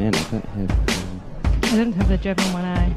man, I don't have... I didn't have the Javelin 1A.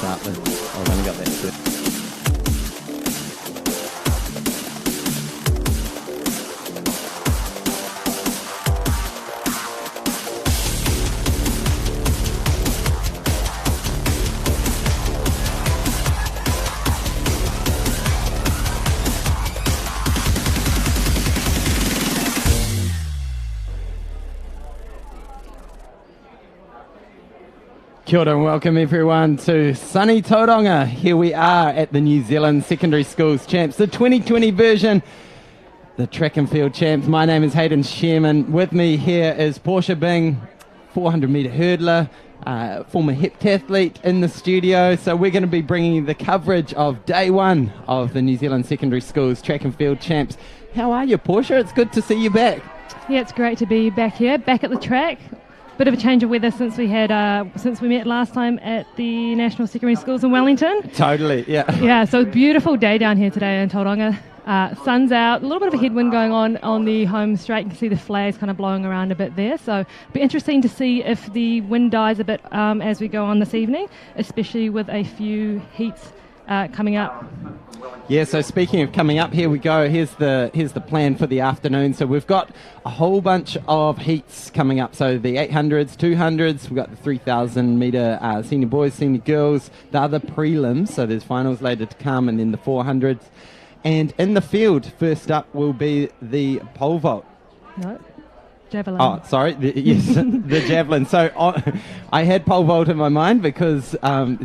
I've only got that set. Kia ora and welcome everyone to sunny Tauranga. Here we are at the New Zealand Secondary Schools Champs, the 2020 version, the track and field champs. My name is Hayden Sherman. With me here is Portia Bing, 400 metre hurdler, former heptathlete in the studio. So we're going to be bringing you the coverage of day one of the New Zealand Secondary Schools Track and Field Champs. How are you, Portia? It's good to see you back. Yeah, it's great to be back here, back at the track. Bit of a change of weather since we met last time at the National Secondary Schools in Wellington. Totally, yeah. Yeah, so beautiful day down here today in Tauranga. Sun's out, a little bit of a headwind going on the home straight. You can see the flags kind of blowing around a bit there. So it'll be interesting to see if the wind dies a bit as we go on this evening, especially with a few heats coming up. Yeah, so speaking of coming up, here we go. Here's the plan for the afternoon. So we've got a whole bunch of heats coming up. So the 800s, 200s, we've got the 3,000 metre senior boys, senior girls, the other prelims. So there's finals later to come, and then the 400s. And in the field, first up will be the pole vault. No. Javelin. Oh, sorry. Yes, the Javelin. So I had pole vault in my mind because do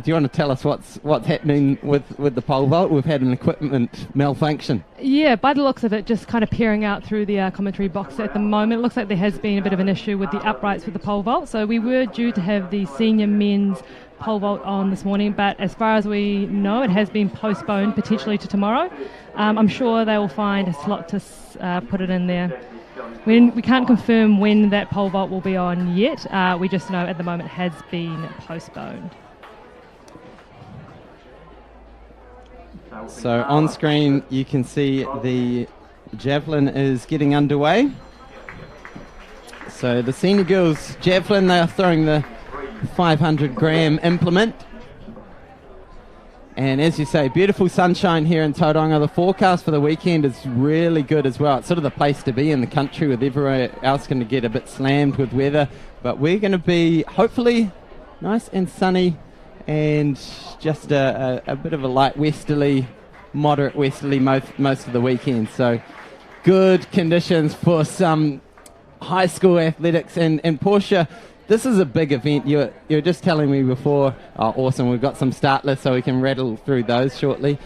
you want to tell us what's happening with the pole vault? We've had an equipment malfunction. Yeah, by the looks of it, just kind of peering out through the commentary box at the moment, it looks like there has been a bit of an issue with the uprights with the pole vault. So we were due to have the senior men's pole vault on this morning, but as far as we know, it has been postponed potentially to tomorrow. I'm sure they will find a slot to put it in there. We can't confirm when that pole vault will be on yet. We just know at the moment it has been postponed. So on screen you can see the Javelin is getting underway. So the senior girls Javelin, they are throwing the 500 gram implement. And as you say, beautiful sunshine here in Tauranga. The forecast for the weekend is really good as well. It's sort of the place to be in the country, with everyone else going to get a bit slammed with weather. But we're going to be hopefully nice and sunny, and just a bit of a light westerly, moderate westerly most of the weekend. So good conditions for some high school athletics. And Portia, this is a big event. You're just telling me before. Oh, awesome. We've got some start lists, so we can rattle through those shortly.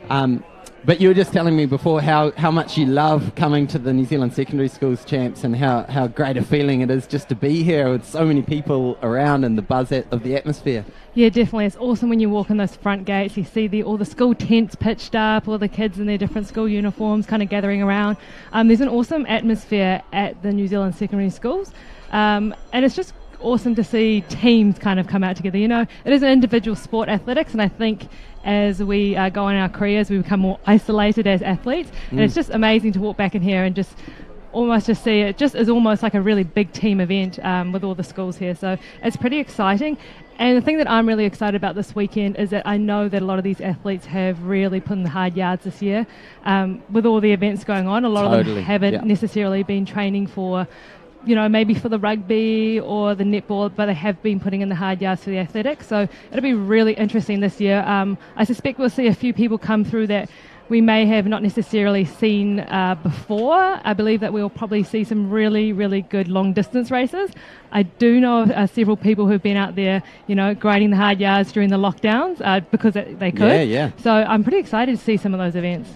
But you were just telling me before how much you love coming to the New Zealand Secondary Schools Champs, and how great a feeling it is just to be here with so many people around and the buzz of the atmosphere. Yeah, definitely. It's awesome when you walk in those front gates. You see all the school tents pitched up, all the kids in their different school uniforms kind of gathering around. There's an awesome atmosphere at the New Zealand Secondary Schools, and it's just awesome to see teams kind of come out together. You know, it is an individual sport, athletics, and I think as we go on our careers, we become more isolated as athletes, and it's just amazing to walk back in here and just see it just as almost like a really big team event with all the schools here. So it's pretty exciting. And the thing that I'm really excited about this weekend is that I know that a lot of these athletes have really put in the hard yards this year. With all the events going on, a lot of them haven't necessarily been training for, you know, maybe for the rugby or the netball, but they have been putting in the hard yards for the athletics. So it'll be really interesting this year. I suspect we'll see a few people come through that we may have not necessarily seen before. I believe that we'll probably see some really, really good long distance races. I do know of several people who've been out there, grading the hard yards during the lockdowns because they could. Yeah. So I'm pretty excited to see some of those events.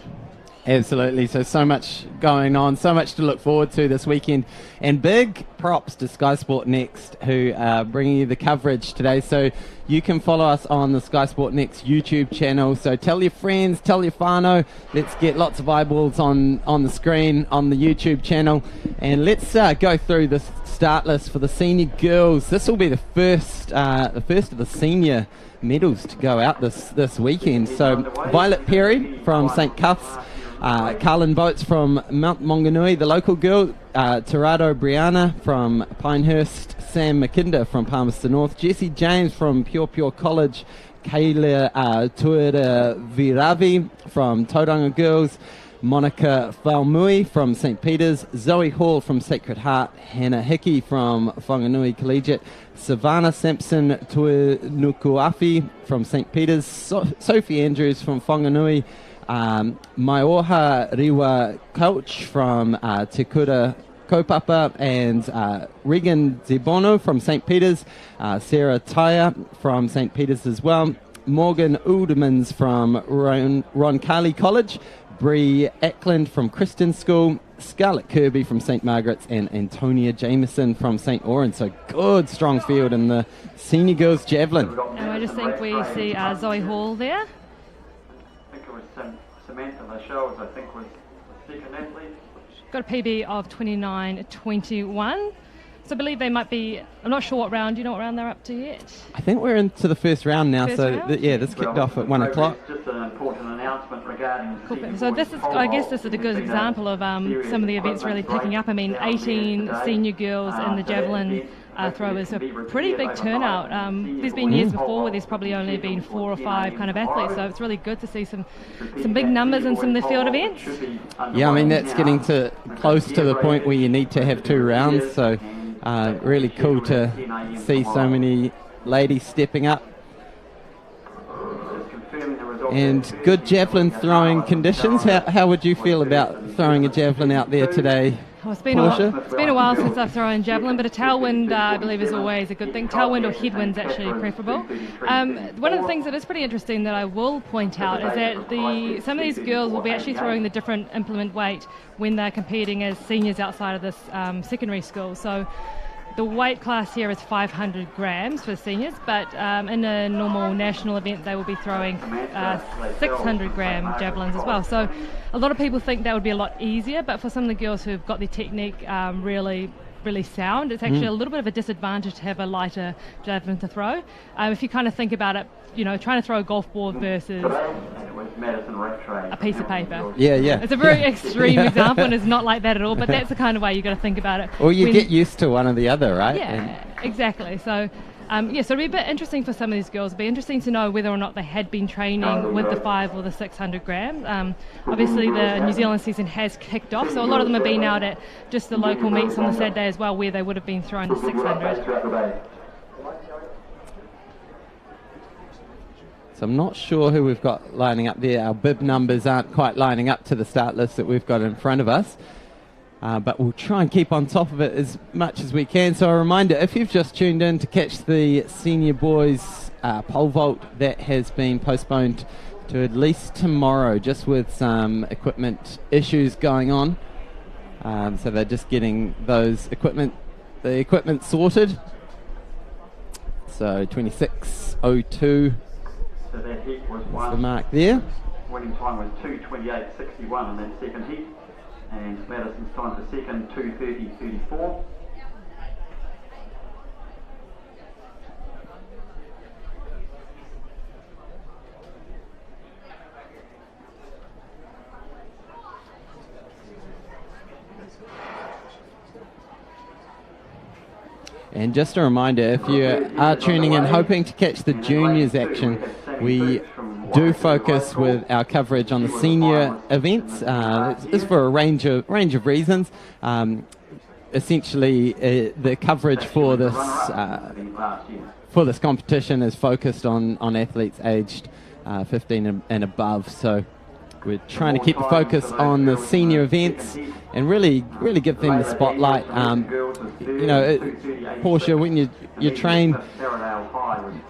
Absolutely. So much going on, so much to look forward to this weekend. And big props to skysportnext, who are bringing you the coverage today. So you can follow us on the skysportnext YouTube channel. So tell your friends, tell your whānau. Let's get lots of eyeballs on the screen on the YouTube channel. And let's go through the start list for the senior girls. This will be the first of the senior medals to go out this weekend. So Violet Perry from St. Cuths, Carlin Boats from Mount Maunganui, the local girl, Tirado Brianna from Pinehurst, Sam McKinder from Palmerston North, Jessie James from Pure College, Kayla Tuira Viravi from Tauranga Girls, Monica Faumui from St. Peter's, Zoe Hall from Sacred Heart, Hannah Hickey from Whanganui Collegiate, Savannah Sampson Tuinukuafi from St. Peter's, Sophie Andrews from Whanganui, Maioha Riwa Coach from Te Kura Kaupapa, and Regan Zebono from St. Peter's, Sarah Tyre from St. Peter's as well, Morgan Oudemans from Roncalli College, Bree Ackland from Kristen School, Scarlett Kirby from St. Margaret's, and Antonia Jameson from St. Oran. So good, strong field in the senior girls javelin. And I just think we see Zoe Hall there. I think it was Samantha Lascelles, I think, was the second athlete. Got a PB of 29.21. So I believe they might be, I'm not sure what round, do you know what round they're up to yet? I think we're into the first round now, First so round? This kicked off at 1 o'clock. Just an important announcement regarding Cool. So this is a good example of some of the events really picking up. I mean, 18 senior girls in the javelin throwers, a pretty big turnout. There's been years before where there's probably only been 4 or 5 kind of athletes, so it's really good to see some big numbers in some of the field events. Yeah, I mean, that's getting close to the point where you need to have 2 rounds, so really cool to see so many ladies stepping up. And good javelin throwing conditions. How would you feel about throwing a javelin out there today, Well, it's been Portia? a while since I've thrown javelin, but a tailwind, I believe, is always a good thing. Tailwind or headwind's actually preferable. One of the things that is pretty interesting that I will point out is that some of these girls will be actually throwing the different implement weight when they're competing as seniors outside of this secondary school. So the weight class here is 500 grams for seniors, but in a normal national event they will be throwing 600 gram javelins as well. So a lot of people think that would be a lot easier, but for some of the girls who've got their technique really sound, it's actually a little bit of a disadvantage to have a lighter javelin to throw. If you kind of think about it, trying to throw a golf ball versus a piece of paper. Yeah. It's a very extreme example, and it's not like that at all, but that's the kind of way you've got to think about it. Or you get used to one or the other, right? Yeah, exactly. So, so it'll be a bit interesting for some of these girls. It'll be interesting to know whether or not they had been training with the 5 or the 600 grams. Obviously, the New Zealand season has kicked off, so a lot of them have been out at just the local meets on the Saturday as well, where they would have been throwing the 600. So I'm not sure who we've got lining up there. Our bib numbers aren't quite lining up to the start list that we've got in front of us. But we'll try and keep on top of it as much as we can. So a reminder, if you've just tuned in to catch the senior boys pole vault, that has been postponed to at least tomorrow, just with some equipment issues going on. So they're just getting the equipment sorted. So 26:02 So that heat was the mark there. Winning time was 2:28.61 in that second heat, and Madison's time for second 2:30.34. And just a reminder, if you are tuning in hoping to catch the juniors action, we do focus with our coverage on the senior events. It's for a range of reasons. Essentially, the coverage for this competition is focused on athletes aged 15 and above. So we're trying to keep the focus on the senior events and really give them the spotlight. Portia, when you train,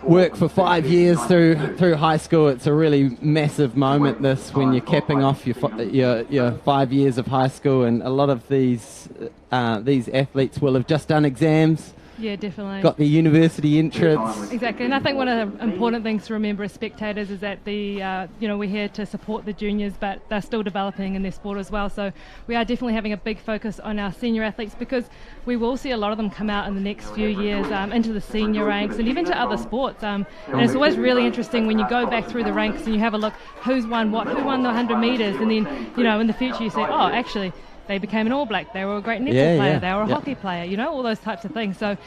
work for 5 years through high school, it's a really massive moment. This when you're capping off your 5 years of high school, and a lot of these athletes will have just done exams. Yeah, definitely. Got the university entrance. Exactly, and I think one of the important things to remember as spectators is that we're here to support the juniors, but they're still developing in their sport as well. So we are definitely having a big focus on our senior athletes, because we will see a lot of them come out in the next few years into the senior ranks and even to other sports. And it's always really interesting when you go back through the ranks and you have a look who's won what, who won the 100 metres, and then in the future you say, oh, actually, they became an All Black, they were a great netball player, they were a hockey player, all those types of things. So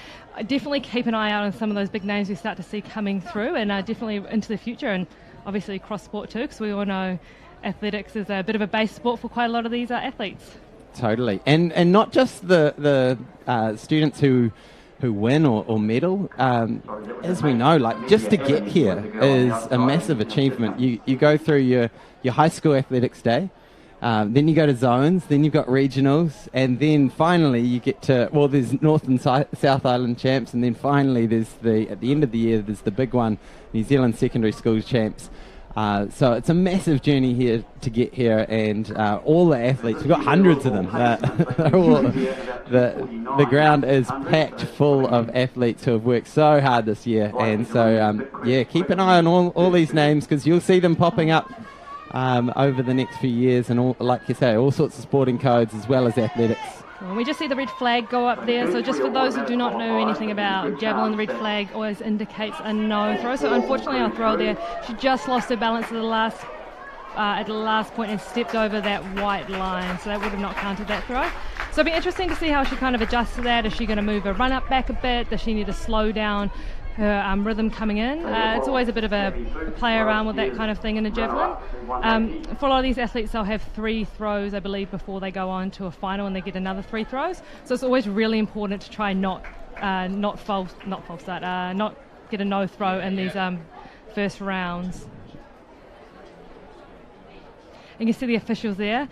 definitely keep an eye out on some of those big names we start to see coming through, and definitely into the future, and obviously cross sport too, because we all know athletics is a bit of a base sport for quite a lot of these athletes. Totally, and not just the students who win or medal. As we know, just to get here is a massive achievement. You go through your high school athletics day. Then you go to zones, then you've got regionals, and then finally you get to, there's North and South Island champs, and then finally there's at the end of the year, there's the big one, New Zealand Secondary Schools champs. So it's a massive journey here to get here, and all the athletes, we've got hundreds of them. The ground is packed full of athletes who have worked so hard this year, and so, keep an eye on all these names, because you'll see them popping up over the next few years, and all, like you say, all sorts of sporting codes as well as athletics. Well, we just see the red flag go up there, so just for those who do not know anything about Javelin, the red flag always indicates a no throw. So unfortunately our throw there, she just lost her balance at the last point and stepped over that white line, so that would have not counted that throw. So it'll be interesting to see how she kind of adjusts to that. Is she going to move her run up back a bit? Does she need to slow down her rhythm coming in? It's always a bit of a play around with that kind of thing in a javelin. For a lot of these athletes, they'll have 3 throws, I believe, before they go on to a final, and they get another 3 throws. So it's always really important to try not get a no throw in these first rounds. You can see the officials there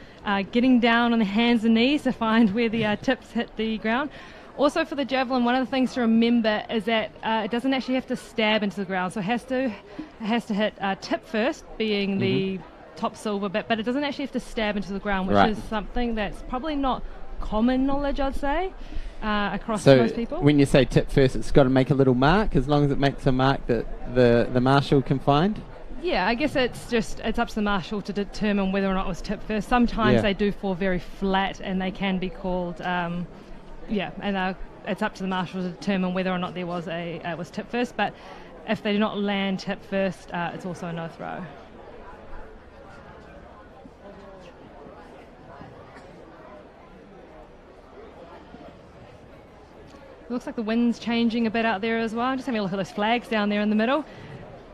getting down on the hands and knees to find where the tips hit the ground. Also for the javelin, one of the things to remember is that it doesn't actually have to stab into the ground, so it has to hit tip first, being the top silver bit, but it doesn't actually have to stab into the ground, which is something that's probably not common knowledge, I'd say, across most people. So when you say tip first, it's got to make a little mark, as long as it makes a mark that the marshal can find? Yeah, I guess it's up to the marshal to determine whether or not it was tip first. Sometimes they do fall very flat, and they can be called... it's up to the marshal to determine whether or not there was was tip first. But if they do not land tip first, it's also a no throw. It looks like the wind's changing a bit out there as well. I'm just having a look at those flags down there in the middle.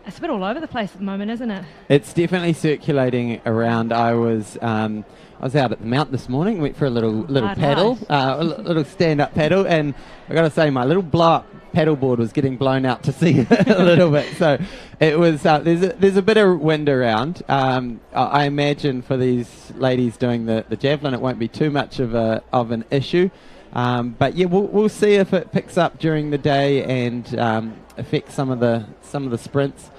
It's a bit all over the place at the moment, isn't it? It's definitely circulating around. I was out at the Mount this morning, went for a little paddle, a little stand-up paddle, and I got to say, my little blow-up paddleboard was getting blown out to sea a little bit. So it was. There's a bit of wind around. I imagine for these ladies doing the javelin, it won't be too much of an issue. But we'll see if it picks up during the day and affects some of the sprints.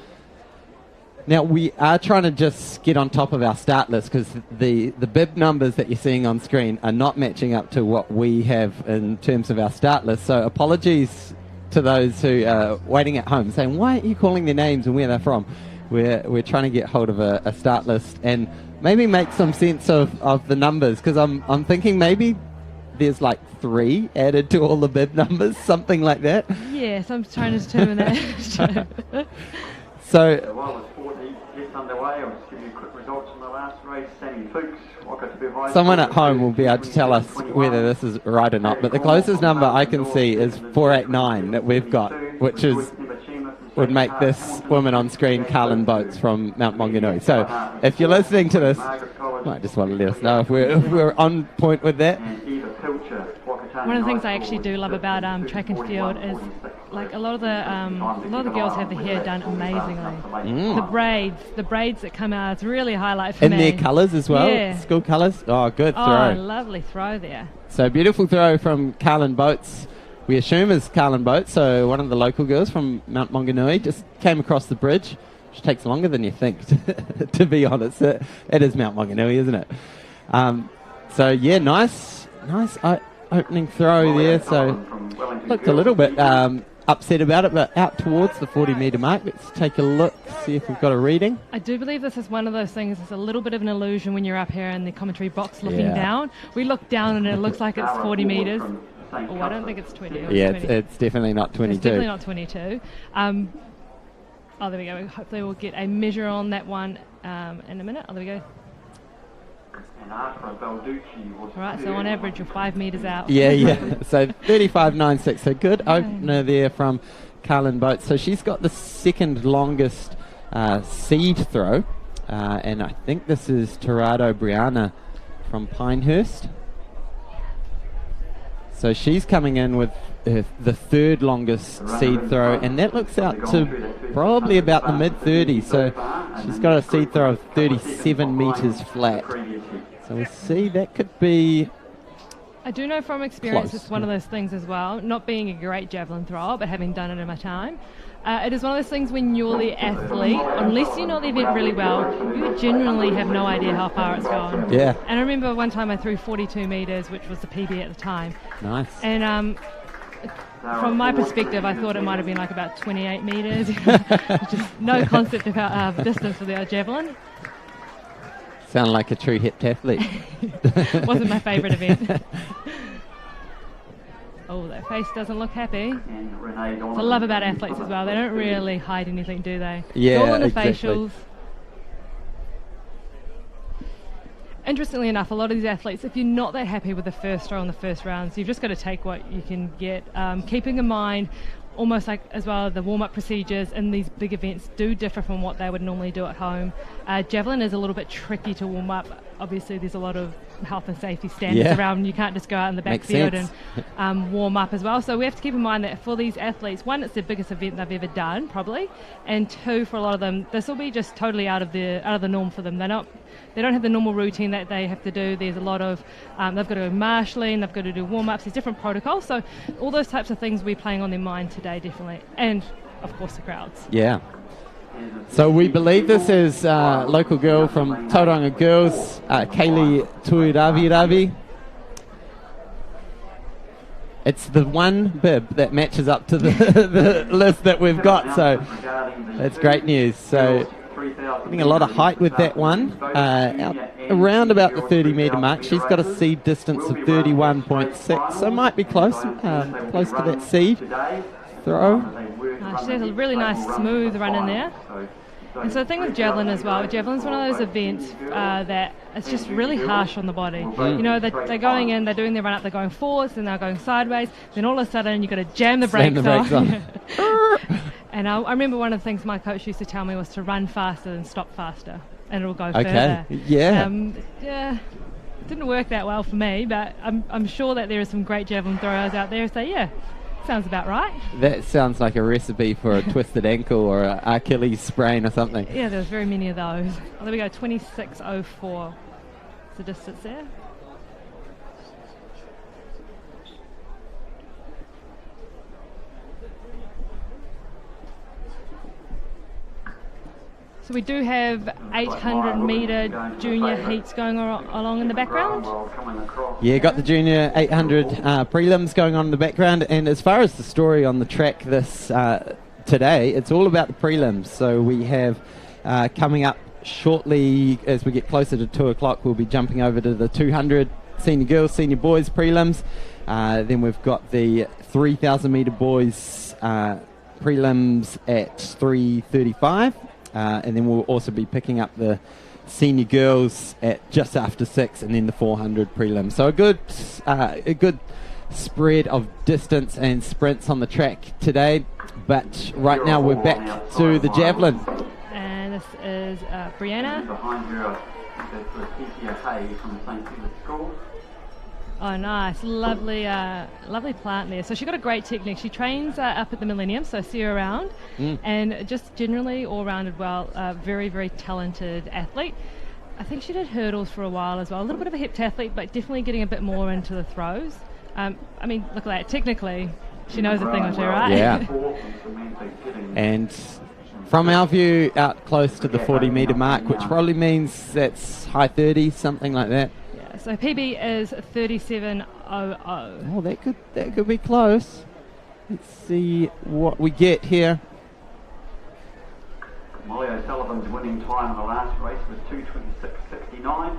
Now, we are trying to just get on top of our start list, because the bib numbers that you're seeing on screen are not matching up to what we have in terms of our start list. So apologies to those who are waiting at home saying, why aren't you calling their names and where they're from? We're trying to get hold of a start list and maybe make some sense of the numbers, because I'm thinking maybe there's 3 added to all the bib numbers, something like that. Yes, I'm trying to determine that. So, while the sport gets underway, I'll just give you quick results from the last race. Sammy Fuchs, someone at home will be able to tell us whether this is right or not, but the closest number I can see is 489 that we've got, which would make this woman on screen Carlin Boats from Mount Maunganui. So if you're listening to this, you might just want to let us know if we're on point with that. One of the things I actually do love about track and field is like a lot of the girls have their hair done amazingly. The braids that come out, it's really a highlight for me. In their colours as well, yeah. School colours. Oh, good throw. Oh, lovely throw there. So beautiful throw from Carlin Boats. We assume is Carlin Boats, so one of the local girls from Mount Maunganui just came across the bridge, which takes longer than you think, to be honest. It is Mount Maunganui, isn't it? So yeah, nice opening throw there. So looked a little bit upset about it, but out towards the 40-metre mark. Let's take a look, see if we've got a reading. I do believe this is one of those things, it's a little bit of an illusion when you're up here in the commentary box looking down. We look down and it looks like it's 40 metres. Oh, I don't think it's 20. It's definitely not 22. It's definitely not 22. Oh, there we go. Hopefully we'll get a measure on that one in a minute. Oh, there we go. All right, so on average, you're 5 metres out. Yeah. So 35.96. So good opener there from Carlin Boats. So she's got the second longest seed throw. And I think this is Torado Brianna from Pinehurst. So she's coming in with the third longest seed throw, and that looks out to probably about the mid-30s. So she's got a seed throw of 37 metres flat. So we'll see, that could be... I do know from experience close. It's one of those things as well, not being a great javelin thrower, but having done it in my time. It is one of those things when you're the athlete, unless you know the event really well, you genuinely have no idea how far it's going. Yeah. And I remember one time I threw 42 metres, which was the PB at the time. Nice. And from my perspective, I thought it might have been like about 28 metres. Just no concept about distance for the javelin. Sound like a true heptathlete. Wasn't my favourite event. Oh, that face doesn't look happy. What I love about athletes as well, they don't really hide anything, do they? Yeah, it's all in the exactly. facials. Interestingly enough, a lot of these athletes, if you're not that happy with the first throw in the first rounds, you've just got to take what you can get. Keeping in mind, almost like as well, the warm-up procedures in these big events do differ from what they would normally do at home. Javelin is a little bit tricky to warm up. Obviously, there's a lot of health and safety standards around. You can't just go out in the backfield and warm up as well. So we have to keep in mind that for these athletes, one, it's the biggest event they've ever done, probably, and two, for a lot of them, this will be just totally out of the norm for them. They don't have the normal routine that they have to do. There's a lot of they've got to go marshalling, they've got to do warm-ups. There's different protocols. So all those types of things we're playing on their mind today, definitely, and of course the crowds. Yeah. So we believe this is local girl from Tauranga Girls, Kaylee Tuiravi. It's the one bib that matches up to the list that we've got, so that's great news. So getting a lot of height with that one, out around about the 30-metre mark. She's got a seed distance of 31.6, so might be close to that seed throw. She has a really nice smooth run in there. And so the thing with javelin as well, javelin's one of those events that it's just really harsh on the body. You know, they're going in, they're doing their run up, they're going forwards, then they're going sideways, then all of a sudden you've got to jam the brakes on. And I remember one of the things my coach used to tell me was to run faster than stop faster, and it'll go further. Yeah. Didn't work that well for me, but I'm sure that there are some great javelin throwers out there who say, yeah, sounds about right. That sounds like a recipe for a twisted ankle or an Achilles sprain or something. Yeah, there's very many of those. Oh, there we go, 26.04 is the distance there. So we do have 800-metre junior heats going along in the background. Yeah, got the junior 800 prelims going on in the background. And as far as the story on the track this today, it's all about the prelims. So we have coming up shortly, as we get closer to 2 o'clock, we'll be jumping over to the 200 senior girls, senior boys prelims. Then we've got the 3,000-metre boys prelims at 3:35. And then we'll also be picking up the senior girls at just after 6, and then the 400 prelim. So a good spread of distance and sprints on the track today. But right now we're back to the javelin. And this is Brianna. Behind her, that's the Kesia Hay from the St. Peter's School. Oh, nice. Lovely lovely plant there. So she got a great technique. She trains up at the Millennium, so see her around. And just generally all-rounded well, very, very talented athlete. I think she did hurdles for a while as well. A little bit of a heptathlete, but definitely getting a bit more into the throws. I mean, look at that. Technically, she knows a thing or two, right? Yeah. And from our view, out close to the 40-metre mark, which probably means that's high 30s, something like that. Yeah, so PB is 37.00. Oh, that could be close. Let's see what we get here. Molly O'Sullivan's winning time in the last race was 2:26.69.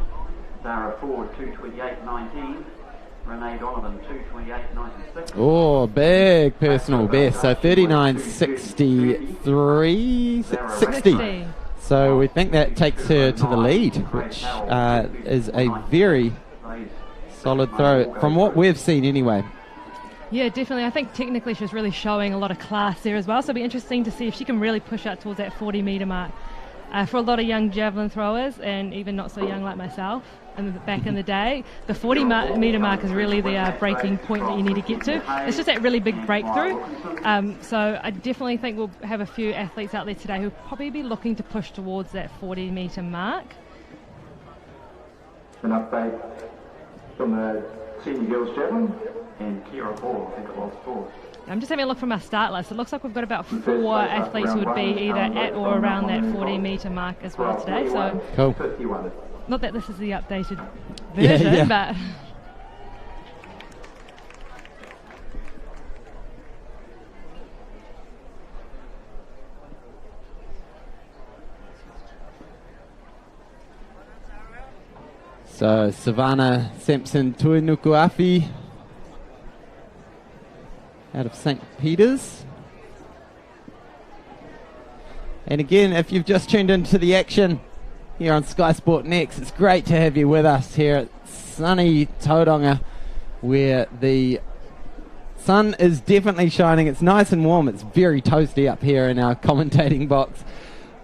Zara Ford 2:28.19. Renee Donovan 2:28.96. Oh, big personal best. So 39.63, 60. So we think that takes her to the lead, which is a very solid throw from what we've seen anyway. Yeah, definitely. I think technically she's really showing a lot of class there as well. So it'll be interesting to see if she can really push out towards that 40-metre mark. For a lot of young javelin throwers, and even not so young like myself, and back in the day, the 40-metre mark is really the breaking point that you need to get to. It's just that really big breakthrough. So I definitely think we'll have a few athletes out there today who'll probably be looking to push towards that 40-metre mark. An update from the senior girls javelin. And Kira Ball, I think it was, fourth. I'm just having a look from our start list. It looks like we've got about 4 athletes who would be either at or around that 40-metre mark as well today. So cool. Not that this is the updated version, but... So Savannah Sampson Tuinukuafi out of St. Peter's. And again, if you've just tuned into the action here on Sky Sport Next, it's great to have you with us here at sunny Tauranga, where the sun is definitely shining. It's nice and warm. It's very toasty up here in our commentating box.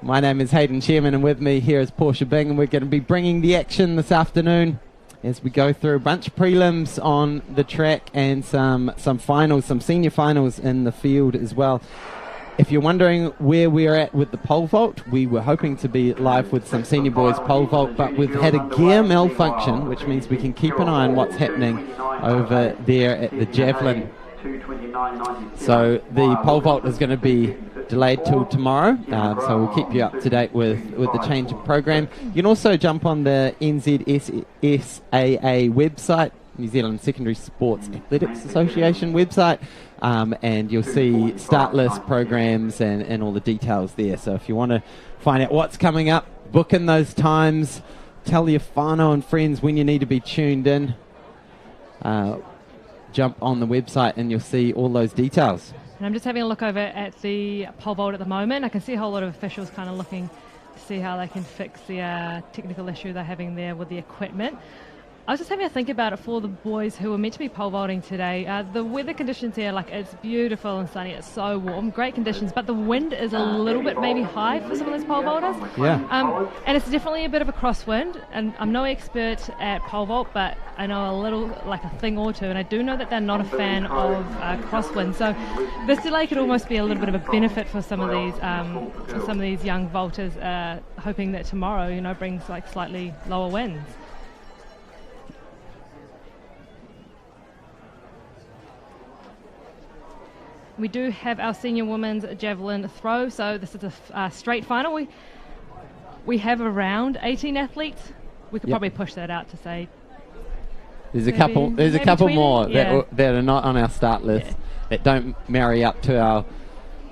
My name is Hayden Sherman, and with me here is Portia Bing, and we're going to be bringing the action this afternoon as we go through a bunch of prelims on the track and some finals, some senior finals in the field as well. If you're wondering where we're at with the pole vault, we were hoping to be live with some senior boys pole vault, but we've had a gear malfunction, which means we can keep an eye on what's happening over there at the Javelin. So the pole vault is going to be delayed till tomorrow, so we'll keep you up to date with the change in program. You can also jump on the NZSSAA website, New Zealand Secondary Sports Athletics Association website, and you'll see start list, programs, and all the details there. So if you want to find out what's coming up, book in those times, tell your whānau and friends when you need to be tuned in, jump on the website and you'll see all those details. And I'm just having a look over at the pole vault at the moment. I can see a whole lot of officials kind of looking to see how they can fix the technical issue they're having there with the equipment. I was just having a think about it for the boys who were meant to be pole vaulting today. The weather conditions here, like, it's beautiful and sunny. It's so warm, great conditions, but the wind is a little bit maybe high for some of those pole vaulters. Yeah. And it's definitely a bit of a crosswind. And I'm no expert at pole vault, but I know a little, like a thing or two, and I do know that they're not a fan of crosswind. So this delay could almost be a little bit of a benefit for some of these young vaulters, hoping that tomorrow, brings like slightly lower winds. We do have our senior women's javelin throw, so this is a straight final. We have around 18 athletes. We could probably push that out to say. There's a couple 20? more Yeah. that are not on our start list that don't marry up to our.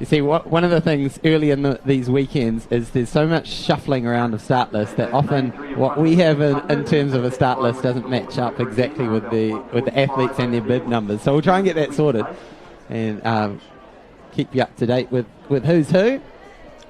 You see, one of the things early in these weekends is there's so much shuffling around of start lists that often what we have in terms of a start list doesn't match up exactly with the athletes and their bib numbers. So we'll try and get that sorted and keep you up to date with who's who.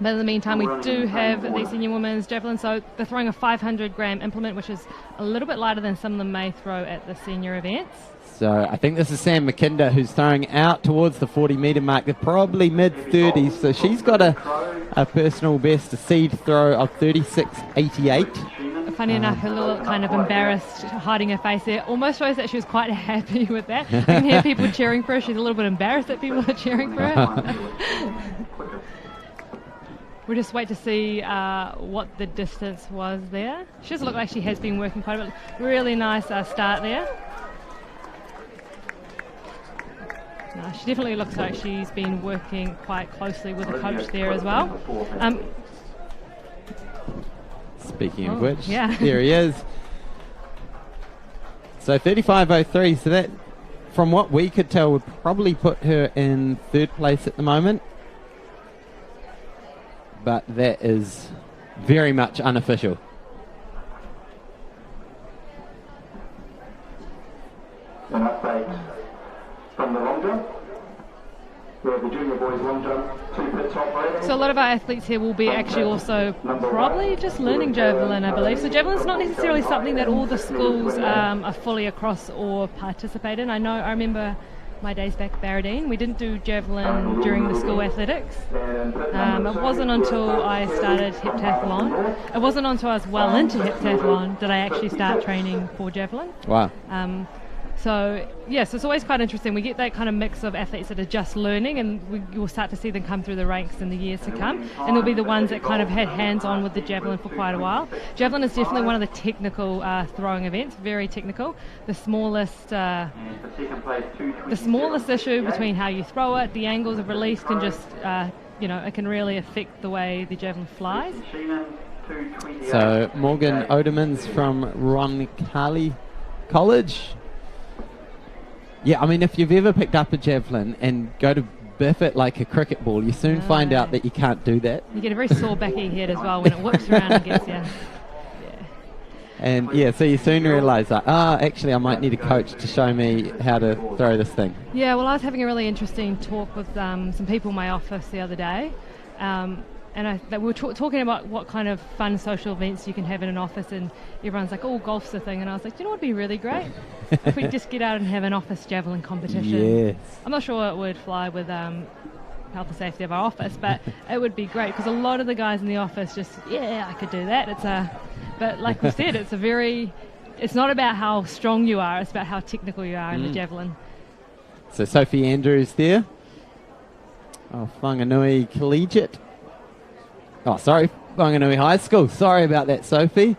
But in the meantime, we do have the senior women's javelin, so they're throwing a 500-gram implement, which is a little bit lighter than some of them may throw at the senior events. So I think this is Sam McKinder who's throwing out towards the 40-metre mark. They're probably mid-30s, so she's got a personal best, a seed throw of 36.88. funny enough, her little kind of embarrassed, hiding her face there, almost shows that she was quite happy with that. You can hear people cheering for her. She's a little bit embarrassed that people are cheering for her. We'll just wait to see what the distance was there. She does look like she has been working quite a bit. Really nice start there. No, she definitely looks like she's been working quite closely with the coach there as well. Speaking of which, yeah. there he is. So 35.03, so that, from what we could tell, would probably put her in third place at the moment. But that is very much unofficial. An update from the long jump. We have the junior boys long jump, 2 pits operating. So a lot of our athletes here will be actually also probably just learning Javelin, I believe. So Javelin's not necessarily something that all the schools are fully across or participate in. I remember my days back at Barradine, we didn't do Javelin during the school athletics. It wasn't until I started heptathlon, it wasn't until I was well into heptathlon did I actually start training for Javelin. Wow. So, yes, it's always quite interesting. We get that kind of mix of athletes that are just learning, and you'll start to see them come through the ranks in the years to come. And there'll be the ones that kind of had hands-on with the Javelin for quite a while. Javelin is definitely one of the technical throwing events, very technical. The smallest issue between how you throw it, the angles of release can just, it can really affect the way the Javelin flies. So Morgan Odermans from Roncalli College. Yeah, I mean, if you've ever picked up a Javelin and go to biff it like a cricket ball, you soon find out that you can't do that. You get a very sore back of your head as well when it whips around and gets you. Yeah. And so you soon realise that, actually I might need a coach to show me how to throw this thing. Yeah, well, I was having a really interesting talk with some people in my office the other day. And we were talking about what kind of fun social events you can have in an office, and everyone's like, oh, golf's the thing. And I was like, you know what would be really great? If we just get out and have an office Javelin competition. Yes. I'm not sure it would fly with health and safety of our office, but it would be great, because a lot of the guys in the office just, I could do that. But like we said, it's not about how strong you are, it's about how technical you are in the Javelin. So Sophie Andrews there. Oh, Whanganui Collegiate. Oh, sorry, Whanganui High School. Sorry about that, Sophie.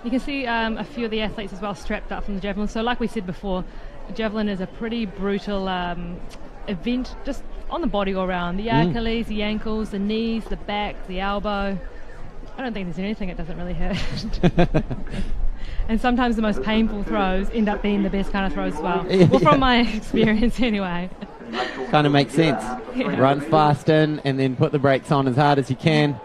You can see a few of the athletes as well strapped up from the Javelin. So like we said before, Javelin is a pretty brutal event, just on the body all around. The Achilles, the ankles, the knees, the back, the elbow. I don't think there's anything that doesn't really hurt. And sometimes the most painful throws end up being the best kind of throws as well. Well, from my experience anyway. Kind of makes sense. Yeah. Run fast in and then put the brakes on as hard as you can.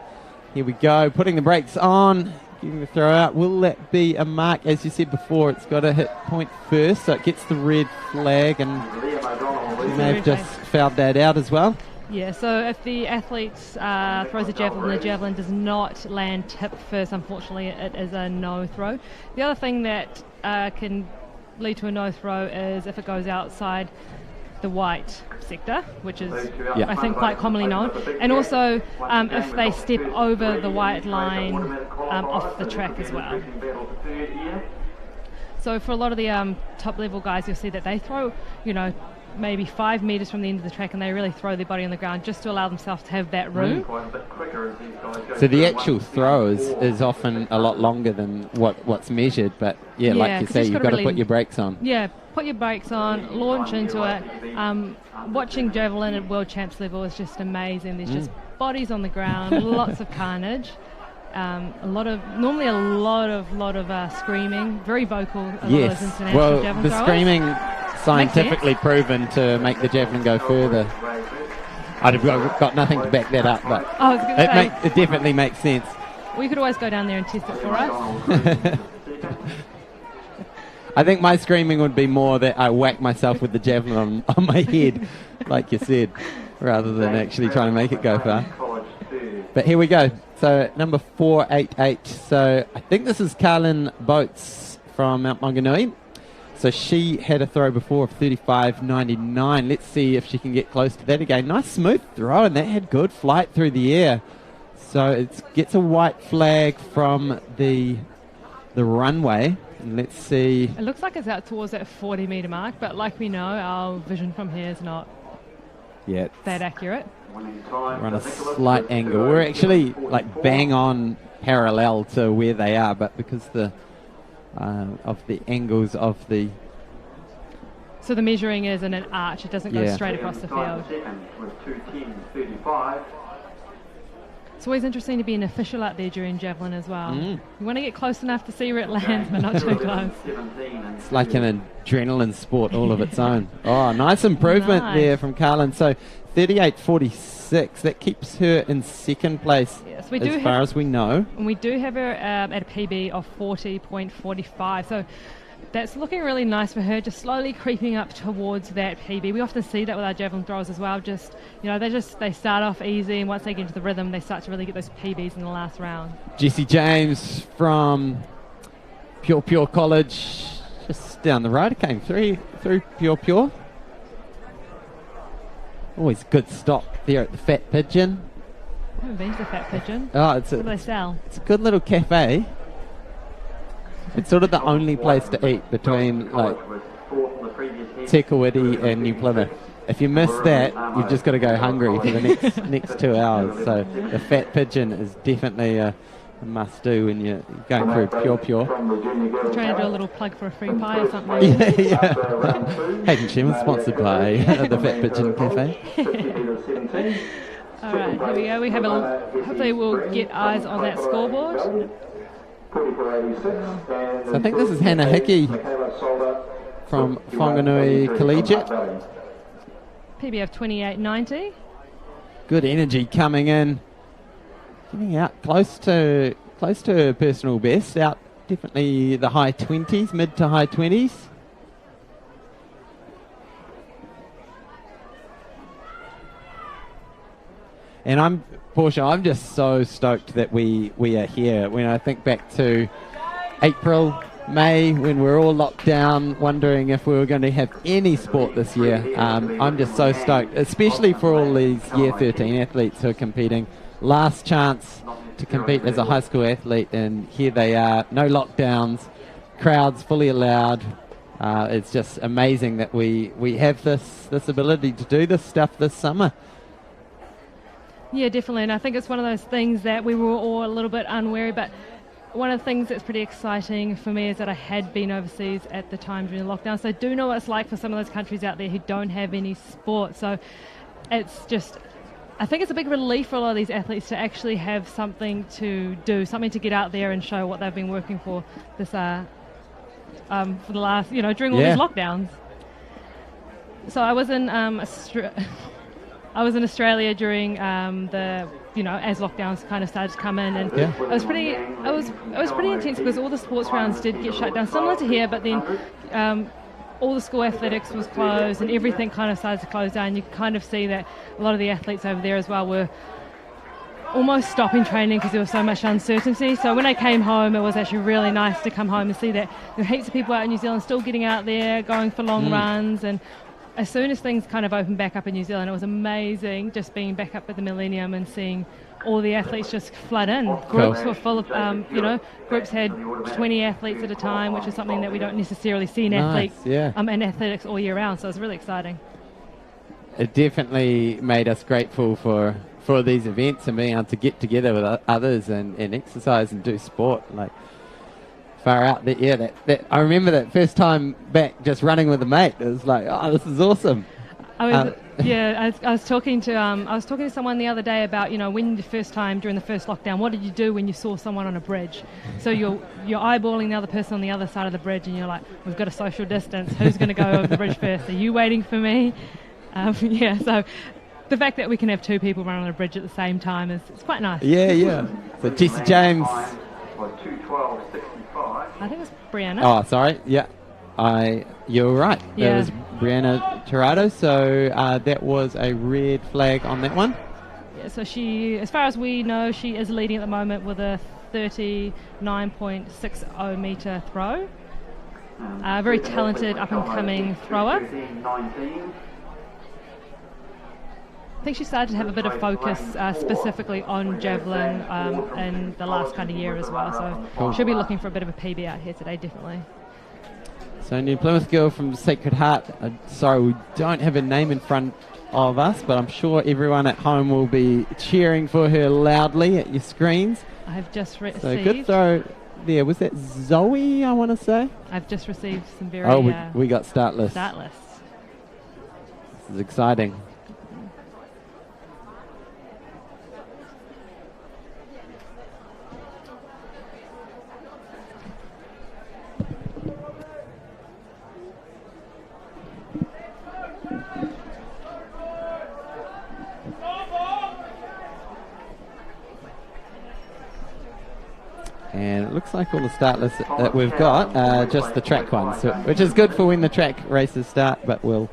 Here we go, putting the brakes on, getting the throw out. Will that be a mark? As you said before, it's got to hit point first, so it gets the red flag, and you may have just fouled that out as well. Yeah, so if the athlete throws a javelin, the javelin does not land tip first, unfortunately, it is a no throw. The other thing that can lead to a no throw is if it goes outside the white sector, which is, I think, quite commonly known. And also if they step over the white line off the track as well. So for a lot of the top level guys, you'll see that they throw, maybe 5 meters from the end of the track, and they really throw their body on the ground just to allow themselves to have that room. So the actual throw is often a lot longer than what's measured, but like you say, you've got to put your brakes on. Yeah, put your brakes on, launch into it. Watching Javelin at World Champs level is just amazing. There's just bodies on the ground, lots of carnage. A lot of screaming, very vocal. A lot of those international javelin the throwers. Screaming scientifically proven to make the javelin go further. I've got nothing to back that up, but it definitely makes sense. We could always go down there and test it for us. I think my screaming would be more that I whack myself with the javelin on my head, like you said, rather than actually trying to make it go far. But here we go. So number 488. So I think this is Carlin Boats from Mount Maunganui. So she had a throw before of 35.99. Let's see if she can get close to that again. Nice smooth throw, and that had good flight through the air. So it gets a white flag from the runway. And let's see. It looks like it's out towards that 40-metre mark, but like we know, our vision from here is not that accurate. We're on a slight angle. We're actually like bang on parallel to where they are, but because of the angles of the... So the measuring is in an arch. It doesn't go straight across the field. It's always interesting to be an official out there during Javelin as well. You want to get close enough to see where it lands, but not too close. It's like an adrenaline sport all of its own. Oh, nice improvement there from Carlin. So 38.46. That keeps her in second place as far as we know. And we do have her at a PB of 40.45. So that's looking really nice for her, just slowly creeping up towards that PB. We often see that with our javelin throwers as well. They start off easy, and once they get into the rhythm, they start to really get those PBs in the last round. Jessie James from Pure College, just down the road. It came through Pure. Always good stop there at the Fat Pigeon. I haven't been to the Fat Pigeon. Oh, what do they sell? It's a good little cafe. It's sort of the only place to eat between like Te Kuiti and New Plymouth. If you miss that, you've just got to go hungry for the next 2 hours. So the Fat Pigeon is definitely a must-do when you're going through Pure. Trying to do a little plug for a free pie or something. Hayden Sherman, sponsored by the Fat Pigeon Cafe. All right, here we go. Hopefully we'll get eyes on that scoreboard. So I think this is Hannah Hickey from Whanganui Collegiate. PB of 28.90. Good energy coming in. Getting out close to her personal best. Out definitely the high 20s, mid to high 20s. And I'm just so stoked that we are here. When I think back to April, May, when we're all locked down, wondering if we were going to have any sport this year, I'm just so stoked, especially for all these Year 13 athletes who are competing. Last chance to compete as a high school athlete, and here they are, no lockdowns, crowds fully allowed. It's just amazing that we have this ability to do this stuff this summer. Yeah, definitely, and I think it's one of those things that we were all a little bit unwary, but one of the things that's pretty exciting for me is that I had been overseas at the time during the lockdown, so I do know what it's like for some of those countries out there who don't have any sport. So it's just, I think it's a big relief for a lot of these athletes to actually have something to do, something to get out there and show what they've been working for this for the last, during all these lockdowns. So I was in Australia during as lockdowns kind of started to come in, and it was pretty intense because all the sports rounds did get shut down, similar to here, but then all the school athletics was closed and everything kind of started to close down. You kind of see that a lot of the athletes over there as well were almost stopping training because there was so much uncertainty. So when I came home, it was actually really nice to come home and see that there were heaps of people out in New Zealand still getting out there, going for long runs, and as soon as things kind of opened back up in New Zealand, it was amazing just being back up at the Millennium and seeing all the athletes just flood in. Groups were full of, groups had 20 athletes at a time, which is something that we don't necessarily see in athletes and athletics all year round. So it was really exciting. It definitely made us grateful for these events and being able to get together with others and exercise and do sport. Like, far out that I remember that first time back just running with a mate. It was like, oh, this is awesome. I was talking to someone the other day about, when the first time during the first lockdown, what did you do when you saw someone on a bridge? So you're eyeballing the other person on the other side of the bridge, and you're like, we've got a social distance. Who's going to go over the bridge first? Are you waiting for me? So the fact that we can have two people run on a bridge at the same time is quite nice. Yeah. So Jessie James. I think it's Brianna. Oh, sorry. Yeah. You're right. Yeah. That was Brianna Tirado. So that was a red flag on that one. Yeah, so she, as far as we know, she is leading at the moment with a 39.60 metre throw. A very talented up-and-coming thrower. I think she started to have a bit of focus specifically on Javelin in the last kind of year as well, so she'll be looking for a bit of a PB out here today, definitely. So New Plymouth girl from Sacred Heart. Sorry, we don't have a name in front of us, but I'm sure everyone at home will be cheering for her loudly at your screens. I've just received... So good throw there. Was that Zoe, I want to say? I've just received some very... we got start list. Start list. This is exciting. And it looks like all the start lists that we've got are just the track ones, which is good for when the track races start, but we'll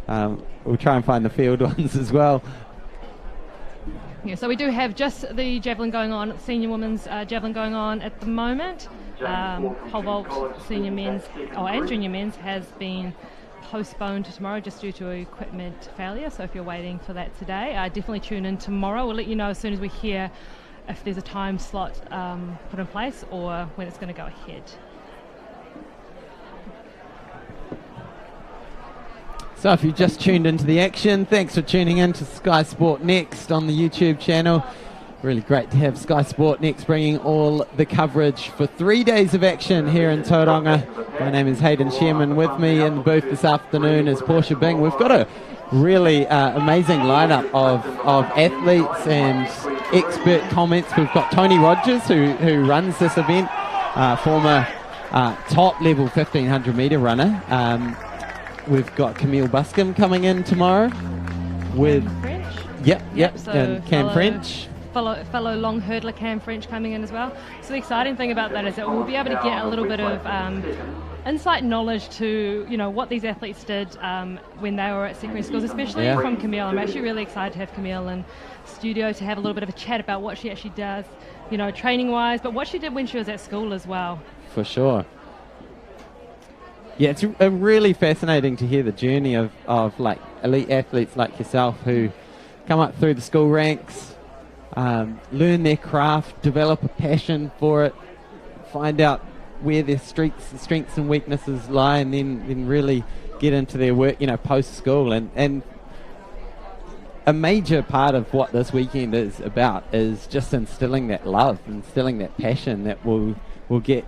try and find the field ones as well. Yeah, so we do have just the javelin going on, senior women's javelin going on at the moment. Pole vault senior men's and junior men's has been postponed to tomorrow just due to equipment failure, so if you're waiting for that today, definitely tune in tomorrow. We'll let you know as soon as we hear if there's a time slot put in place or when it's going to go ahead. So if you've just tuned into the action, thanks for tuning in to Sky Sport Next on the YouTube channel. Really great to have Sky Sport Next bringing all the coverage for 3 days of action here in Tauranga. My name is Hayden Sherman. With me in the booth this afternoon is Portia Bing. We've got a really amazing lineup of athletes and expert comments. We've got Tony Rogers who runs this event, former top level 1500 metre runner. We've got Camille Buscombe coming in tomorrow with French. Yep, So and Cam French. Fellow long hurdler Cam French coming in as well. So the exciting thing about that is that we'll be able to get a little bit of insight knowledge to what these athletes did when they were at secondary schools, especially from Camille. I'm actually really excited to have Camille in studio to have a little bit of a chat about what she actually does, training wise, but what she did when she was at school as well. For sure. Yeah, it's really fascinating to hear the journey of like elite athletes like yourself who come up through the school ranks, learn their craft, develop a passion for it, find out where their strengths and weaknesses lie, and then really get into their work, post school. And a major part of what this weekend is about is just instilling that love, instilling that passion that will get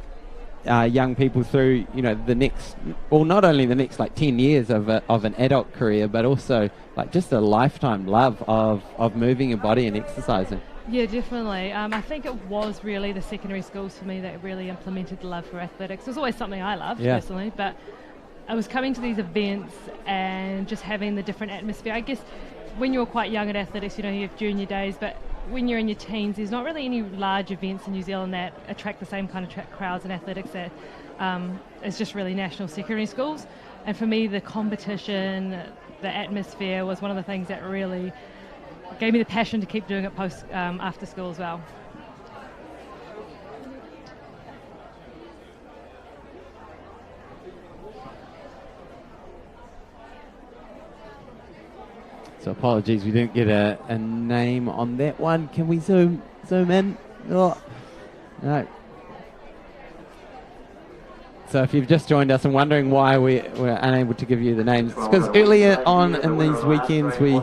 young people through, the next, well, not only the next like 10 years of an adult career, but also like just a lifetime love of moving your body and exercising. Yeah, definitely. I think it was really the secondary schools for me that really implemented the love for athletics. It was always something I loved personally, but I was coming to these events and just having the different atmosphere. I guess when you're quite young at athletics, you have junior days, but when you're in your teens, there's not really any large events in New Zealand that attract the same kind of crowds in athletics that is just really national secondary schools. And for me, the competition, the atmosphere was one of the things that really gave me the passion to keep doing it after school as well. So apologies, we didn't get a name on that one. Can we zoom in? Oh, no. So if you've just joined us and wondering why we're unable to give you the names, it's because earlier on in these weekends we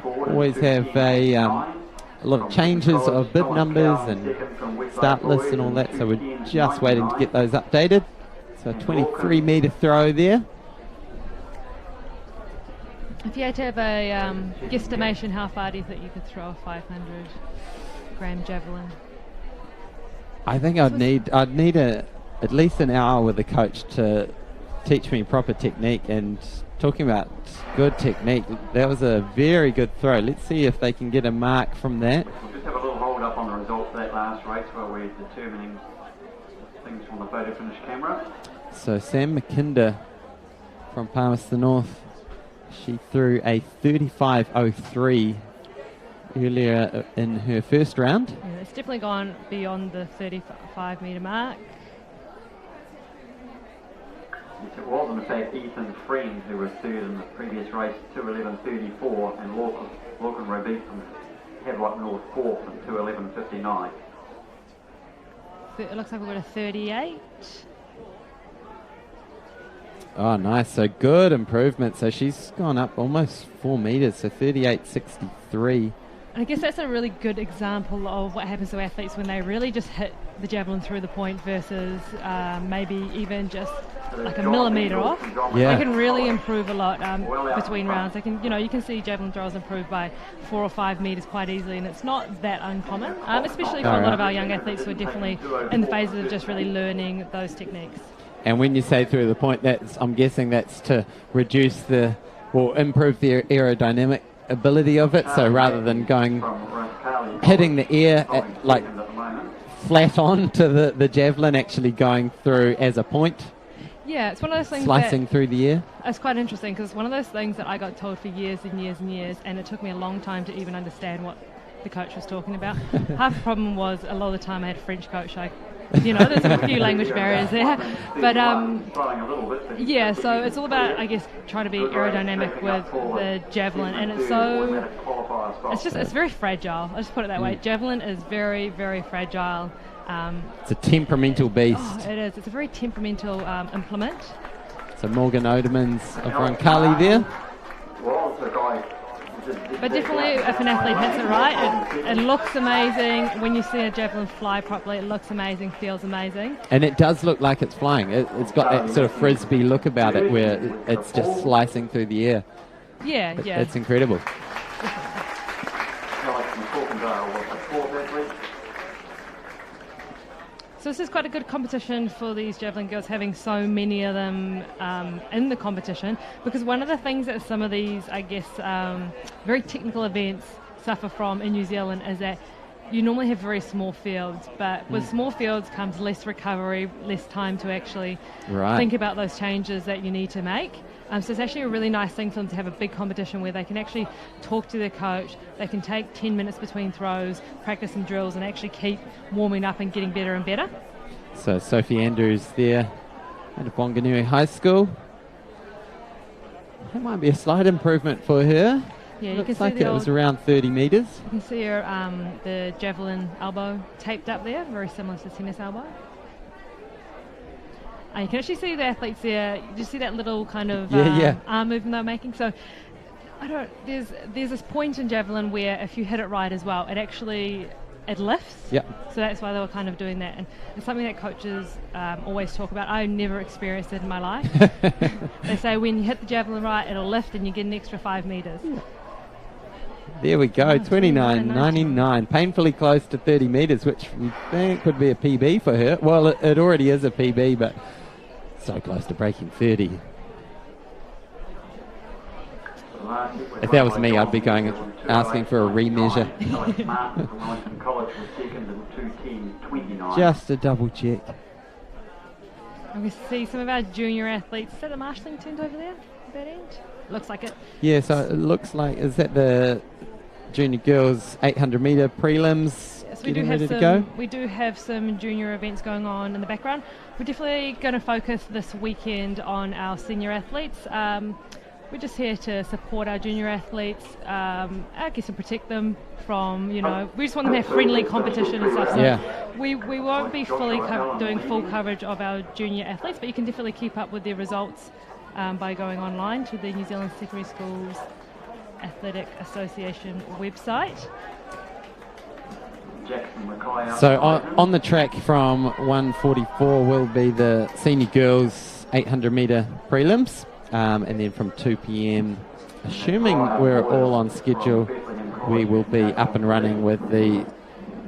always have a lot of changes of bid numbers and start lists and all that, so we're just waiting to get those updated. So 23 metre throw there. If you had to have a guesstimation, how far do you think you could throw a 500 gram javelin? I think I'd need at least an hour with a coach to teach me proper technique. And talking about good technique, that was a very good throw. Let's see if they can get a mark from that. We'll just have a little hold up on the results of that last race while we're determining things from the photo finish camera. So Sam McKinder from Palmerston North, she threw a 35.03 earlier in her first round. Yeah, it's definitely gone beyond the 35 metre mark. Yes, it was in fact Ethan Friend who was third in the previous race, 2:11.34, and Lachlan Robeat from Havelock North fourth in 2:11.59. It looks like we've got a 38. Oh, nice. So good improvement. So she's gone up almost 4 metres, so 38.63. And I guess that's a really good example of what happens to athletes when they really just hit the javelin through the point versus maybe even just like a millimetre off. Yeah. They can really improve a lot between rounds. They can, you can see javelin throwers improve by 4 or 5 metres quite easily, and it's not that uncommon, especially for a lot of our young athletes who are definitely in the phases of just really learning those techniques. And when you say through the point, I'm guessing that's to reduce improve the aerodynamic ability of it. So rather than hitting the air flat on to the javelin, actually going through as a point. Yeah, it's one of those things slicing through the air. It's quite interesting because it's one of those things that I got told for years and years and years, and it took me a long time to even understand what the coach was talking about. Half the problem was a lot of the time I had a French coach. There's a few language barriers there. But, so it's all about, I guess, trying to be aerodynamic with the javelin. And it's very fragile. I'll just put it that way. Javelin is very, very fragile. It's a temperamental beast. Oh, it is. It's a very temperamental implement. So Morgan Odermans of Roncalli there. But definitely, if an athlete hits it right, it looks amazing. When you see a javelin fly properly, it looks amazing, feels amazing. And it does look like it's flying. It's got that sort of frisbee look about it where it's just slicing through the air. Yeah. It's incredible. So this is quite a good competition for these javelin girls, having so many of them in the competition, because one of the things that some of these, I guess, very technical events suffer from in New Zealand is that you normally have very small fields, but with small fields comes less recovery, less time to actually think about those changes that you need to make. So it's actually a really nice thing for them to have a big competition where they can actually talk to their coach, they can take 10 minutes between throws, practice some drills, and actually keep warming up and getting better and better. So Sophie Andrews there at Whanganui High School. That might be a slight improvement for her. Yeah, Looks you can like see it was around 30 metres. You can see her the javelin elbow taped up there, very similar to tennis elbow. And you can actually see the athletes there. You just see that little kind of arm movement they're making. So there's this point in javelin where if you hit it right as well, it lifts. Yep. So that's why they were kind of doing that. And it's something that coaches always talk about. I never experienced it in my life. They say when you hit the javelin right, it'll lift and you get an extra 5 metres. Yeah. There we go, 29.99, painfully close to 30 metres, which we think could be a PB for her. Well, it already is a PB, but so close to breaking 30. If that was me, I'd be asking for a remeasure. Just a double check. And we see some of our junior athletes. Is that the marshalling tent over there at that end? Looks like it. Yeah, so it looks like, is that the junior girls 800 metre prelims? Yes, we do have some junior events going on in the background. We're definitely going to focus this weekend on our senior athletes. We're just here to support our junior athletes, I guess, and protect them from, we just want them to have friendly competition and stuff. So we won't be fully doing full coverage of our junior athletes, but you can definitely keep up with their results by going online to the New Zealand Secondary Schools Athletic Association website. So on the track from 1:44 will be the senior girls 800 metre prelims, and then from 2 p.m, assuming we're all on schedule, we will be up and running with the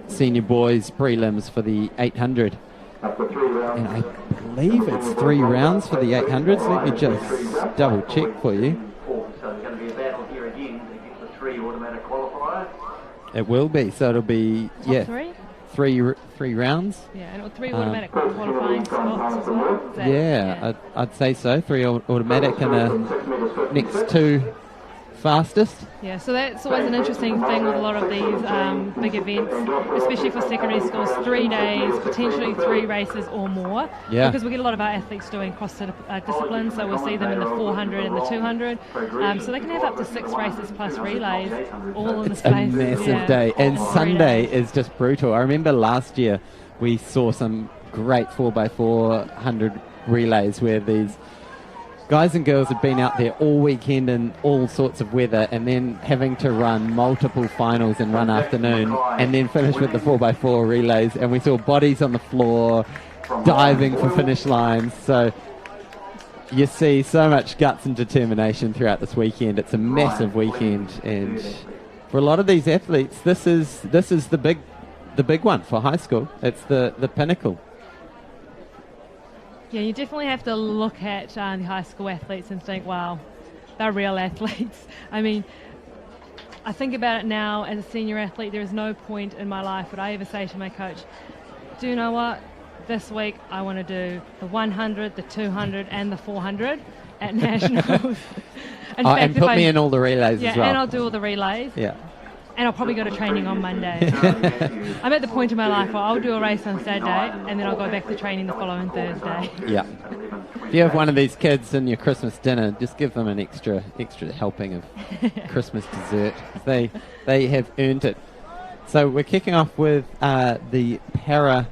senior boys prelims for the 800. And I believe it's 3 rounds for the 800s. Let me just double check for you. It will be, so it'll be three rounds. Yeah, and 3 automatic qualifying spots as well. I'd say so. 3 automatic and the next 2 fastest. Yeah, so that's always an interesting thing with a lot of these big events, especially for secondary schools. 3 days, potentially 3 races or more. Yeah. Because we get a lot of our athletes doing cross disciplines, so we'll see them in the 400 and the 200. So they can have up to 6 races plus relays all in the space. A massive day. And Sunday is just brutal. I remember last year we saw some great 4x400 relays where these guys and girls had been out there all weekend in all sorts of weather and then having to run multiple finals in one afternoon and then finish with the 4x4 relays, and we saw bodies on the floor diving for finish lines. So you see so much guts and determination throughout this weekend. It's a massive weekend, and for a lot of these athletes this is the big one for high school. It's the pinnacle. Yeah, you definitely have to look at the high school athletes and think, wow, they're real athletes. I mean, I think about it now as a senior athlete. There is no point in my life would I ever say to my coach, do you know what? This week I want to do the 100, the 200 and the 400 at Nationals. And put me in all the relays as well. Yeah, and I'll do all the relays. Yeah. And I'll probably go to training on Monday. I'm at the point in my life where I'll do a race on Saturday and then I'll go back to training the following Thursday. Yeah. If you have one of these kids in your Christmas dinner, just give them an extra helping of Christmas dessert. They have earned it. So we're kicking off with the Para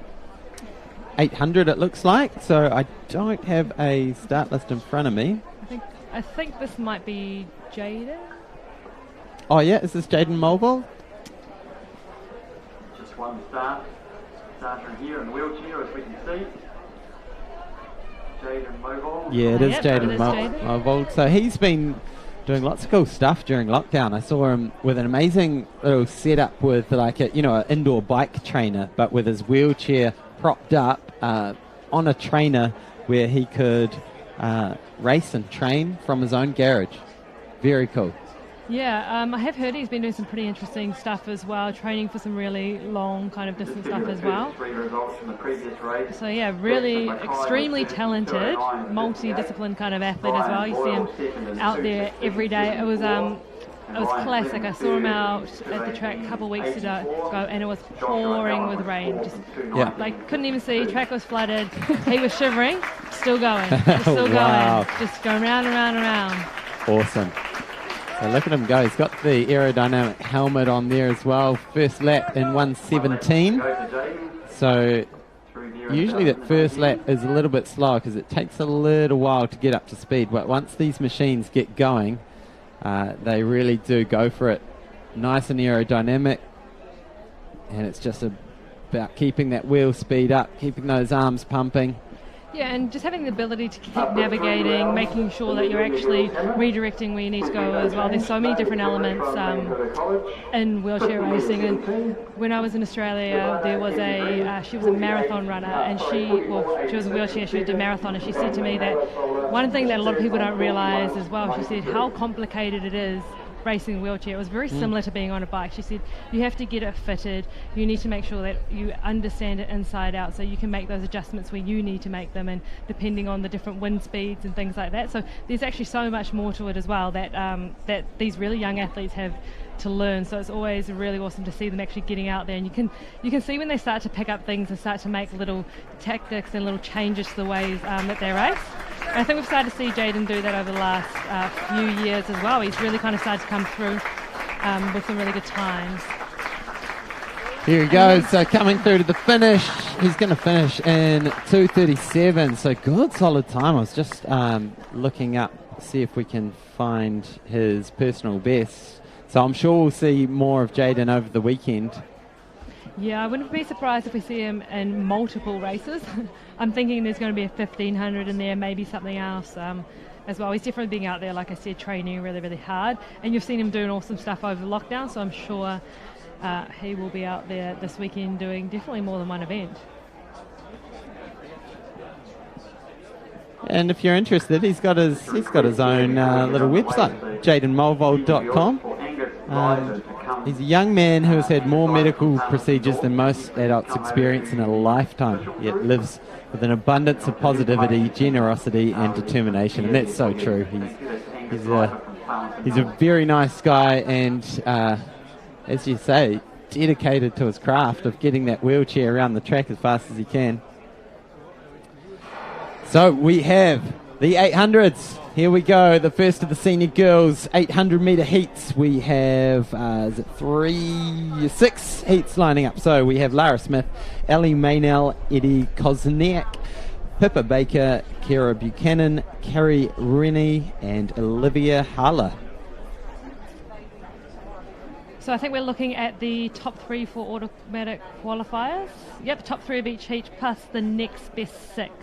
800, it looks like. So I don't have a start list in front of me. I think this might be Jaden. Oh yeah, is this Jaden Mulville? Just one starter here in the wheelchair, as we can see. Jaden Mulville. Yeah, it is Yep, Jaden it is Mulville. So he's been doing lots of cool stuff during lockdown. I saw him with an amazing little setup with like an indoor bike trainer, but with his wheelchair propped up on a trainer where he could race and train from his own garage. Very cool. Yeah, I have heard he's been doing some pretty interesting stuff as well, training for some really long kind of distance stuff as well. So yeah, really extremely talented, multi-discipline kind of athlete as well. You see him out there every day. It was classic. I saw him out at the track a couple of weeks ago and it was pouring with rain. Just couldn't even see. Track was flooded. He was shivering, still going, Wow. just going round and round and round. Awesome. So look at him go. He's got the aerodynamic helmet on there as well. First lap in 1:17. So usually that first lap is a little bit slower because it takes a little while to get up to speed. But once these machines get going, they really do go for it. Nice and aerodynamic. And it's just about keeping that wheel speed up, keeping those arms pumping. Yeah, and just having the ability to keep navigating, making sure that you're actually redirecting where you need to go as well. There's so many different elements in wheelchair racing. And when I was in Australia, there was she was a marathon runner, and she was a wheelchair, she did a marathon, and she said to me that one thing that a lot of people don't realise as well, she said how complicated it is racing a wheelchair. It was very similar to being on a bike. She said you have to get it fitted, you need to make sure that you understand it inside out so you can make those adjustments where you need to make them, and depending on the different wind speeds and things like that. So there's actually so much more to it as well that these really young athletes have to learn. So it's always really awesome to see them actually getting out there, and you can see when they start to pick up things and start to make little tactics and little changes to the ways that they race. And I think we've started to see Jaden do that over the last few years as well. He's really kind of started to come through with some really good times. Here he goes, so coming through to the finish. He's going to finish in 2:37, so good solid time. I was just looking up, see if we can find his personal best. So I'm sure we'll see more of Jaden over the weekend. Yeah, I wouldn't be surprised if we see him in multiple races. I'm thinking there's going to be a 1500 in there, maybe something else as well. He's definitely being out there, like I said, training really, really hard. And you've seen him doing awesome stuff over lockdown, so I'm sure he will be out there this weekend doing definitely more than one event. And if you're interested, he's got his own little website, jadenmulville.com. He's a young man who has had more medical procedures than most adults experience in a lifetime, yet lives with an abundance of positivity, generosity and determination. And that's so true. He's He's a very nice guy and, as you say, dedicated to his craft of getting that wheelchair around the track as fast as he can. So we have the 800s. Here we go, the first of the senior girls 800 metre heats. We have 6 heats lining up. So we have Lara Smith, Ellie Maynell, Eddie Kosniak, Pippa Baker, Kara Buchanan, Carrie Rennie and Olivia Harler. So I think we're looking at the top 3 for automatic qualifiers. Yep, top 3 of each heat plus the next best 6.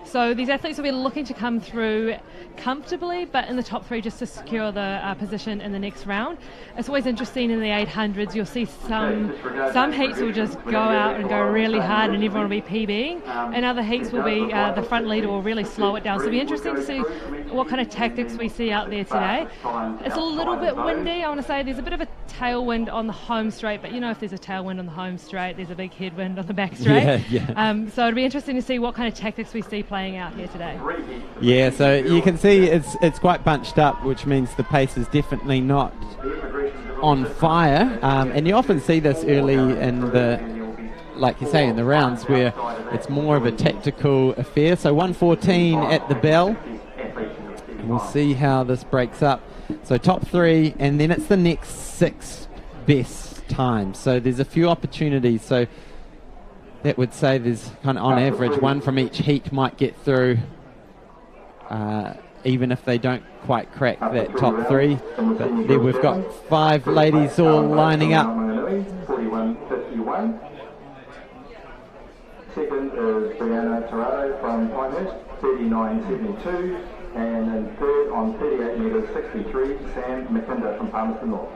So these athletes will be looking to come through comfortably, but in the top 3 just to secure the position in the next round. It's always interesting in the 800s. You'll see some heats will just go out and go really hard and everyone will be PBing, and other heats will be the front leader will really slow it down. So it'll be interesting to see what kind of tactics we see out there today. It's a little bit windy. I want to say there's a bit of a tailwind on the home straight, but you know if there's a tailwind on the home straight, there's a big headwind on the back straight. So it'll be interesting to see what kind of tactics we see playing out here today. Yeah, so you can see it's quite bunched up, which means the pace is definitely not on fire. And you often see this early in the, like you say, in the rounds where it's more of a tactical affair. So 1:14 at the bell. And we'll see how this breaks up. So top 3, and then it's the next 6 best times. So there's a few opportunities. So that would say there's kind of on average 1 from each heat might get through, even if they don't quite crack that top 3. But there we've got 5 ladies all lining up. 41.51. Second is Brianna Torado from Pinehurst, 39.72. And in third on 38 metres 63, Sam McInda from Palmerston North.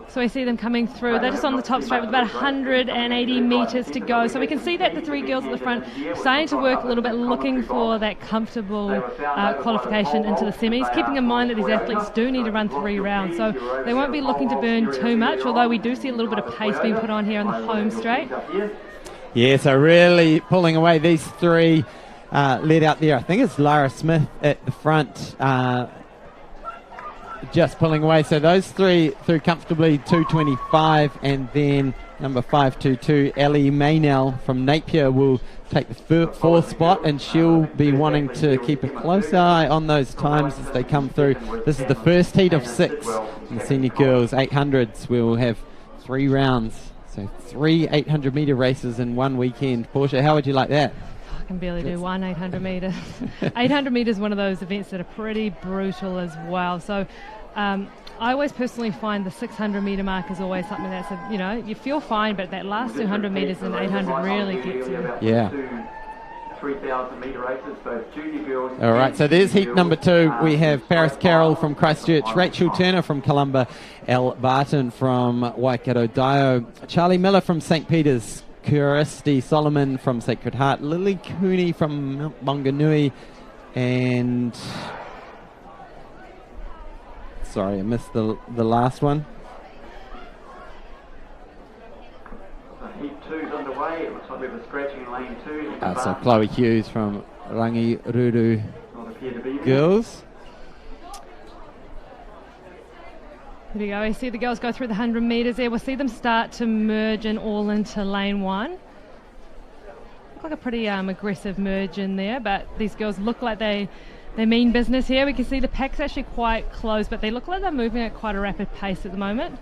So we see them coming through. They're just on the top straight with about 180 metres to go. So we can see that the 3 girls at the front starting to work a little bit, looking for that comfortable qualification into the semis, keeping in mind that these athletes do need to run 3 rounds. So they won't be looking to burn too much, although we do see a little bit of pace being put on here on the home straight. Yeah, so really pulling away. These 3 led out there. I think it's Lara Smith at the front, just pulling away. So those 3 through comfortably, 2:25, and then number 5:22, Ellie Maynell from Napier will take the 4th spot, and she'll be wanting to keep a close eye on those times as they come through. This is the first heat of 6 in the senior girls 800s. We'll have 3 rounds. So 3 800 metre races in one weekend. Portia, how would you like that? I can barely do one 800 metre. 800 metres is one of those events that are pretty brutal as well. So I always personally find the 600 metre mark is always something that's, you feel fine, but that last 200 metres and 800 really gets you. Yeah. 3,000 metre races, both junior girls. All right, so there's heat number 2. We have Paris Carroll from Christchurch, Rachel Turner from Columba, Elle Barton from Waikato Dio, Charlie Miller from St. Peter's, Kirsty Solomon from Sacred Heart, Lily Cooney from Mount Maunganui, and sorry, I missed the last one. Heat 2's underway. It looks like we have a scratching in lane 2. So Chloe Hughes from Rangiruru Girls. Here we go. We see the girls go through the 100 metres there. We'll see them start to merge in all into lane 1. Look like a pretty aggressive merge in there, but these girls look like they mean business here. We can see the pack's actually quite close, but they look like they're moving at quite a rapid pace at the moment.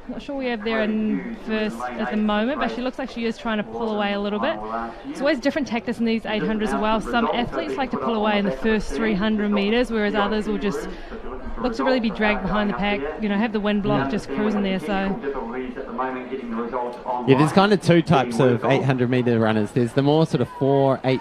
Not sure we have there in first at the moment, but she looks like she is trying to pull away a little bit. It's always different tactics in these 800s as well. Some athletes like to pull away in the first 300 metres, whereas others will just look to really be dragged behind the pack, have the wind block just cruising there. So yeah, there's kind of 2 types of 800 metre runners. There's the more sort of 4-8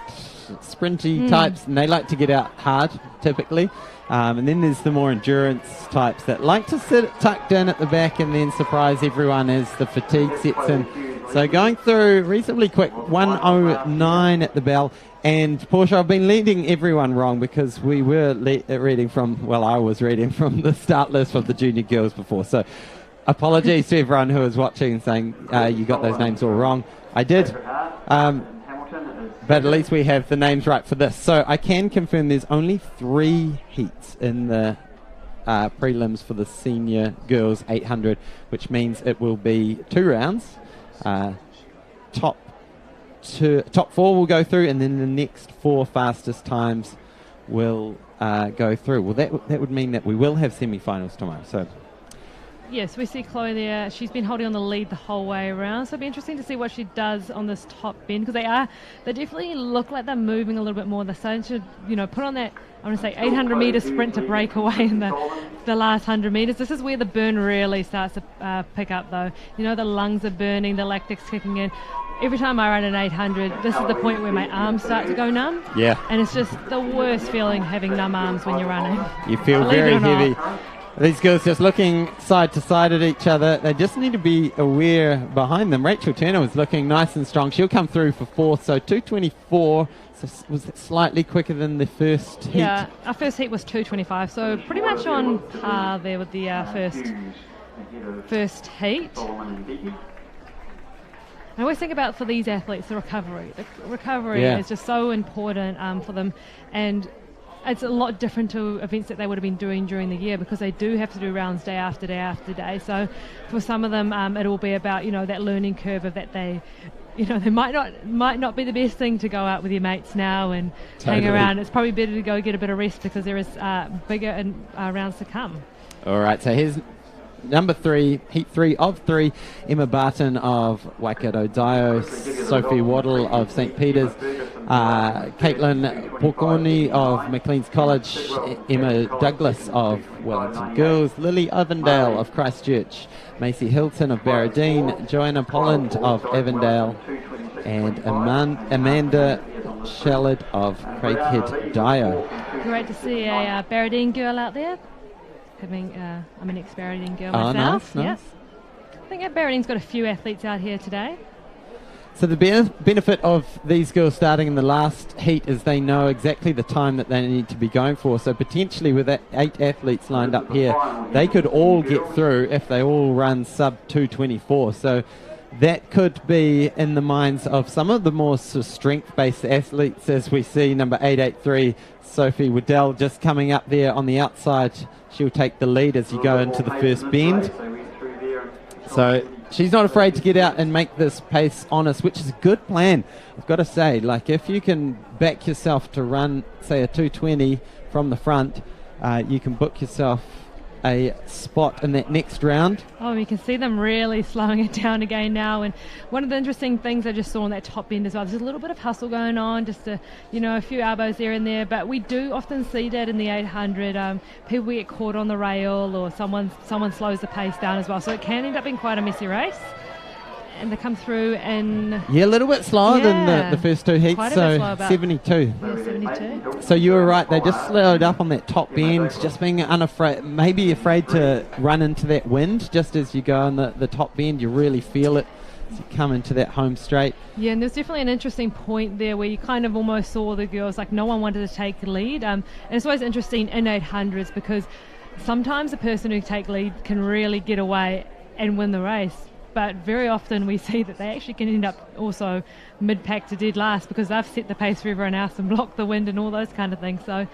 sprinty types, and they like to get out hard typically. And then there's the more endurance types that like to sit tucked in at the back and then surprise everyone as the fatigue sets in. So going through reasonably quick, 1:09 at the bell. And Portia, I've been leading everyone wrong because we were reading from, I was reading from the start list of the junior girls before. So apologies to everyone who was watching and saying you got those names all wrong. I did. Hamilton is but at least we have the names right for this. So I can confirm there's only 3 heats in the prelims for the senior girls 800, which means it will be 2 rounds. Top 4 will go through, and then the next 4 fastest times will go through. Well, that would mean that we will have semi-finals tomorrow. So. Yes, we see Chloe there. She's been holding on the lead the whole way around, so it'll be interesting to see what she does on this top bend, because they definitely look like they're moving a little bit more. They're starting to, put on that, I want to say, 800 metre sprint to break away in the last 100 metres. This is where the burn really starts to pick up, though. The lungs are burning, the lactic's kicking in. Every time I run an 800, this is the point where my arms start to go numb. Yeah. And it's just the worst feeling having numb arms when you're running. You feel very heavy. These girls just looking side to side at each other. They just need to be aware behind them. Rachel Turner was looking nice and strong. She'll come through for 4th, so 2:24. So was it slightly quicker than the first heat? Yeah, our first heat was 2:25, so pretty much on par there with the first heat. I always think about, for these athletes, the recovery. The recovery is just so important for them, and it's a lot different to events that they would have been doing during the year, because they do have to do rounds day after day after day. So for some of them, it will be about that learning curve of that they might not be the best thing to go out with your mates now and hang around. It's probably better to go get a bit of rest, because there is bigger rounds to come. All right, so here's number 3, heat 3 of 3, Emma Barton of Waikato Dio, Sophie Waddle of St. Peter's, Caitlin Porconi of Maclean's College, Emma Douglas of Wellington Girls, Lily Ovendale of Christchurch, Macy Hilton of Barradine, Joanna Polland of Avondale, and Amanda Shallard of Craighead Dio. Great to see a Barradine girl out there. I'm an ex-Barradine girl myself. Nice. Yep. I think Barradine's got a few athletes out here today. So the benefit of these girls starting in the last heat is they know exactly the time that they need to be going for. So potentially with 8 athletes lined up here, they could all get through if they all run sub 2:24. So that could be in the minds of some of the more sort of strength-based athletes, as we see number 883, Sophie Waddell, just coming up there on the outside. She'll take the lead as you go into the first bend. So she's not afraid to get out and make this pace honest, which is a good plan. I've got to say, like, if you can back yourself to run, say, a 2:20 from the front, you can book yourself a spot in that next round. Oh, you can see them really slowing it down again now. And one of the interesting things I just saw on that top bend as well, there's a little bit of hustle going on, just a few elbows there and there. But we do often see that in the 800. People get caught on the rail, or someone slows the pace down as well. So it can end up being quite a messy race. And they come through and... Yeah, a little bit slower than the first 2 heats, quite a so bit slower, 72. Yeah, 72. So you were right, they just slowed up on that top bend, just being maybe afraid to run into that wind. Just as you go on the top bend, you really feel it as you come into that home straight. Yeah, and there's definitely an interesting point there where you kind of almost saw the girls, like no one wanted to take the lead. And it's always interesting in 800s, because sometimes the person who take lead can really get away and win the race. But very often we see that they actually can end up also mid-pack to dead last, because they've set the pace for everyone else and blocked the wind and all those kind of things. So,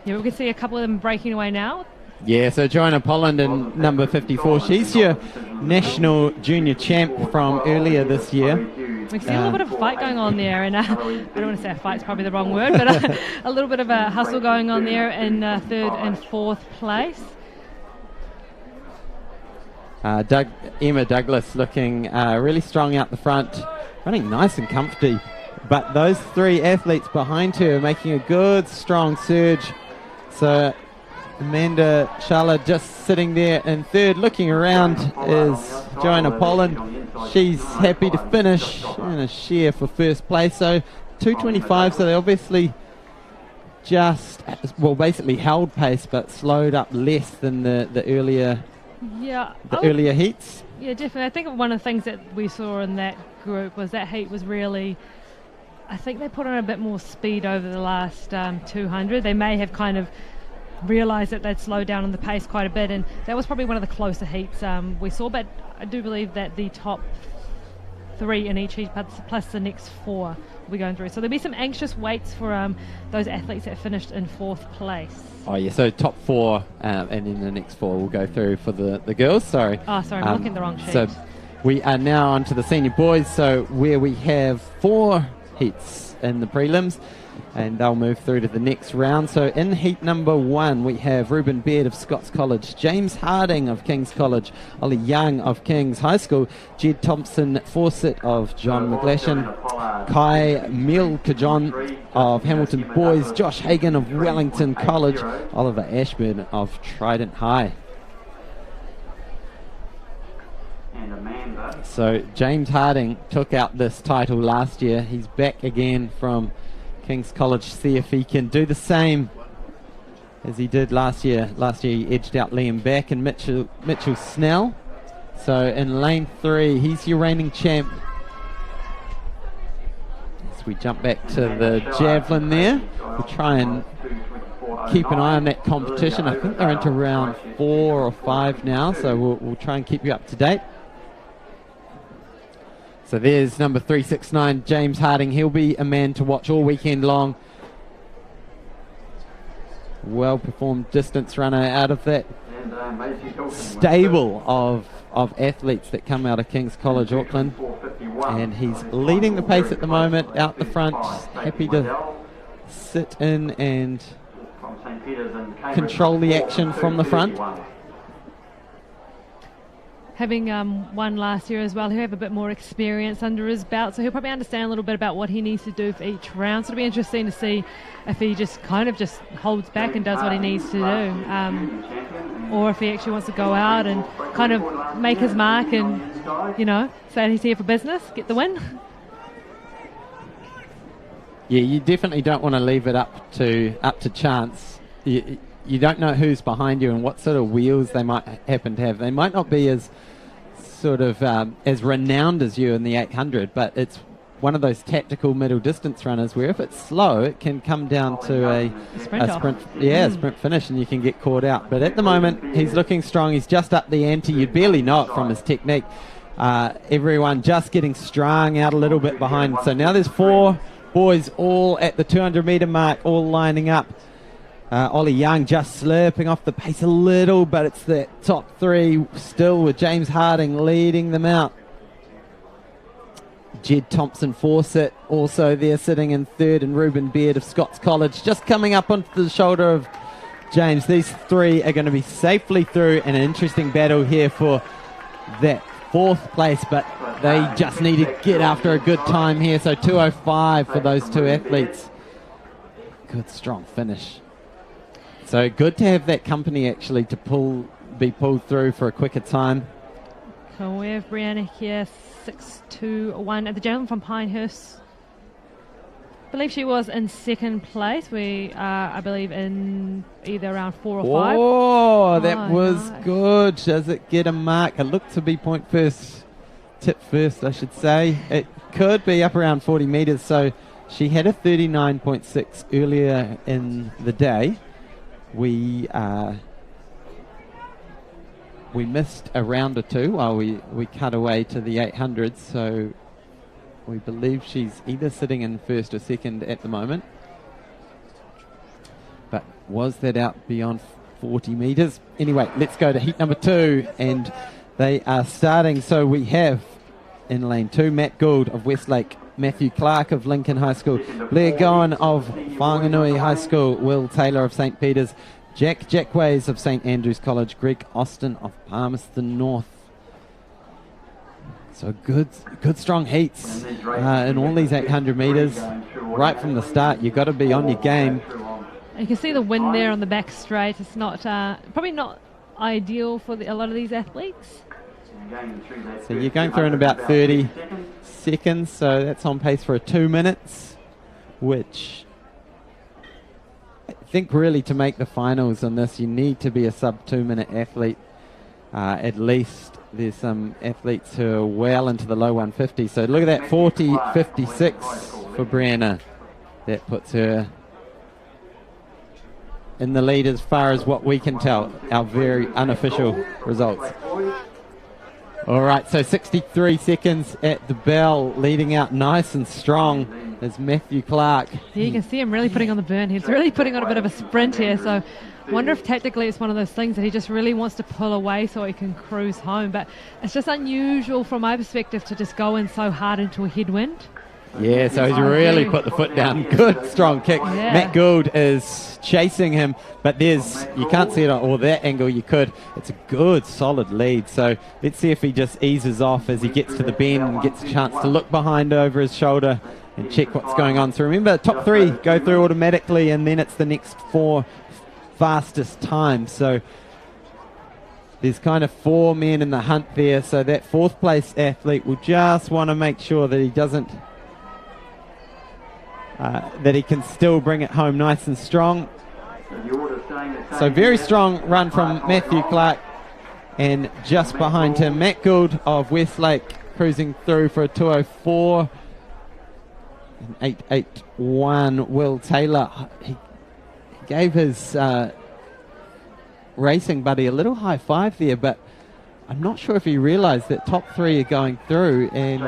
yeah, we can see a couple of them breaking away now. Yeah, so Joanna Polland in number 54. She's your national junior champ from earlier this year. We can see a little bit of a fight going on there, and I don't want to say a fight's probably the wrong word, but a little bit of a hustle going on there in 3rd and 4th place. Emma Douglas looking really strong out the front, running nice and comfy. But those 3 athletes behind her are making a good, strong surge. So Amanda Charlotte just sitting there in 3rd. Looking around is Joanna Polland. She's happy to finish in a share for 1st place. So 2:25, so they obviously basically held pace, but slowed up less than the earlier... Yeah, earlier heats. Yeah, definitely. I think one of the things that we saw in that group was that heat was really, I think they put on a bit more speed over the last 200. They may have kind of realised that they'd slowed down on the pace quite a bit, and that was probably one of the closer heats we saw. But I do believe that the top 3 in each heat, plus the next 4, we're going through. So there'll be some anxious waits for those athletes that finished in 4th place. Oh, yeah, so top 4, and then the next 4 will go through for the girls. Sorry. Oh, sorry, I'm looking at the wrong sheet. So we are now on to the senior boys, so where we have 4 heats in the prelims, and they'll move through to the next round. So in heat number 1, we have Reuben Baird of Scots College, James Harding of King's College, Ollie Young of King's High School, Jed Thompson Fawcett of John McGlashan, Kai Milkajon of Hamilton Boys, Josh Hagan of Wellington College, Oliver Ashburn of Trident High. So James Harding took out this title last year. He's back again from King's College. See if he can do the same as he did last year. Last year he edged out Liam Back and Mitchell Snell. So in lane 3, he's your reigning champ. As we jump back to the Javelin there, we'll try and keep an eye on that competition. I think they're into round 4 or 5 now, so we'll try and keep you up to date. So there's number 369, James Harding. He'll be a man to watch all weekend long. Well-performed distance runner out of that stable of athletes that come out of King's College, Auckland. And he's leading the pace at the moment, out the front. Happy to sit in and control the action from the front. Having won last year as well, he'll have a bit more experience under his belt, so he'll probably understand a little bit about what he needs to do for each round. So it'll be interesting to see if he just holds back and does what he needs to do, or if he actually wants to go out and kind of make his mark and, say he's here for business, get the win. Yeah, you definitely don't want to leave it up to chance. You don't know who's behind you and what sort of wheels they might happen to have. They might not be as as renowned as you in the 800, but it's one of those tactical middle distance runners where if it's slow, it can come down to a sprint finish, and you can get caught out. But at the moment, he's looking strong. He's just up the ante. You'd barely know it from his technique. Everyone just getting strung out a little bit behind. So now there's 4 boys all at the 200-metre mark, all lining up. Ollie Young just slurping off the pace a little, but it's that top 3 still with James Harding leading them out. Jed Thompson Fawcett also there sitting in 3rd, and Reuben Baird of Scots College just coming up onto the shoulder of James. These 3 are going to be safely through, an interesting battle here for that 4th place, but they just need to get after a good time here. So 2:05 for those 2 athletes. Good strong finish. So good to have that company actually to be pulled through for a quicker time. So we have Brianna here, 6:21 at the Javelin from Pinehurst. I believe she was in 2nd place. We are, I believe, in either around 4 or 5. Oh, that was good. Does it get a mark? It looked to be tip first, I should say. It could be up around 40 metres. So she had a 39.6 earlier in the day. We missed a round or 2 while we cut away to the 800s, so we believe she's either sitting in 1st or 2nd at the moment. But was that out beyond 40 metres? Anyway, let's go to heat number 2, and they are starting. So we have in lane 2 Matt Gould of Westlake, Matthew Clark of Lincoln High School, Leah Gowan of Whanganui High School, Will Taylor of St. Peter's, Jack Jackways of St. Andrews College, Greg Austin of Palmerston North. So good strong heats in all these 800 metres. Right from the start, you've got to be on your game. You can see the wind there on the back straight. It's not probably not ideal for a lot of these athletes. So you're going through in about 30 seconds, so that's on pace for a 2 minutes, which I think really to make the finals on this, you need to be a sub 2 minute athlete. At least there's some athletes who are well into the low 150s. So look at that, 40.56 for Brianna. That puts her in the lead as far as what we can tell, our very unofficial results. All right, so 63 seconds at the bell, leading out nice and strong. is Matthew Clark. Yeah, you can see him really putting on the burn. He's really putting on a bit of a sprint here. So I wonder if tactically it's one of those things that he just really wants to pull away so he can cruise home. But it's just unusual from my perspective to just go in so hard into a headwind. Yeah, so he's really put the foot down. Good, strong kick. Yeah. Matt Gould is chasing him, but you can't see it on that angle. You could. It's a good, solid lead. So let's see if he just eases off as he gets to the bend and gets a chance to look behind over his shoulder and check what's going on. So remember, top 3 go through automatically, and then it's the next 4 fastest times. So there's kind of 4 men in the hunt there. So that 4th place athlete will just want to make sure that he doesn't... that he can still bring it home nice and strong. So very strong run from Matthew Clark, and just behind him Matt Gould of Westlake cruising through for a 2:04 and 8:81. Will Taylor, he gave his racing buddy a little high five there, but I'm not sure if he realised that top 3 are going through, and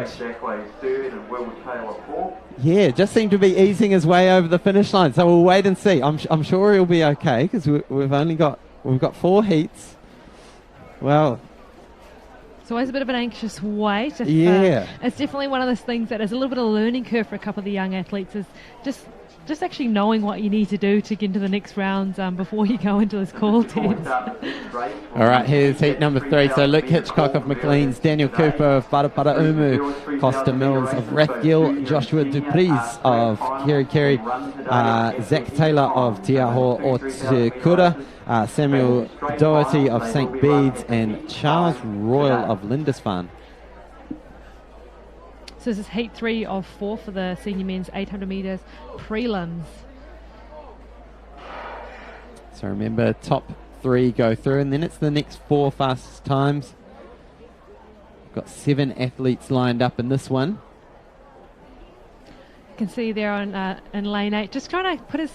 yeah, just seemed to be easing his way over the finish line. So we'll wait and see. I'm sure he'll be okay, because we've got 4 heats. Well, it's always a bit of an anxious wait. Yeah, it's definitely one of those things that is a little bit of a learning curve for a couple of the young athletes. Is just actually knowing what you need to do to get into the next rounds before you go into this call test. All right, here's heat number 3. So Luke Hitchcock of McLean's, Daniel Cooper of Paraparaumu, Costa Mills of Rathgill, Joshua Dupreez of Kerikeri, Zach Taylor of Te Aho o Te Kura, Samuel Doherty of St. Bede's, and Charles Royal of Lindisfarne. So this is heat 3 of 4 for the senior men's 800 metres prelims. So remember, top 3 go through, and then it's the next 4 fastest times. We've got 7 athletes lined up in this one. You can see there in lane 8, just trying to put his,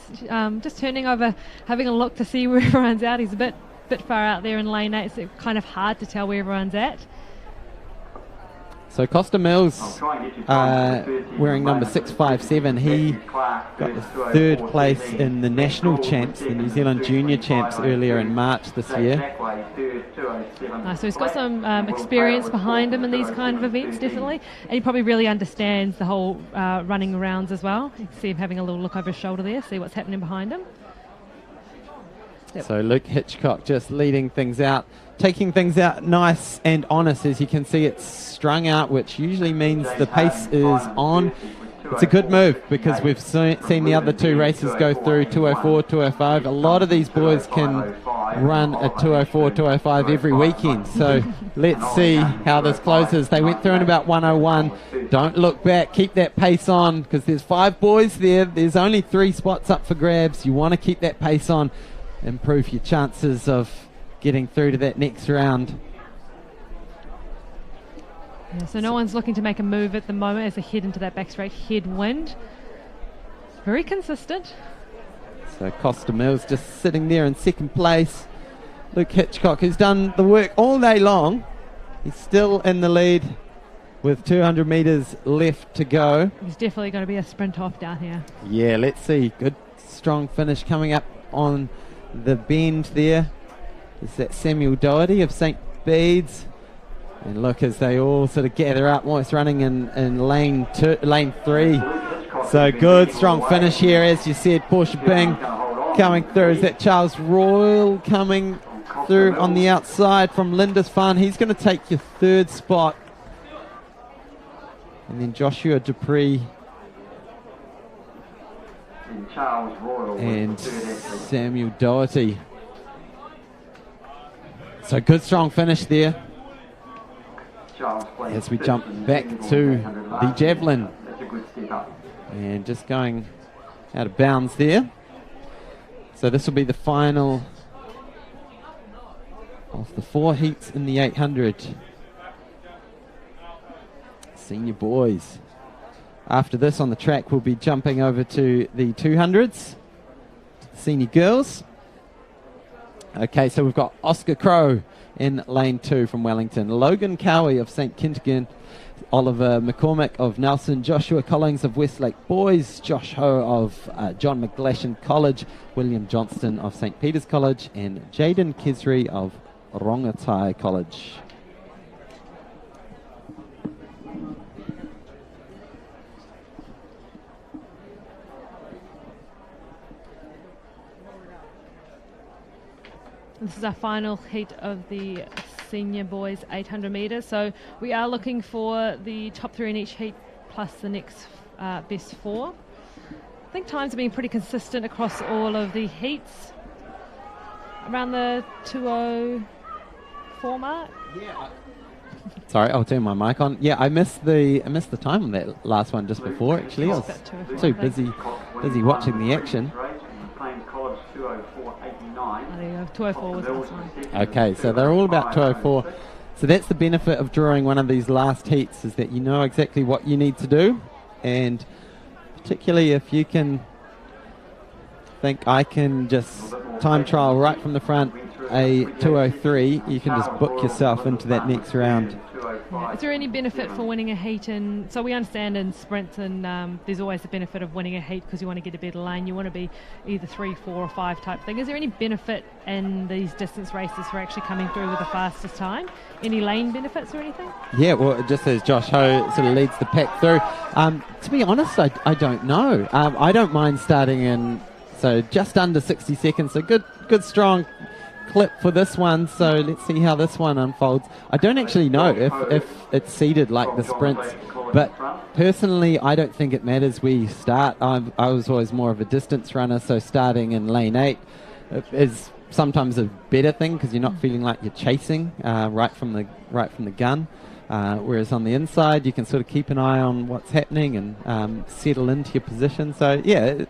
just turning over, having a look to see where everyone's at. He's a bit far out there in lane 8, so it's kind of hard to tell where everyone's at. So Costa Mills, wearing number 657, he got the 3rd place in the national champs, the New Zealand junior champs, earlier in March this year. So he's got some experience behind him in these kind of events, definitely, and he probably really understands the whole running rounds as well. You can see him having a little look over his shoulder there, see what's happening behind him. Yep. So Luke Hitchcock just leading things out, taking things out nice and honest. As you can see, it's strung out, which usually means the pace is on. It's a good move, because we've seen the other 2 races go through 2:04, 2:05. A lot of these boys can run a 2:04, 2:05 every weekend. So let's see how this closes. They went through in about 1:01. Don't look back. Keep that pace on, because there's 5 boys there. There's only 3 spots up for grabs. You want to keep that pace on, improve your chances of getting through to that next round. Yeah, so no one's looking to make a move at the moment as they head into that back straight headwind. Very consistent. So Costa Mills just sitting there in 2nd place. Luke Hitchcock, who's done the work all day long, he's still in the lead with 200 metres left to go. He's definitely going to be a sprint off down here. Yeah, let's see. Good strong finish coming up on the bend there. Is that Samuel Doherty of St. Bede's? And look, as they all sort of gather up, almost running in lane 3. So good, strong finish here, as you said. Portia Bing coming through. Is that Charles Royal coming through on the outside from Lindisfarne? He's going to take your 3rd spot. And then Joshua Dupree and Samuel Doherty. So good, strong finish there. As we jump back to the Javelin, and just going out of bounds there. So this will be the final of the 4 heats in the 800. Senior boys. After this on the track, we'll be jumping over to the 200s, senior girls. Okay, so we've got Oscar Crow in lane 2 from Wellington, Logan Cowie of St. Kentigern, Oliver McCormick of Nelson, Joshua Collings of Westlake Boys, Josh Ho of John McGlashan College, William Johnston of St. Peter's College, and Jaden Kesri of Rongotai College. This is our final heat of the senior boys 800 metres. So we are looking for the top 3 in each heat plus the next best 4. I think times have been pretty consistent across all of the heats. Around the 2:04 mark. Yeah. Sorry, I'll turn my mic on. Yeah, I missed the time on that last one just before. Actually, I was too busy watching the action. There you go, 2:04 was last one. Okay, so they're all about 2:04. So that's the benefit of drawing one of these last heats, is that you know exactly what you need to do, and particularly if you can think I can just time trial right from the front a 2:03, you can just book yourself into that next round. Yeah. Is there any benefit for winning a heat? And so we understand in sprints, and there's always the benefit of winning a heat because you want to get a better lane. You want to be either 3, 4 or 5 type thing. Is there any benefit in these distance races for actually coming through with the fastest time? Any lane benefits or anything? Yeah, well, just as Josh Ho sort of leads the pack through. To be honest, I don't know. I don't mind starting in, so just under 60 seconds. So good strong clip for this one, so let's see how this one unfolds. I don't actually know if it's seeded like the sprints, but personally I don't think it matters where you start. I was always more of a distance runner, so starting in lane 8 is sometimes a better thing because you're not feeling like you're chasing right from the gun, whereas on the inside you can sort of keep an eye on what's happening and settle into your position. So yeah,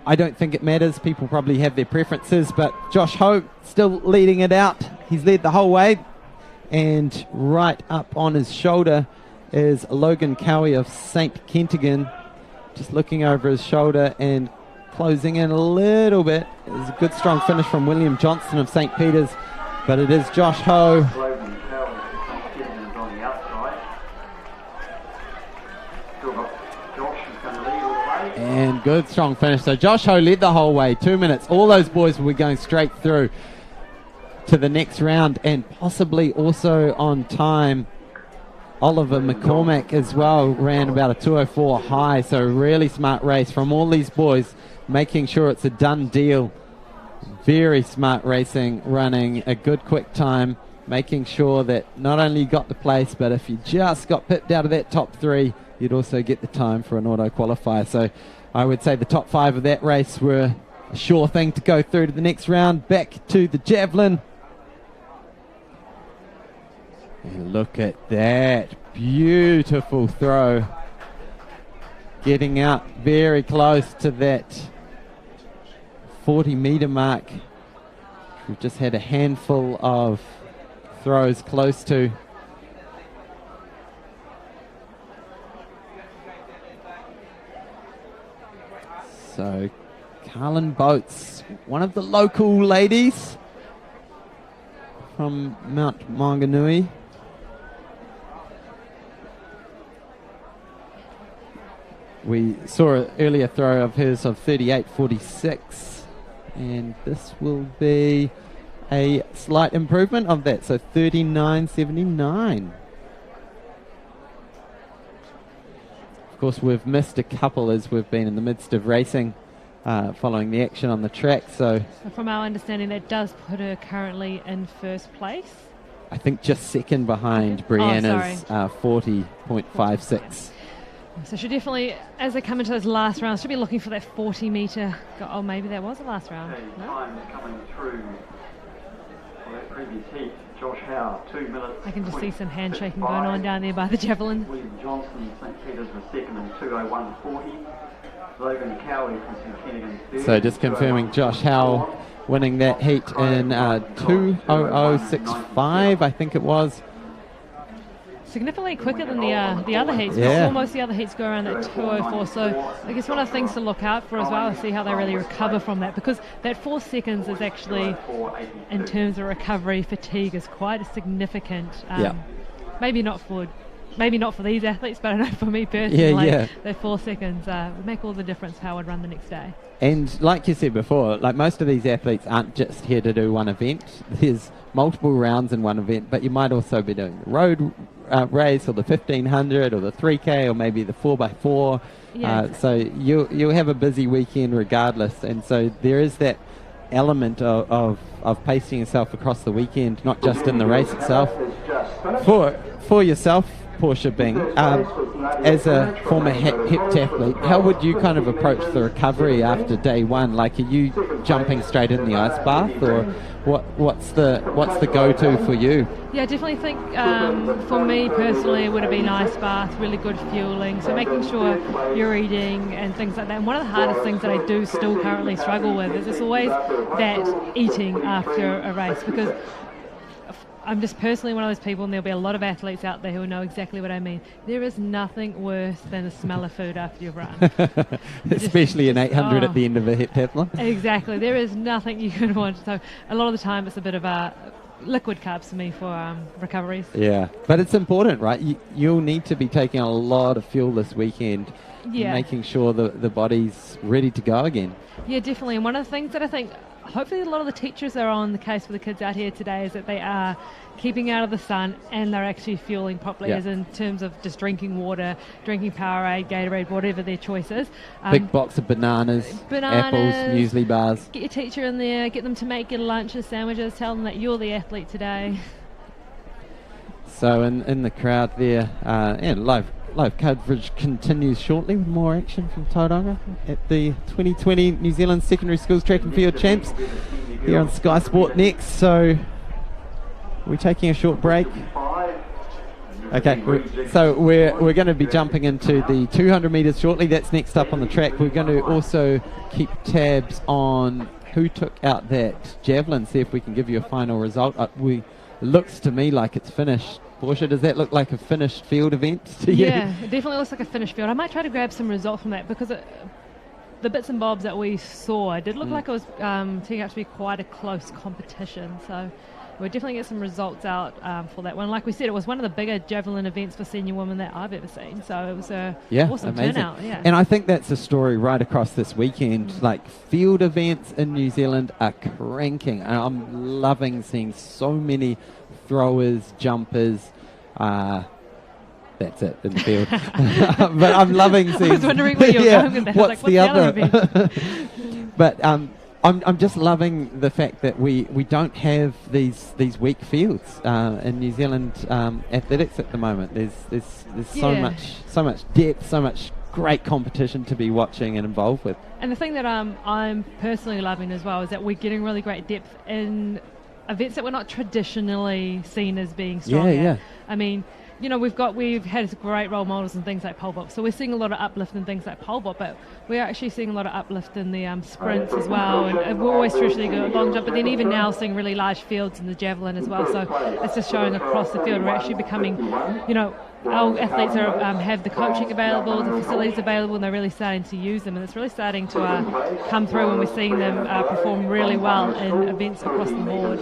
I don't think it matters. People probably have their preferences, but Josh Ho still leading it out. He's led the whole way, and right up on his shoulder is Logan Cowie of St. Kentigern, just looking over his shoulder and closing in a little bit. It was a good strong finish from William Johnston of St. Peter's, but it is Josh Ho. Logan Cowie of St. Kentigern on the outside. Still got Josh is going to lead all the way. And good strong finish. So Josh Ho led the whole way, 2 minutes. All those boys will be going straight through to the next round, and possibly also on time. Oliver McCormick as well ran about a 2:04 high, so really smart race from all these boys, making sure it's a done deal. Very smart racing, running a good quick time, making sure that not only you got the place, but if you just got pipped out of that top 3, you'd also get the time for an auto qualifier. So I would say the top 5 of that race were a sure thing to go through to the next round. Back to the Javelin. And look at that beautiful throw, getting out very close to that 40-meter mark. We've just had a handful of throws close to. So Carlin Boats, one of the local ladies from Mount Maunganui. We saw an earlier throw of hers of 38.46, and this will be a slight improvement of that, so 39.79. Of course, we've missed a couple as we've been in the midst of racing following the action on the track. So from our understanding, that does put her currently in first place. I think just second behind Brianna's 40.56. So she definitely, as they come into those last rounds, should be looking for that 40-metre. Oh, maybe that was the last round. No? Times coming through for that previous heat. Josh Howe, 2 minutes. I can just see some handshaking going on down there by the Javelin. William Johnston, St. Peter's was second in 2:01.40. Logan Cowie from St. Kentigern third. So just confirming Josh Howe winning that heat in 2:00.65, I think it was. significantly quicker than the other heats. We saw most of the other heats go around at 2:04. So I guess one of the things to look out for as well is see how they really recover from that, because that 4 seconds is actually, in terms of recovery, fatigue is quite a significant. Maybe not for these athletes, but I know for me personally, that 4 seconds would make all the difference how I'd run the next day. And like you said before, like most of these athletes aren't just here to do one event. There's multiple rounds in one event, but you might also be doing the road race or the 1500 or the 3K or maybe the 4x4. So you'll have a busy weekend regardless. And so there is that element of pacing yourself across the weekend, not just in the race itself. For yourself, Portia Bing, as a former heptathlete, how would you kind of approach the recovery after day one? Like, are you jumping straight in the ice bath, or what's the go-to for you? Yeah, I definitely think for me personally it would have been ice bath, really good fueling, so making sure you're eating and things like that. And one of the hardest things that I do still currently struggle with is it's always that eating after a race, because I'm just personally one of those people, and there'll be a lot of athletes out there who will know exactly what I mean. There is nothing worse than the smell of food after you've run. Especially an 800 at the end of a heptathlon. Exactly. There is nothing you could want. So a lot of the time it's a bit of a liquid carbs for me for recoveries. Yeah, but it's important, right? You'll need to be taking a lot of fuel this weekend, making sure the body's ready to go again. Yeah, definitely. And one of the things that I think hopefully a lot of the teachers are on the case for the kids out here today is that they are keeping out of the sun and they're actually fueling properly, as in terms of just drinking water, drinking Powerade, Gatorade, whatever their choice is. Big box of bananas, apples, muesli bars. Get your teacher in there, get them to make your lunches, sandwiches, tell them that you're the athlete today. So in the crowd there, live coverage continues shortly with more action from Tauranga at the 2020 New Zealand Secondary Schools Track and Field Champs here on Sky Sport Next. So we're taking a short break. Okay, so we're going to be jumping into the 200 metres shortly. That's next up on the track. We're going to also keep tabs on who took out that javelin, see if we can give you a final result. It looks to me like it's finished. Portia, does that look like a finished field event to you? Yeah, it definitely looks like a finished field. I might try to grab some results from that, because the bits and bobs that we saw did look like it was turning out to be quite a close competition. So we'll definitely get some results out for that one. Like we said, it was one of the bigger javelin events for senior women that I've ever seen. So it was a awesome turnout. Yeah. And I think that's a story right across this weekend. Like, field events in New Zealand are cranking. And I'm loving seeing so many throwers, jumpers. That's it in the field. But I'm loving seeing. I was wondering where you're going with that. What's the other? But I'm just loving the fact that we don't have these weak fields in New Zealand athletics at the moment. There's so much depth, so much great competition to be watching and involved with. And the thing that I'm personally loving as well is that we're getting really great depth in events that we're not traditionally seen as being strong at. I mean, we've had great role models and things like pole vault, so we're seeing a lot of uplift in things like pole vault, but we're actually seeing a lot of uplift in the sprints as well, and we're always traditionally good at long jump, but then even now seeing really large fields in the javelin as well. So it's just showing across the field we're actually becoming, our athletes have the coaching available, the facilities available, and they're really starting to use them, and it's really starting to come through when we're seeing them perform really well in events across the board.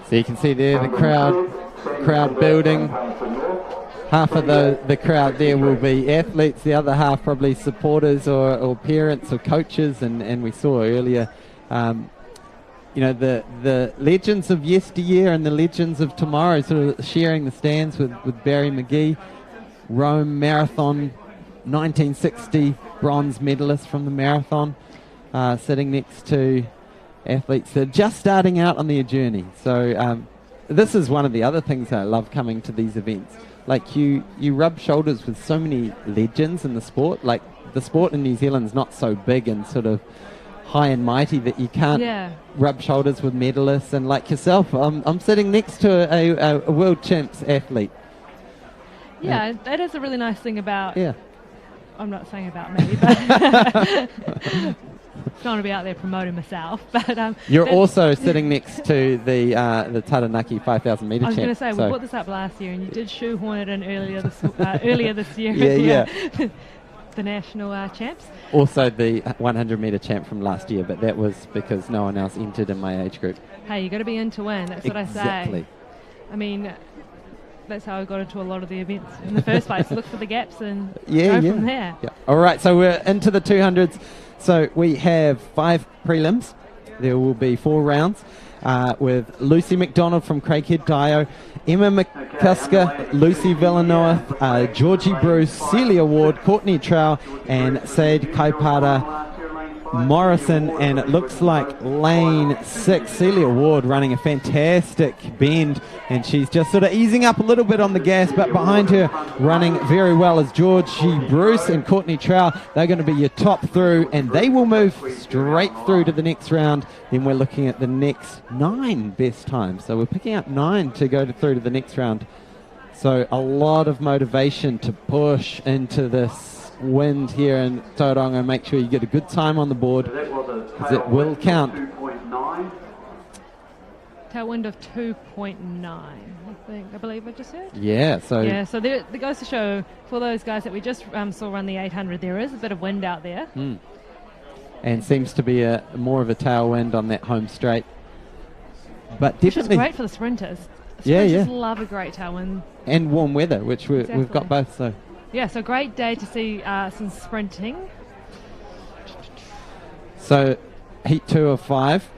So you can see there the crowd building. Half of the crowd there will be athletes, the other half probably supporters or parents or coaches, and we saw earlier the legends of yesteryear and the legends of tomorrow sort of sharing the stands with Barry McGee, Rome Marathon 1960 bronze medalist from the marathon, sitting next to athletes that are just starting out on their journey. So this is one of the other things that I love coming to these events. Like, you rub shoulders with so many legends in the sport. Like, the sport in New Zealand's not so big and sort of high and mighty that you can't rub shoulders with medalists. And like yourself, I'm sitting next to a world champs athlete. Yeah, that is a really nice thing about... Yeah. I'm not saying about me, but... don't want to be out there promoting myself, but You're also sitting next to the Taranaki 5,000 metre champ. I was going to say, so. we brought this up last year, and you did shoehorn it in earlier this year. Yeah. The national champs. Also the 100 metre champ from last year, but that was because no one else entered in my age group. Hey, you got to be in to win. That's what I say. Exactly. I mean, that's how I got into a lot of the events in the first place. Look for the gaps and go from there. Yeah. All right, so we're into the 200s. So we have 5 prelims. There will be 4 rounds with Lucy McDonald from Craighead Dio, Emma McCusker, Lucy Villanova, Georgie Bruce, Celia Ward, Courtney Trow, and Said Kaipara Morrison, and it looks like lane 6, Celia Ward running a fantastic bend, and she's just sort of easing up a little bit on the gas, but behind her running very well is Georgie Bruce and Courtney Trow. They're going to be your top through, and they will move straight through to the next round. Then we're looking at the next 9 best times, so we're picking up 9 to go through to the next round. So a lot of motivation to push into this wind here in Tauranga. Make sure you get a good time on the board, because it will count. Tailwind of 2.9, I believe I just heard. Yeah, so there goes to show, for those guys that we just saw run the 800, there is a bit of wind out there. And seems to be more of a tailwind on that home straight. But Which definitely is great for the sprinters. Sprinters love a great tailwind. And warm weather, which we've got both. So yeah, so great day to see some sprinting. So heat 2 of 5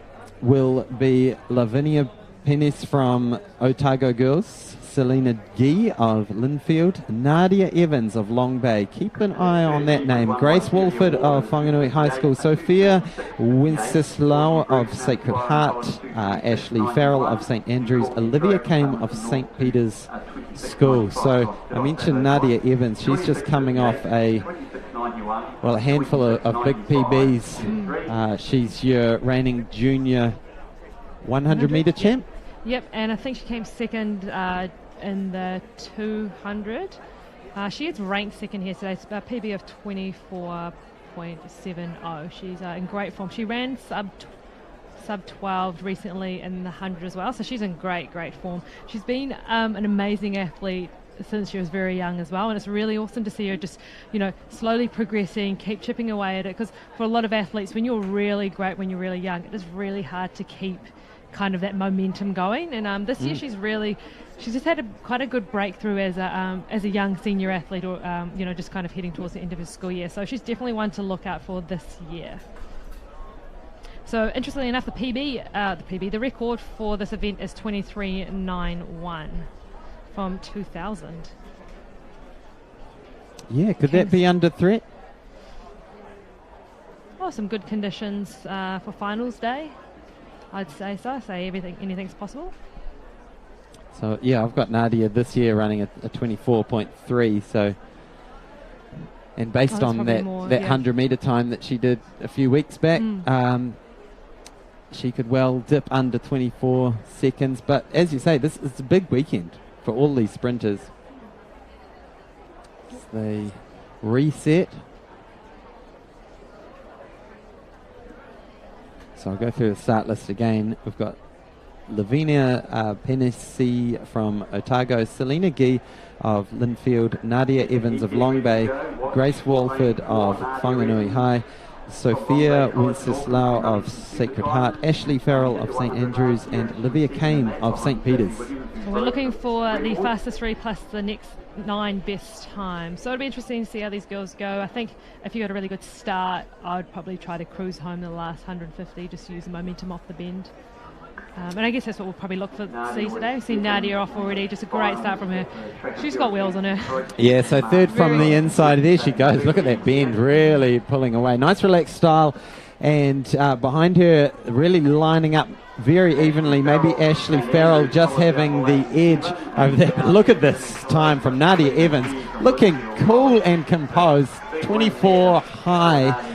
will be Lavinia Penis from Otago Girls, Selena Gee of Linfield, Nadia Evans of Long Bay. Keep an eye on that name. Grace Wolford of Whanganui High School, Sophia Wenceslau of Sacred Heart, Ashley Farrell of St Andrews, Olivia Kame of St Peter's School. So I mentioned Nadia Evans. She's just coming off a handful of big PBs. She's your reigning junior 100 metre champ. Yep, and I think she came second in the 200. She is ranked second here today. It's a PB of 24.70. She's in great form. She ran sub 12 recently in the 100 as well, so she's in great form. She's been an amazing athlete since she was very young as well, and it's really awesome to see her just, slowly progressing, keep chipping away at it, because for a lot of athletes, when you're really great when you're really young, it is really hard to keep kind of that momentum going, and this year she's just had quite a good breakthrough as a young senior athlete, or just kind of heading towards the end of her school year, so she's definitely one to look out for this year. So interestingly enough, the record for this event is 23.91 from 2000. Yeah, could that be under threat? Oh, some good conditions for finals day, I'd say so. Anything's possible. So yeah, I've got Nadia this year running a 24.3. So, and based on that 100 metre time that she did a few weeks back, she could well dip under 24 seconds. But as you say, this is a big weekend for all these sprinters. As they reset. So I'll go through the start list again. We've got Lavinia Penisi from Otago, Selena Gee of Linfield, Nadia Evans of Long Bay, Grace Walford of Whanganui High, Sophia Wenceslau of Sacred Heart, Ashley Farrell of St Andrews, and Olivia Kame of St Peter's. So we're looking for the fastest 3 plus the next 9 best times. So it'll be interesting to see how these girls go. I think if you got a really good start, I would probably try to cruise home the last 150, just use the momentum off the bend. And I guess that's what we'll probably look for see today. We've seen Nadia off already, just a great start from her. She's got wheels on her. Yeah, so third from the inside. There she goes. Look at that bend, really pulling away. Nice relaxed style. And behind her, really lining up very evenly. Maybe Ashley Farrell just having the edge over there. But look at this time from Nadia Evans. Looking cool and composed. 24 high.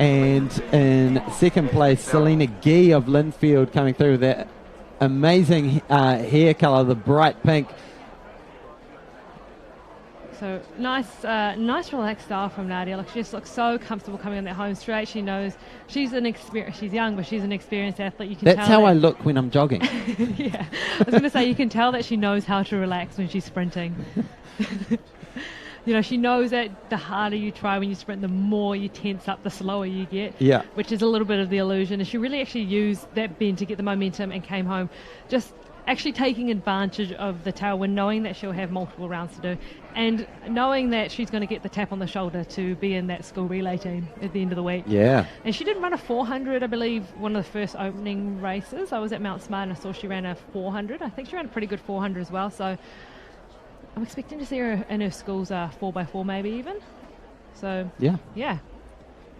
And in second place, Selena Gee of Linfield coming through with that amazing hair colour, the bright pink. So nice relaxed style from Nadia. Like, she just looks so comfortable coming on that home straight. She knows she's young, but she's an experienced athlete. You can That's tell how I look when I'm jogging. Yeah, I was going to say, you can tell that she knows how to relax when she's sprinting. She knows that the harder you try when you sprint, the more you tense up, the slower you get. Yeah. Which is a little bit of the illusion. And she really actually used that bend to get the momentum and came home just actually taking advantage of the tailwind, knowing that she'll have multiple rounds to do, and knowing that she's going to get the tap on the shoulder to be in that school relay team at the end of the week. Yeah. And she did run a 400, I believe, one of the first opening races. I was at Mount Smart and I saw she ran a 400. I think she ran a pretty good 400 as well. So I'm expecting to see her in her school's 4x4 maybe even. So, yeah.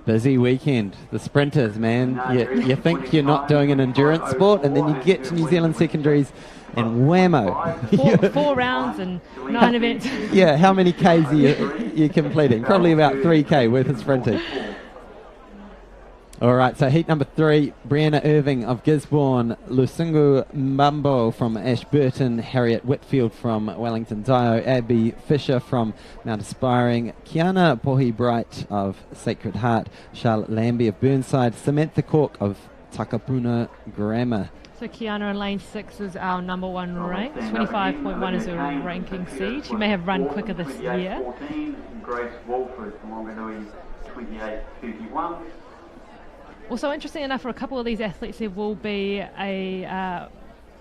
Busy weekend. The sprinters, man. You think you're not doing an endurance sport, and then you get to New Zealand secondaries and whammo. Four rounds and 9 events. Yeah, how many Ks are you completing? Probably about 3K worth of sprinting. All right, so heat number 3, Brianna Irving of Gisborne, Lusungu Mbambo from Ashburton, Harriet Whitfield from Wellington Dio, Abby Fisher from Mount Aspiring, Kiana Pohi-Bright of Sacred Heart, Charlotte Lambie of Burnside, Samantha Cork of Takapuna Grammar. So Kiana in lane 6 is our number 1 rank. 25.1 is her ranking seed. She may have run quicker this year. 14, Grace Walford from Wanganui, 28.31. Also, interesting enough, for a couple of these athletes, there will be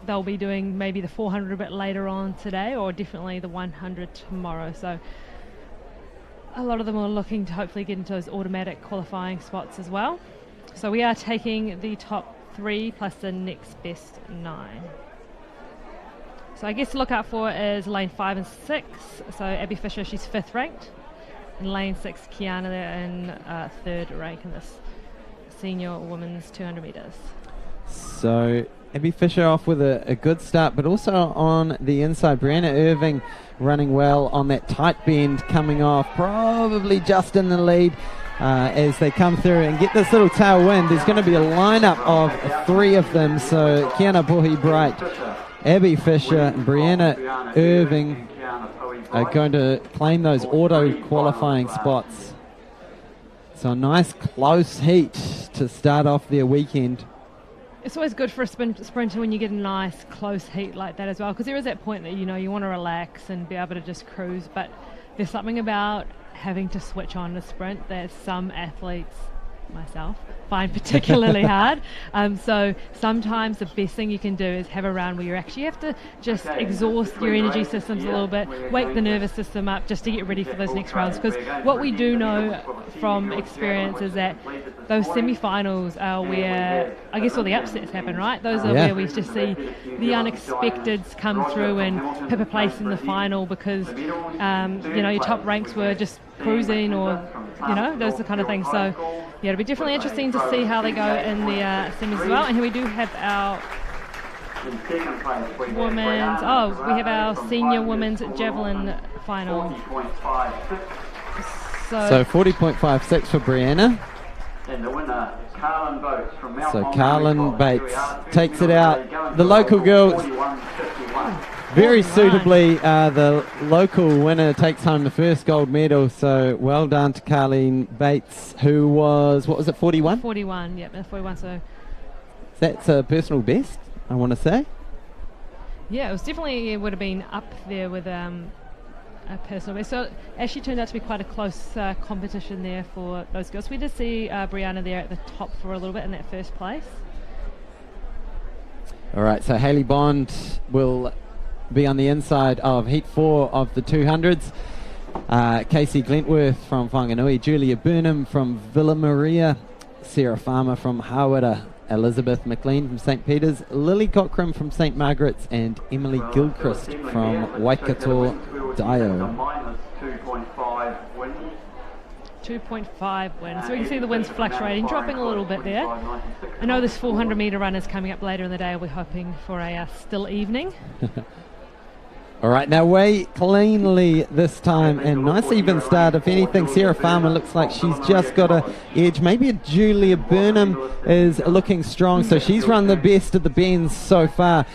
they'll be doing maybe the 400 a bit later on today, or definitely the 100 tomorrow. So a lot of them are looking to hopefully get into those automatic qualifying spots as well. So we are taking the top 3 plus the next best 9. So I guess to look out for is lane 5 and 6. So Abby Fisher, she's 5th ranked. In lane 6, Kiana, they're in 3rd rank in this senior women's 200 metres. So Abby Fisher off with a good start, but also on the inside, Brianna Irving running well on that tight bend, coming off, probably just in the lead as they come through and get this little tailwind. There's going to be a lineup of 3 of them, so Kiana Pohi-Bright, Abby Fisher and Brianna Irving are going to claim those auto qualifying spots. So a nice close heat to start off their weekend. It's always good for a sprinter when you get a nice close heat like that as well, because there is that point that you want to relax and be able to just cruise, but there's something about having to switch on a sprint that some athletes, myself, find particularly hard. So sometimes the best thing you can do is have a round where you actually have to just exhaust your energy systems a little bit, wake the nervous system up just to get ready for those next rounds. Because what we do know from experience is that those semi-finals are where, I guess, all the upsets happen, right? Those are where we just see the unexpecteds come through and pick a place in the final because, your top ranks were just cruising or, those are the kind of things. So, yeah, it'll be definitely interesting to see how they go in the semis as well. And here we do have our senior women's javelin final. So 40.56 for Brianna. And the winner, Carlin Bates from Mount So Carlin Bates takes it out. The local girls, very suitably, the local winner takes home the first gold medal. So well done to Carlin Bates, who was, 41? 41, yeah, 41. So that's a personal best, I want to say. Yeah, it would have been up there with a personal best. So actually turned out to be quite a close competition there for those girls. We did see Brianna there at the top for a little bit in that first place. All right, so Hayley Bond will be on the inside of Heat 4 of the 200s. Casey Glentworth from Whanganui, Julia Burnham from Villa Maria, Sarah Farmer from Hawera, Elizabeth McLean from St. Peter's, Lily Cockram from St. Margaret's, and Emily Gilchrist from Waikato Dio. 2.5 wins. So we can see the winds fluctuating, dropping a little bit there. I know this 400 metre run is coming up later in the day. We're hoping for a still evening. All right, now way cleanly this time, and nice even start. If anything, Sarah Farmer looks like she's just got a edge. Maybe a Julia Burnham is looking strong, so she's run the best of the bends so far.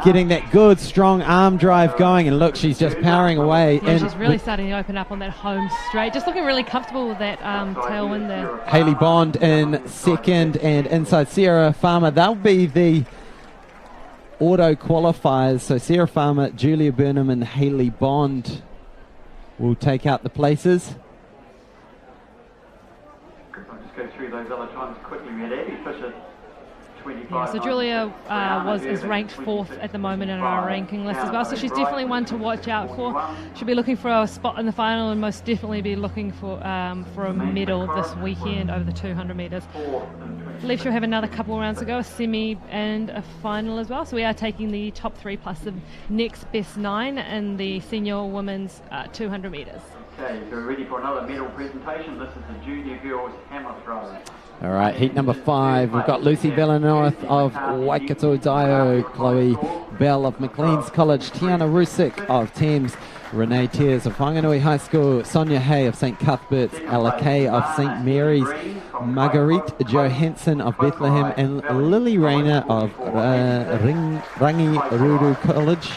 getting that good, strong arm drive going. And look, she's just powering away. Yeah, she's really starting to open up on that home straight. Just looking really comfortable with that tailwind there. Hayley Bond in second, and inside Sarah Farmer. They'll be the auto qualifiers. So Sarah Farmer, Julia Burnham and Hayley Bond will take out the places. I'll just go through those other times quickly. We had Abby Fisher, 25. Yeah, so Julia is ranked 4th at the moment in our ranking list as well, so she's definitely one to watch out for. She'll be looking for a spot in the final and most definitely be looking for a medal this weekend over the 200 metres. I believe she'll have another couple of rounds to go, a semi and a final as well. So we are taking the top 3 plus the next best 9 in the senior women's 200 metres. Okay, so we're ready for another medal presentation. This is the junior girls hammer throw. All right, heat number 5. We've got Lucy Villannorth of Waikato Dio, Chloe Bell of Maclean's College, Tiana Rusick of Thames, Renee Tears of Whanganui High School, Sonia Hay of St Cuthbert's, Ella Kay of St Mary's, Marguerite Johansson of Bethlehem, and Lily Rayner of Rangiruru College.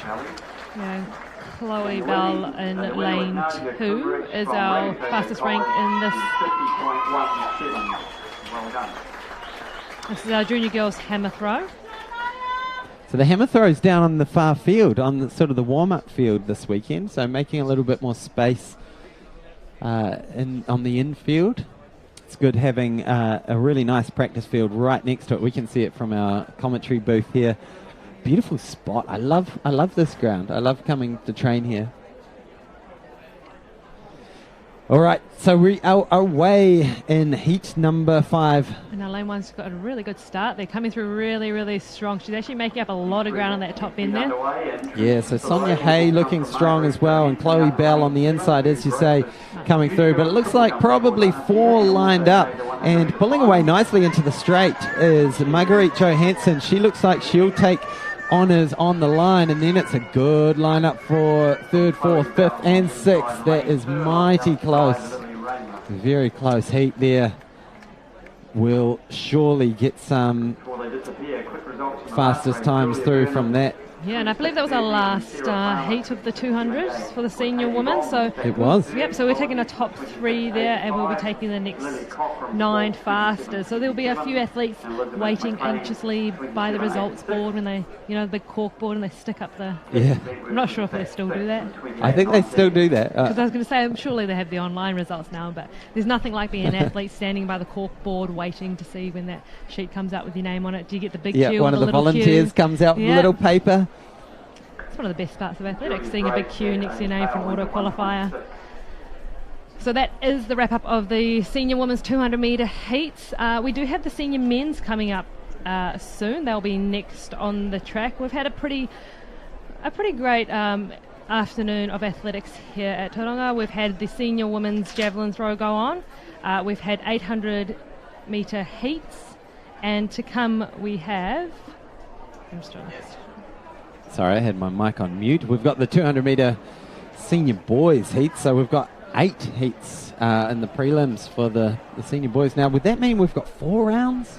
Yeah, Chloe Bell in lane 2 is our fastest rank in this. 50.17. Well done. This is our junior girls hammer throw. So the hammer throw is down on the far field, on the sort of the warm-up field this weekend, so making a little bit more space on the infield. It's good having a really nice practice field right next to it. We can see it from our commentary booth here. Beautiful spot. I love this ground. I love coming to train here. All right, so we are away in heat number 5. And our lane 1's got a really good start. They're coming through really, really strong. She's actually making up a lot of ground on that top end there. Yeah, so Sonia Hay looking strong as well, and Chloe Bell on the inside, as you say, coming through. But it looks like probably 4 lined up, and pulling away nicely into the straight is Marguerite Johansson. She looks like she'll take honours on the line, and then it's a good lineup for 3rd, 4th, 5th and 6th. That is mighty close. Very close heat there. We'll surely get some fastest times through from that. Yeah, and I believe that was our last heat of the 200s for the senior women. So it was. Yep, so we're taking a top 3 there, and we'll be taking the next 9 fastest. So there'll be a few athletes waiting anxiously by the results board when they, the big cork board, and they stick up the... Yeah. I'm not sure if they still do that. I think they still do that. Because I was going to say, surely they have the online results now, but there's nothing like being an athlete standing by the cork board waiting to see when that sheet comes out with your name on it. Do you get the big queue? Yeah, one of the volunteers comes out with a little paper. It's one of the best parts of athletics, seeing a big queue next to your name for an auto qualifier. So that is the wrap up of the senior women's 200 metre heats. We do have the senior men's coming up soon. They'll be next on the track. We've had a pretty great afternoon of athletics here at Tauranga. We've had the senior women's javelin throw go on. We've had 800 metre heats, and to come we have... Sorry, I had my mic on mute. We've got the 200 metre senior boys heat, so we've got 8 heats in the prelims for the senior boys. Now, would that mean we've got 4 rounds?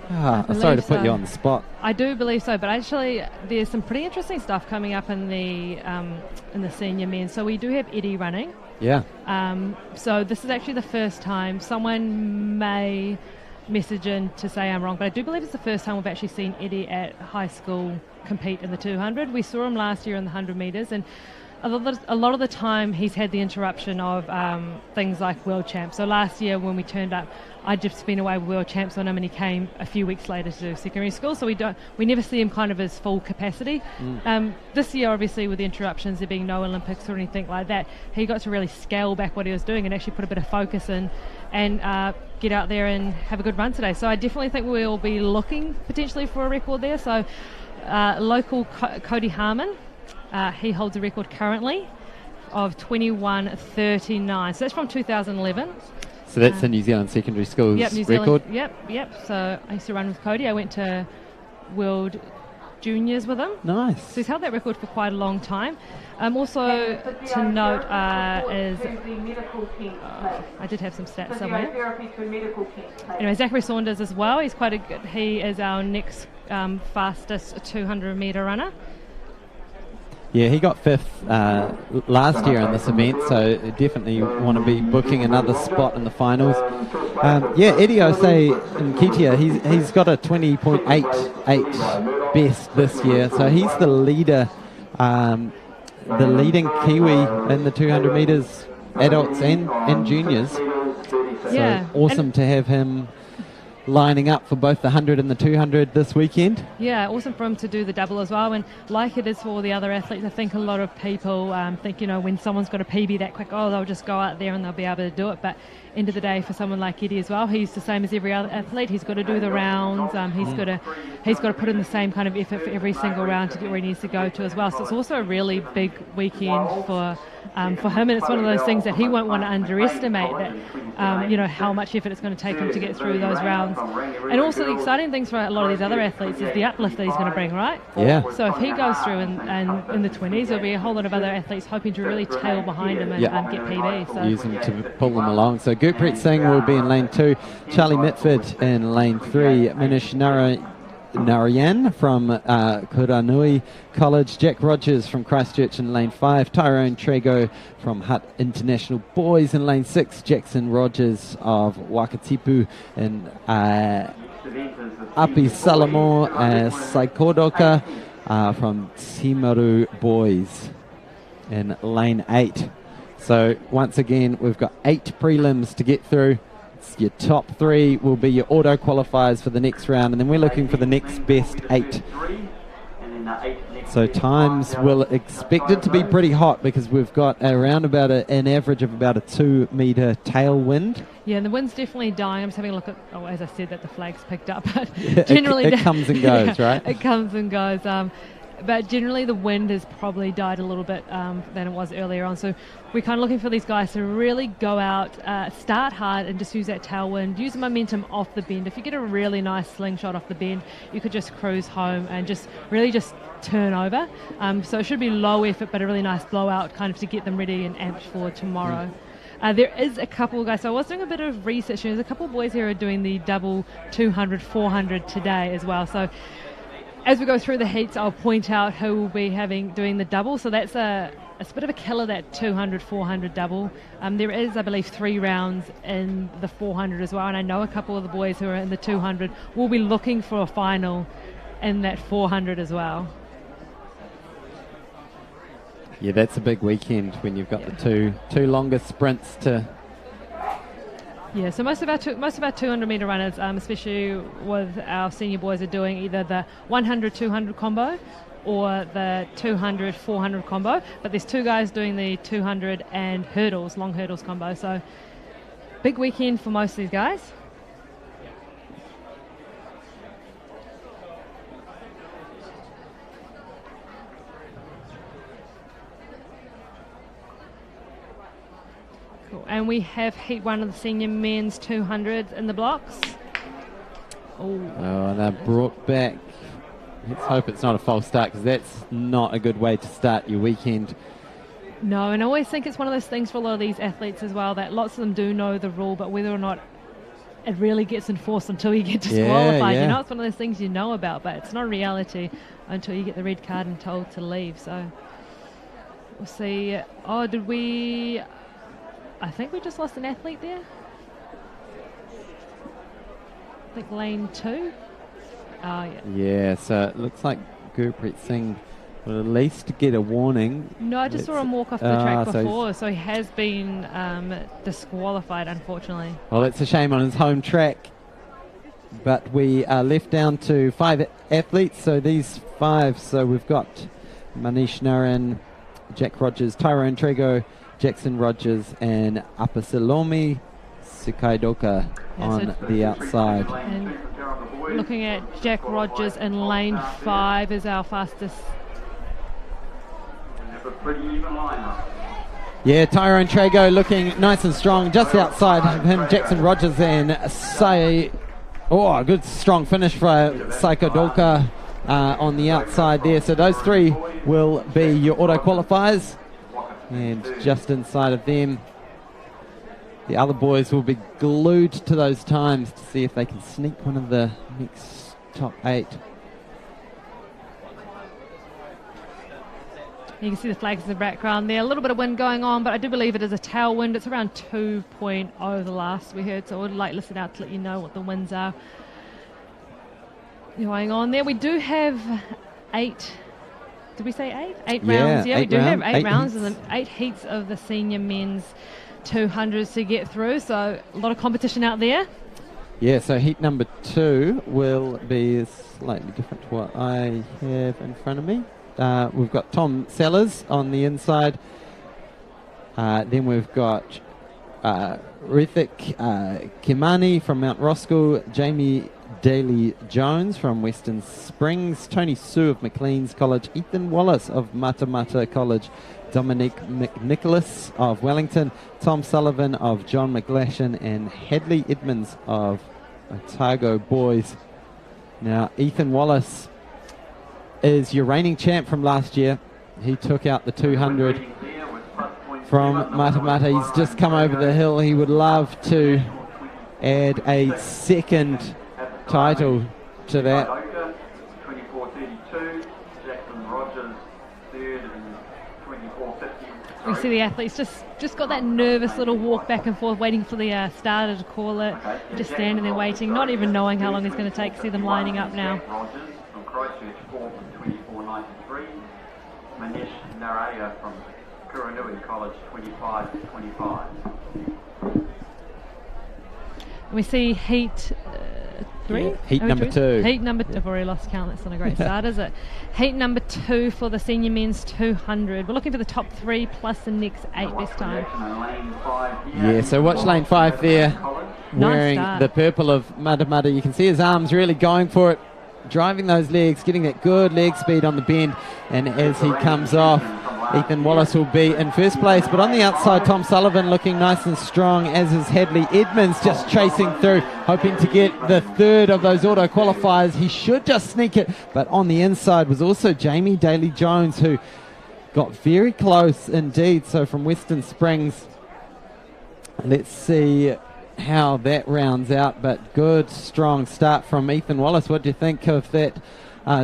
Sorry to put you on the spot. I do believe so, but actually there's some pretty interesting stuff coming up in the senior men. So we do have Eddie running. Yeah. So this is actually the first time. Someone may message in to say I'm wrong, but I do believe it's the first time we've actually seen Eddie at high school compete in the 200. We saw him last year in the 100 metres, and a lot of the time he's had the interruption of things like world champs. So last year when we turned up, I'd just been away with world champs on him, and he came a few weeks later to do secondary school, so we never see him kind of his full capacity. This year, obviously, with the interruptions, there being no Olympics or anything like that, he got to really scale back what he was doing and actually put a bit of focus in and get out there and have a good run today. So I definitely think we'll be looking potentially for a record there. So local Cody Harmon, he holds a record currently of 21:39. So that's from 2011. So that's the New Zealand Secondary Schools New Zealand record? Yep. So I used to run with Cody. I went to World juniors with him. Nice. So he's held that record for quite a long time. Also to note is, I did have some stats somewhere. Anyway, Zachary Saunders as well. He's quite a good. He is our next fastest 200-metre runner. Yeah, he got 5th last year in this event, so definitely want to be booking another spot in the finals. Eddie Osei Nketia, he's got a 20.88 best this year, so he's the leader, the leading Kiwi in the 200 metres, adults and juniors. So awesome to have him lining up for both the 100 and the 200 this weekend. Yeah, awesome for him to do the double as well. And like it is for all the other athletes, I think a lot of people think, when someone's got a PB that quick, they'll just go out there and they'll be able to do it. But end of the day, for someone like Eddie as well, he's the same as every other athlete. He's got to do the rounds. He's got to put in the same kind of effort for every single round to get where he needs to go to as well. So it's also a really big weekend for him, and it's one of those things that he won't want to underestimate, that how much effort it's going to take him to get through those rounds. And also the exciting things for a lot of these other athletes is the uplift that he's going to bring, right? Yeah. So if he goes through and in the 20s, there'll be a whole lot of other athletes hoping to really tail behind him and get PB. So use him to pull them along. So Gurpreet Singh will be in lane 2, Charlie Mitford in lane 3, Manish Narayan from Kuranui College, Jack Rogers from Christchurch in lane 5, Tyrone Trego from Hutt International Boys in lane 6, Jackson Rogers of Wakatipu in Api Salamo Saikodoka from Timaru Boys in lane 8. So once again, we've got 8 prelims to get through. Your top 3 will be your auto qualifiers for the next round, and then we're looking for the next best 8. So times will expected to be pretty hot because we've got around about an average of about a 2-metre tailwind. Yeah, and the wind's definitely dying. I'm just having a look at, as I said, that the flag's picked up, but generally it comes and goes, right? It comes and goes. But generally the wind has probably died a little bit than it was earlier on. So we're kind of looking for these guys to really go out, start hard and just use that tailwind, use the momentum off the bend. If you get a really nice slingshot off the bend, you could just cruise home and just turn over. So it should be low effort but a really nice blowout kind of to get them ready and amped for tomorrow. There is a couple of guys, so I was doing a bit of research, and there's a couple of boys here who are doing the double 200, 400 today as well. So as we go through the heats, I'll point out who will be doing the double. So that's it's a bit of a killer, that 200, 400 double. There is, I believe, 3 rounds in the 400 as well. And I know a couple of the boys who are in the 200 will be looking for a final in that 400 as well. Yeah, that's a big weekend when you've got the two longest sprints to. Yeah, so most of our 200-metre runners, especially with our senior boys, are doing either the 100-200 combo or the 200-400 combo. But there's 2 guys doing the 200 and hurdles, long hurdles combo. So big weekend for most of these guys. And we have heat 1 of the senior men's 200 in the blocks. And they're brought back. Let's hope it's not a false start, because that's not a good way to start your weekend. No, and I always think it's one of those things for a lot of these athletes as well, that lots of them do know the rule, but whether or not it really gets enforced until you get disqualified. Yeah. It's one of those things you know about, but it's not reality until you get the red card and told to leave. So we'll see. I think we just lost an athlete there. I think lane 2. Yeah, so it looks like Gurpreet Singh will at least get a warning. No, I just saw him walk off the track before, so he has been disqualified, unfortunately. Well, it's a shame on his home track. But we are left down to 5 athletes, so these 5, so we've got Manish Narayan, Jack Rogers, Tyrone Trego, Jackson Rogers and Apasalomi Sukaidoka on the outside. And looking at Jack Rogers in lane 5 is our fastest. Yeah, Tyrone Trego looking nice and strong just outside of him. Jackson Rogers and good strong finish for Sukaidoka on the outside there. So those three will be your auto qualifiers, and just inside of them, the other boys will be glued to those times to see if they can sneak one of the next top 8. You can see the flags in the background there. A little bit of wind going on, but I do believe it is a tailwind. It's around 2.0 the last we heard, so I would like to listen out to let you know what the winds are going on there. We do have 8. Did we say 8? 8 rounds. Yeah, we do have 8 rounds and 8 heats of the senior men's 200s to get through. So a lot of competition out there. Yeah, so heat number 2 will be slightly different to what I have in front of me. We've got Tom Sellers on the inside. Then we've got Rithik Kimani from Mount Roskill, Jamie Daly-Jones from Western Springs, Tony Sue of Maclean's College, Ethan Wallace of Matamata College, Dominic McNicholas of Wellington, Tom Sullivan of John McGlashan, and Hadley Edmonds of Otago Boys. Now, Ethan Wallace is your reigning champ from last year. He took out the 200 from Matamata. He's just come over the hill. He would love to add a second title to that. 24:32, Jackson Rogers third and 24:50. You see the athletes just got that nervous little walk back and forth, waiting for the starter to call it. Just standing there waiting, not even knowing how long it's going to take. See them lining up now. Rogers from Christchurch, 4th and 24:93. Manish Naraya from Kuranui College, 25:25. We see heat 3? Yeah, heat number 2. Heat number 2. I've already lost count. That's not a great start, is it? Heat number 2 for the senior men's 200. We're looking for the top 3 plus the next 8 this time. Yeah, so watch lane 5 there, wearing the purple of Matamata. You can see his arms really going for it, driving those legs, getting that good leg speed on the bend, and as he comes off, Ethan Wallace will be in first place, but on the outside, Tom Sullivan looking nice and strong, as is Hadley Edmonds, just chasing through, hoping to get the third of those auto qualifiers. He should just sneak it, but on the inside was also Jamie Daly-Jones, who got very close indeed. So from Western Springs, let's see how that rounds out, but good strong start from Ethan Wallace. What do you think of that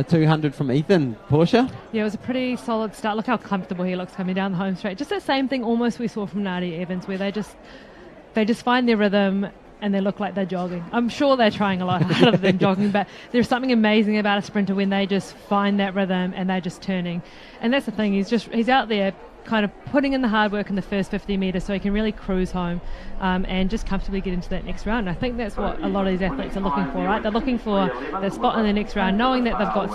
200 from Ethan, Portia? Yeah, it was a pretty solid start. Look how comfortable he looks coming down the home straight. Just that same thing almost we saw from Nadia Evans, where they just find their rhythm and they look like they're jogging. I'm sure they're trying a lot harder than jogging, but there's something amazing about a sprinter when they just find that rhythm and they're just turning. And that's the thing, he's out there kind of putting in the hard work in the first 50 metres so he can really cruise home and just comfortably get into that next round. And I think that's what a lot of these athletes are looking for, right? They're looking for their spot in the next round, knowing that they've got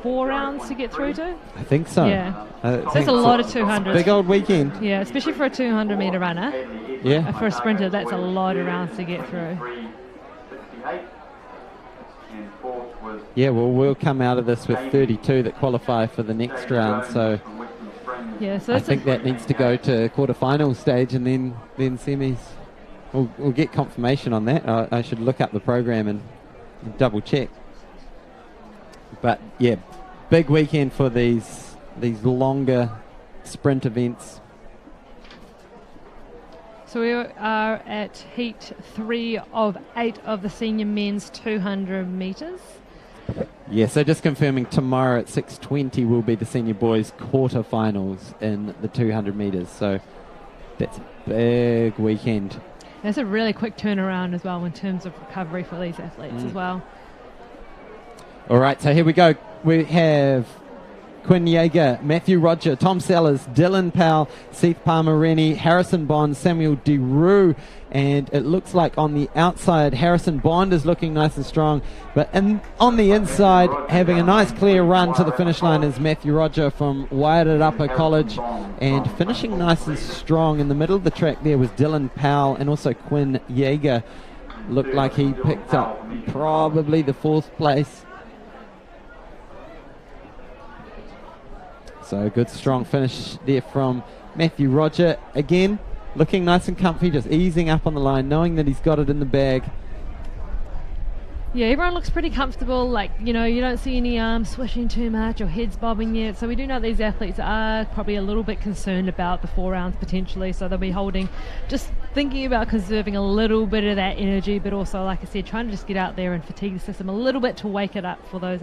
4 rounds to get through to. I think so. Yeah. So that's a lot of 200s. Big old weekend. Yeah, especially for a 200 metre runner. Yeah. For a sprinter, that's a lot of rounds to get through. Yeah, well, we'll come out of this with 32 that qualify for the next round, so yeah, so I think that needs to go to quarterfinal stage and then semis. We'll get confirmation on that. I should look up the program and double check. But yeah, big weekend for these longer sprint events. So we are at heat 3 of 8 of the senior men's 200 metres. Yeah, so just confirming, tomorrow at 6:20 will be the senior boys quarterfinals in the 200 metres. So that's a big weekend. That's a really quick turnaround as well in terms of recovery for these athletes as well. All right, so here we go. We have Quinn Yeager, Matthew Roger, Tom Sellers, Dylan Powell, Seth Palmer-Rennie, Harrison Bond, Samuel DeRue, and it looks like on the outside Harrison Bond is looking nice and strong, but on the inside having a nice clear run to the finish line is Matthew Roger from Waiarapa College, and finishing nice and strong in the middle of the track there was Dylan Powell, and also Quinn Yeager looked like he picked up probably the 4th place. So a good strong finish there from Matthew Roger. Again, looking nice and comfy, just easing up on the line, knowing that he's got it in the bag. Yeah, everyone looks pretty comfortable. Like, you don't see any arms swishing too much or heads bobbing yet. So we do know these athletes are probably a little bit concerned about the 4 rounds potentially. So they'll be just thinking about conserving a little bit of that energy, but also, like I said, trying to just get out there and fatigue the system a little bit to wake it up for those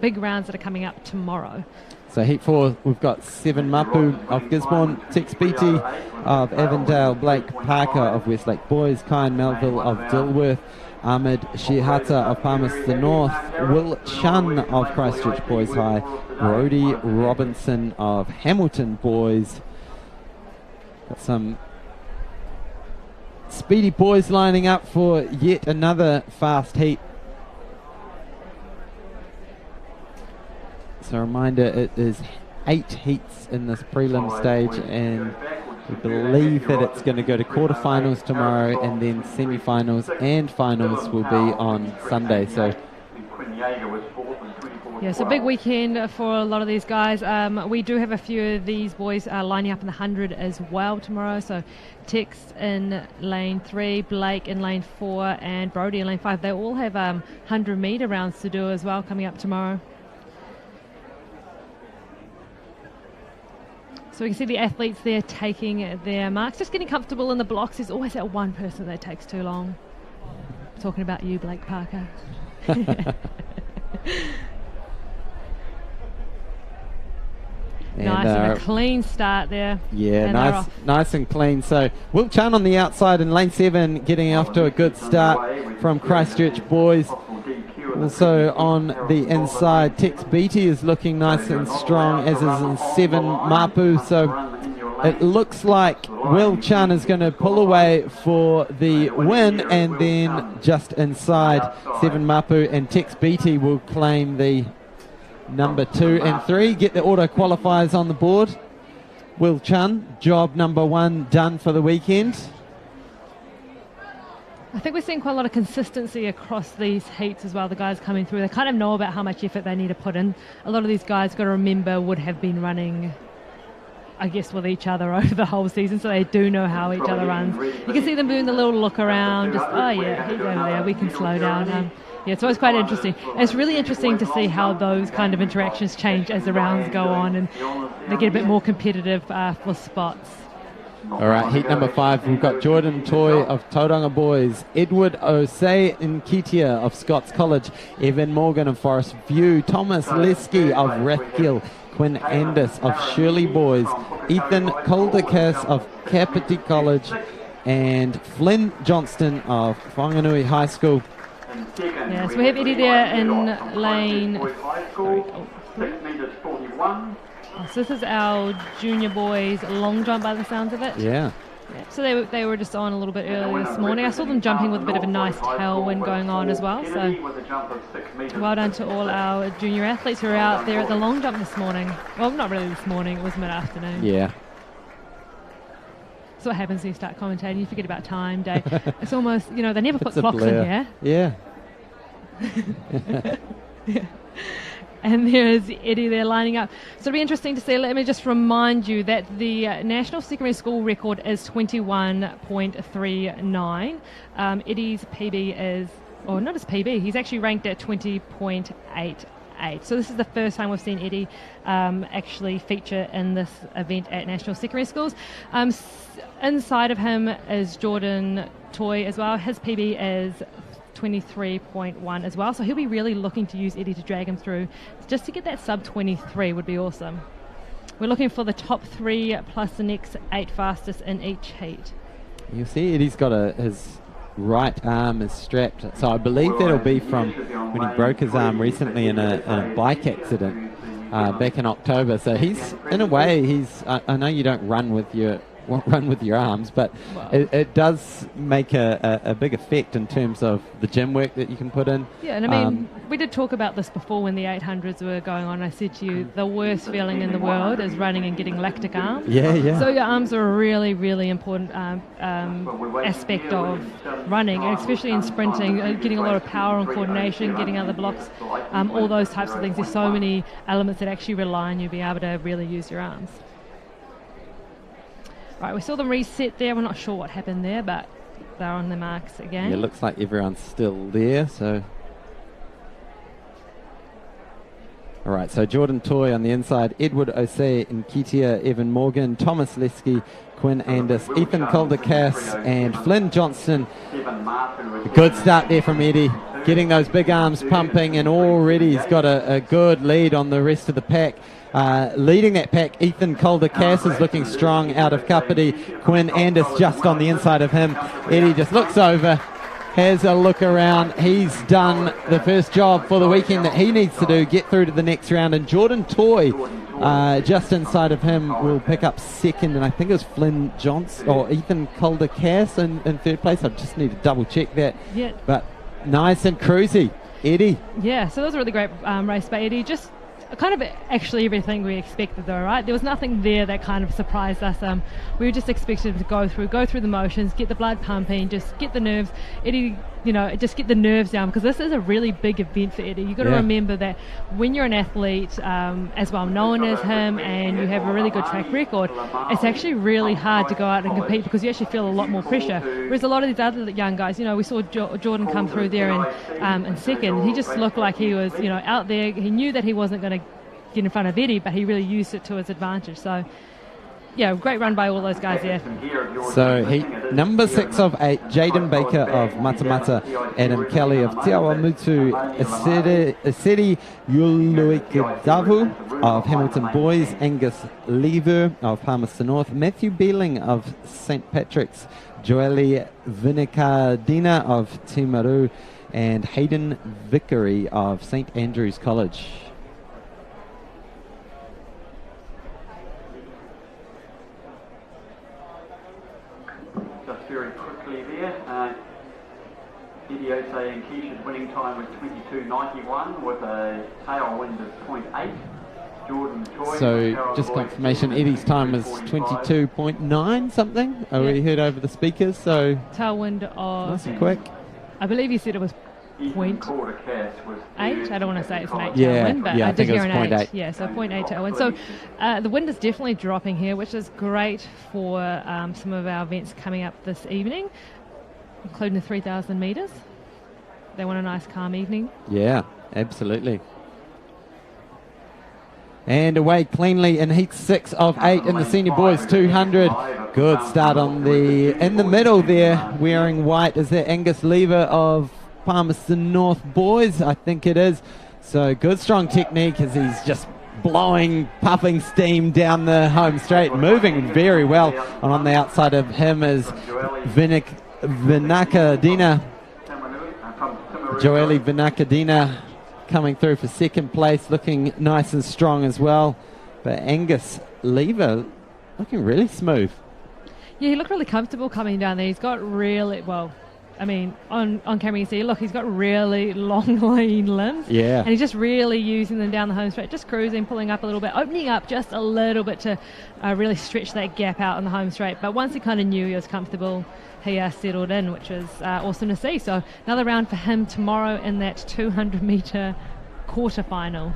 big rounds that are coming up tomorrow. So heat 4, we've got Seven Mapu of Gisborne, Tex Beattie of Avondale, Blake Parker of Westlake Boys, Kyan Melville of Dilworth, Ahmed Shihata of Palmerston North, Will Chun of Christchurch Boys High, Brody Robinson of Hamilton Boys. Got some speedy boys lining up for yet another fast heat. So a reminder, it is 8 heats in this prelim stage, and we believe that it's going to go to quarterfinals tomorrow, and then semi-finals and finals will be on Sunday. So yeah, it's a big weekend for a lot of these guys. We do have a few of these boys lining up in the 100 as well tomorrow. So Tex in lane 3, Blake in lane 4, and Brody in lane 5. They all have 100-metre rounds to do as well coming up tomorrow. So we can see the athletes there taking their marks, just getting comfortable in the blocks. There's always that one person that takes too long. Talking about you, Blake Parker. Nice and a clean start there. Yeah, nice and clean. So Will Chan on the outside in lane 7, getting off to a good start from Christchurch Boys. Also on the inside, Tex Beattie is looking nice and strong, as is in 7 Mapu. So it looks like Will Chan is going to pull away for the win, and then just inside 7 Mapu and Tex Beattie will claim the number 2 and 3, get the auto qualifiers on the board. Will Chan, job number 1 done for the weekend. I think we're seeing quite a lot of consistency across these heats as well, the guys coming through. They kind of know about how much effort they need to put in. A lot of these guys, got to remember, would have been running, I guess, with each other over the whole season, so they do know how each other runs. You can see them doing the little look around, just, oh yeah, he's over there, we can slow down. Yeah, it's always quite interesting. And it's really interesting to see how those kind of interactions change as the rounds go on and they get a bit more competitive for spots. All right, heat number 5, we've got Jordan Toy of Tauranga Boys, Edward Osei Nkitia of Scots College, Evan Morgan of Forest View, Thomas Lesky of Rathgill, Quinn Andis of Shirley Boys, Ethan Koldekas of Kapiti College, and Flynn Johnston of Whanganui High School. Yeah, so we have Eddie there in lane 41. So this is our junior boys long jump by the sounds of it. Yeah. So they were just on a little bit early this morning. I saw them jumping with a bit of a nice tailwind going on as well. So well done to all our junior athletes who are out there at the long jump this morning. Well, not really this morning, it was mid-afternoon. Yeah. That's what happens when you start commentating. You forget about time, day. It's almost, they never put clocks in here. Yeah. Yeah. And there is Eddie there lining up. So it'll be interesting to see. Let me just remind you that the National Secondary School record is 21.39. Eddie's PB is, or not his PB, he's actually ranked at 20.88. So this is the first time we've seen Eddie actually feature in this event at National Secondary Schools. Inside of him is Jordan Toy as well. His PB is 23.1 as well, so he'll be really looking to use Eddie to drag him through. Just to get that sub 23 would be awesome. We're looking for the top 3 plus the next 8 fastest in each heat. You see Eddie's got his right arm is strapped, so I believe that'll be from when he broke his arm recently in a bike accident back in October. So he's, in a way, I know you don't run with your arms, but it does make a big effect in terms of the gym work that you can put in. Yeah, and I mean, we did talk about this before when the 800s were going on. I said to you, the worst feeling in the world is running and getting lactic arms. Yeah. So your arms are a really, really important aspect of running, and especially in sprinting, getting a lot of power and coordination, getting out of the blocks, all those types of things. There's so many elements that actually rely on you being able to really use your arms. Right, we saw them reset there. We're not sure what happened there, but they're on the marks again. Yeah, it looks like everyone's still there, so All right, so Jordan Toy on the inside, Edward Osei, Nketia, Evan Morgan, Thomas Lesky, Quinn Andis, Ethan Calder-Cass and Flynn Johnston. A good start there from Eddie, getting those big arms pumping, and already he's got a good lead on the rest of the pack. Leading that pack, Ethan Calder-Cass is looking strong out of Kapiti. Quinn Andis just on the inside of him. Eddie just looks over, has a look around. He's done the first job for the weekend that he needs to do, get through to the next round. And Jordan Toy, just inside of him, will pick up second. And I think it was Flynn Johnson or Ethan Calder-Cass in third place. I just need to double check that. Yeah. But nice and cruisy. Eddie. Yeah, so that was a really great race by Eddie. Just kind of actually everything we expected though, right? There was nothing there that kind of surprised us. We were just expected him to go through the motions, get the blood pumping, just get the nerves. Eddie, just get the nerves down, because this is a really big event for Eddie. You've got to remember that when you're an athlete as well known as him and you have a really good track record, it's actually really hard to go out and compete because you actually feel a lot more pressure. Whereas a lot of these other young guys, we saw Jordan come through there in second. He just looked like he was, out there. He knew that he wasn't going to get in front of Eddie, but he really used it to his advantage. So, yeah, great run by all those guys there. So number 6 of 8, Jaden Baker of Matamata, Adam Kelly of Te Awamutu, Eseri Yuluikadavu of Hamilton Boys, Angus Lever of Palmerston North, Matthew Beeling of St. Patrick's, Joeli Vinakadina of Timaru, and Hayden Vickery of St. Andrew's College. Very quickly there, Eddie Osei and Keisha's winning time was 22.91 with a tailwind of 0.8. Jordan Toy. So just confirmation, Eddie's time was 22.9 something. We heard over the speakers. So tailwind of nice and quick. I believe he said it was 0.8. I don't want to say it's an 8 tailwind, but I did hear an 8. Yeah, so 0.8 tailwind. So the wind is definitely dropping here, which is great for some of our events coming up this evening, including the 3,000 metres. They want a nice calm evening. Yeah, absolutely. And away cleanly in heat 6 of 8 in the senior boys 200. Good start in the middle there, wearing white. Is that Angus Lever of Palmerston North Boys? I think it is. So good strong technique as he's just blowing, puffing steam down the home straight, moving very well. And on the outside of him is Vinakadina, Joeli Vinakadina, coming through for second place, looking nice and strong as well. But Angus Lever looking really smooth. Yeah, he looked really comfortable coming down there. He's got really, on camera you see, look, he's got really long, lean limbs. Yeah. And he's just really using them down the home straight, just cruising, pulling up a little bit, opening up just a little bit to really stretch that gap out on the home straight. But once he kind of knew he was comfortable, he settled in, which is awesome to see. So another round for him tomorrow in that 200-metre quarterfinal.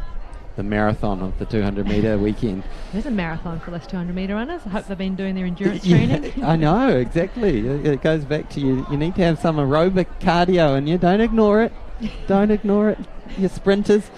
The marathon of the 200-metre weekend. There's a marathon for those 200-metre runners. I hope they've been doing their endurance training. I know, exactly. It goes back to you need to have some aerobic cardio, and you don't ignore it. Don't ignore it, you sprinters.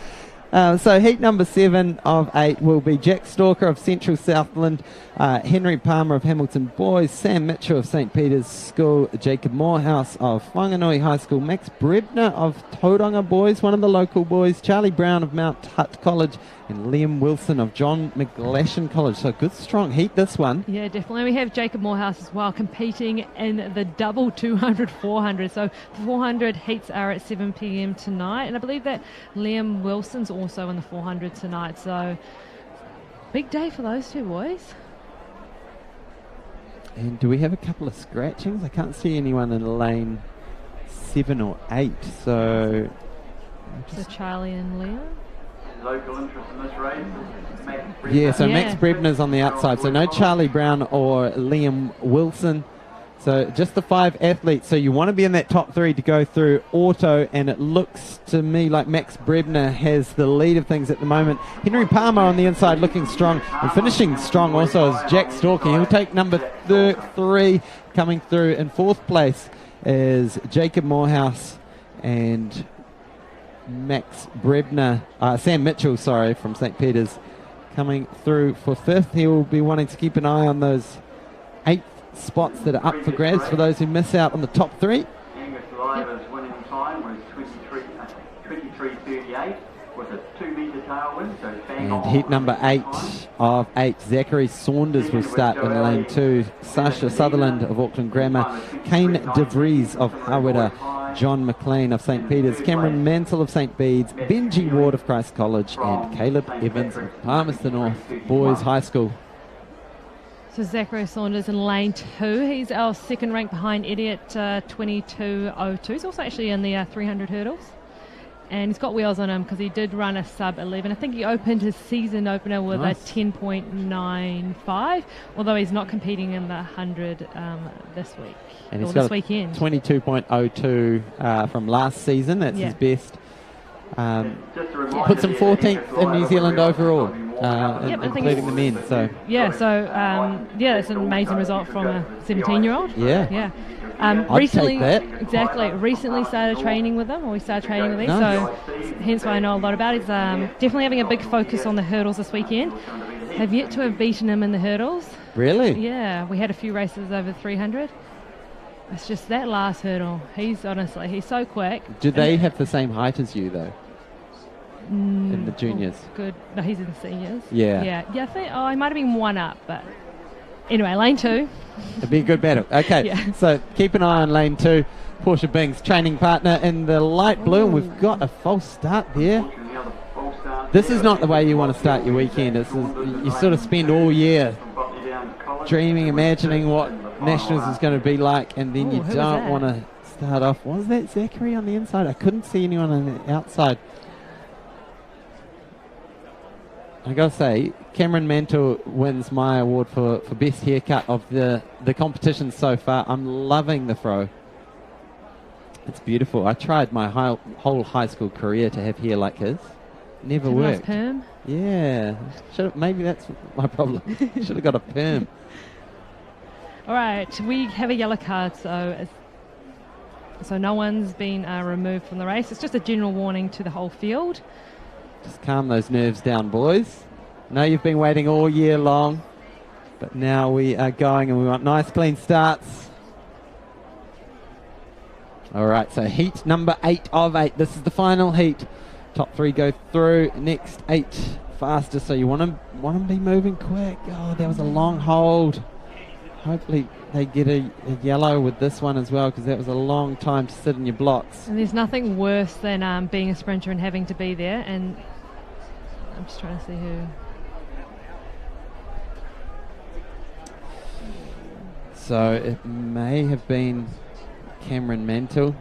So heat number 7 of 8 will be Jack Stalker of Central Southland, Henry Palmer of Hamilton Boys, Sam Mitchell of St. Peter's School, Jacob Morehouse of Whanganui High School, Max Brebner of Tauranga Boys, one of the local boys, Charlie Brown of Mount Hutt College, and Liam Wilson of John McGlashan College. So good strong heat this one. Yeah, definitely. We have Jacob Morehouse as well competing in the double 200-400. So 400 heats are at 7 p.m. tonight, and I believe that Liam Wilson's also in the 400 tonight. So big day for those two boys. And do we have a couple of scratchings? I can't see anyone in lane 7 or 8. So Charlie and Liam. Local interest in this race. Max Brebner's on the outside. So no Charlie Brown or Liam Wilson. So just the 5 athletes. So you want to be in that top 3 to go through auto, and it looks to me like Max Brebner has the lead of things at the moment. Henry Palmer on the inside looking strong, and finishing strong also is Jack Stalker. He'll take number 3. Coming through in 4th place is Jacob Morehouse, and Sam Mitchell, from St. Peter's, coming through for 5th. He will be wanting to keep an eye on those 8th spots that are up for grabs for those who miss out on the top 3. Angus Liver's winning time was 23:38 with a 2-metre tailwind. So and heat number 8 of 8, Zachary Saunders will start in lane 2. Sasha Sutherland of Auckland Grammar, Kane DeVries of Hawera, John McLean of St. Peter's, Cameron Mansell of St. Bede's, Benji Ward of Christ College, and Caleb Evans of Palmerston North Boys High School. So Zachary Saunders in lane 2. He's our second rank behind Eddie at 22.02. He's also actually in the 300 hurdles. And he's got wheels on him because he did run a sub 11. I think he opened his season opener with a 10.95, although he's not competing in the 100 this week. And he's got this weekend. 22.02 from last season. That's his best. Puts him 14th in New Zealand overall, including the men. So it's an amazing result from a 17-year-old. Yeah. Recently, take that. Exactly. Recently started training with him, or we started training with him, so hence why I know a lot about it. He's definitely having a big focus on the hurdles this weekend. Have yet to have beaten him in the hurdles. Really? Yeah, we had a few races over 300. It's just that last hurdle. He's so quick. Do they have the same height as you, though? In the juniors? Good. No, he's in the seniors. Yeah. I think, he might have been one up, but anyway, lane 2. It'd be a good battle. Okay, So keep an eye on lane 2. Portia Bing's training partner in the light blue, and we've got a false start there. This is not the way you want to start your weekend. You sort of spend all year dreaming, imagining what Nationals is going to be like, and then you don't want to start off. Was that Zachary on the inside? I couldn't see anyone on the outside. I gotta say, Cameron Mantle wins my award for best haircut of the competition so far. I'm loving the fro. It's beautiful. I tried my whole high school career to have hair like his. Never worked. Perm? Yeah. Maybe that's my problem. Should have got a perm. All right, we have a yellow card, so no one's been removed from the race. It's just a general warning to the whole field. Just calm those nerves down, boys. I know you've been waiting all year long, but now we are going and we want nice, clean starts. All right, so heat number 8 of 8. This is the final heat. Top 3 go through. Next 8 faster, so you want them to be moving quick. Oh, there was a long hold. Hopefully they get a yellow with this one as well, because that was a long time to sit in your blocks. And there's nothing worse than being a sprinter and having to be there. And I'm just trying to see who. So it may have been Cameron Mantle.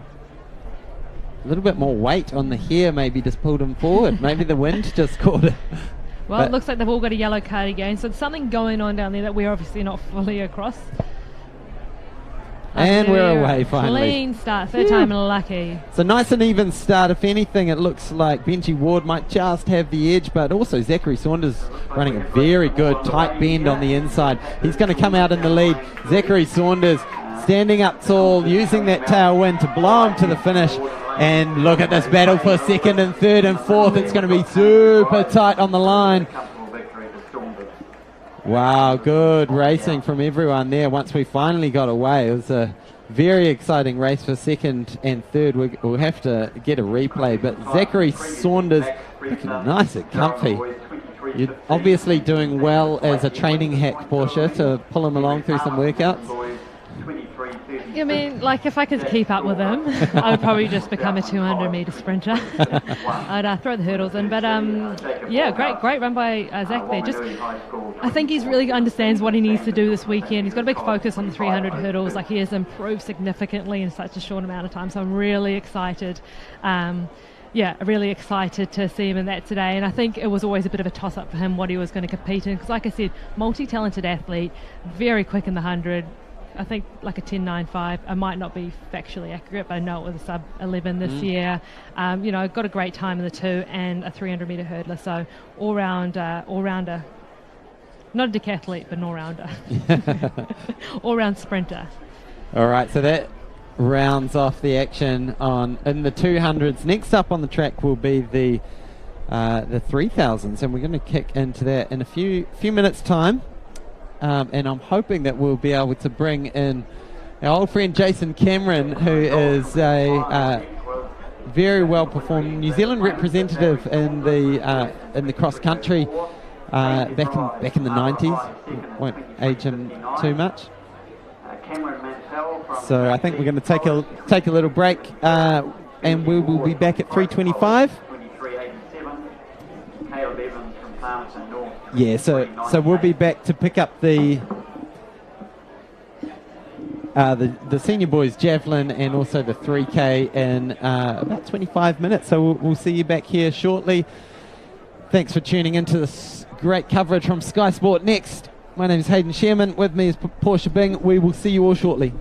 A little bit more weight on the hair maybe just pulled him forward. Maybe the wind just caught it. Well, it looks like they've all got a yellow card again, so there's something going on down there that we're obviously not fully across. And we're away finally. Clean start, third time lucky. So nice and even start. If anything, it looks like Benji Ward might just have the edge, but also Zachary Saunders running a very good tight bend on the inside. He's going to come out in the lead. Zachary Saunders standing up tall, using that tailwind to blow him to the finish. And look at this battle for second and third and fourth. It's going to be super tight on the line. Wow, good racing from everyone there once we finally got away. It was a very exciting race for second and third. We'll have to get a replay, but Zachary Saunders looking nice and comfy. You're obviously doing well as a training hack, Portia, to pull him along through some workouts. I mean, like, if I could keep up with him, I would probably just become a 200-metre sprinter. I'd throw the hurdles in. But, great run by Zach there. I think he really understands what he needs to do this weekend. He's got a big focus on the 300 hurdles. Like, he has improved significantly in such a short amount of time. So I'm really excited. Really excited to see him in that today. And I think it was always a bit of a toss-up for him what he was going to compete in. Because, like I said, multi-talented athlete, very quick in the 100. I think like a 10.95. I might not be factually accurate, but I know it was a sub 11 this year. Got a great time in the 2 and a 300-metre hurdler. So all-rounder. Not a decathlete, but an all-rounder. All-round sprinter. All right, so that rounds off the action in the 200s. Next up on the track will be the 3000s, and we're going to kick into that in a few minutes' time. And I'm hoping that we'll be able to bring in our old friend Jason Cameron, who is a very well performed New Zealand representative in the cross country back in the 90s. Won't age him too much. So I think we're going to take a little break, and we will be back at 3:25. Yeah, so we'll be back to pick up the senior boys Javelin and also the 3K in about 25 minutes. So we'll see you back here shortly. Thanks for tuning into this great coverage from Sky Sport Next. My name is Hayden Sherman. With me is Portia Bing. We will see you all shortly.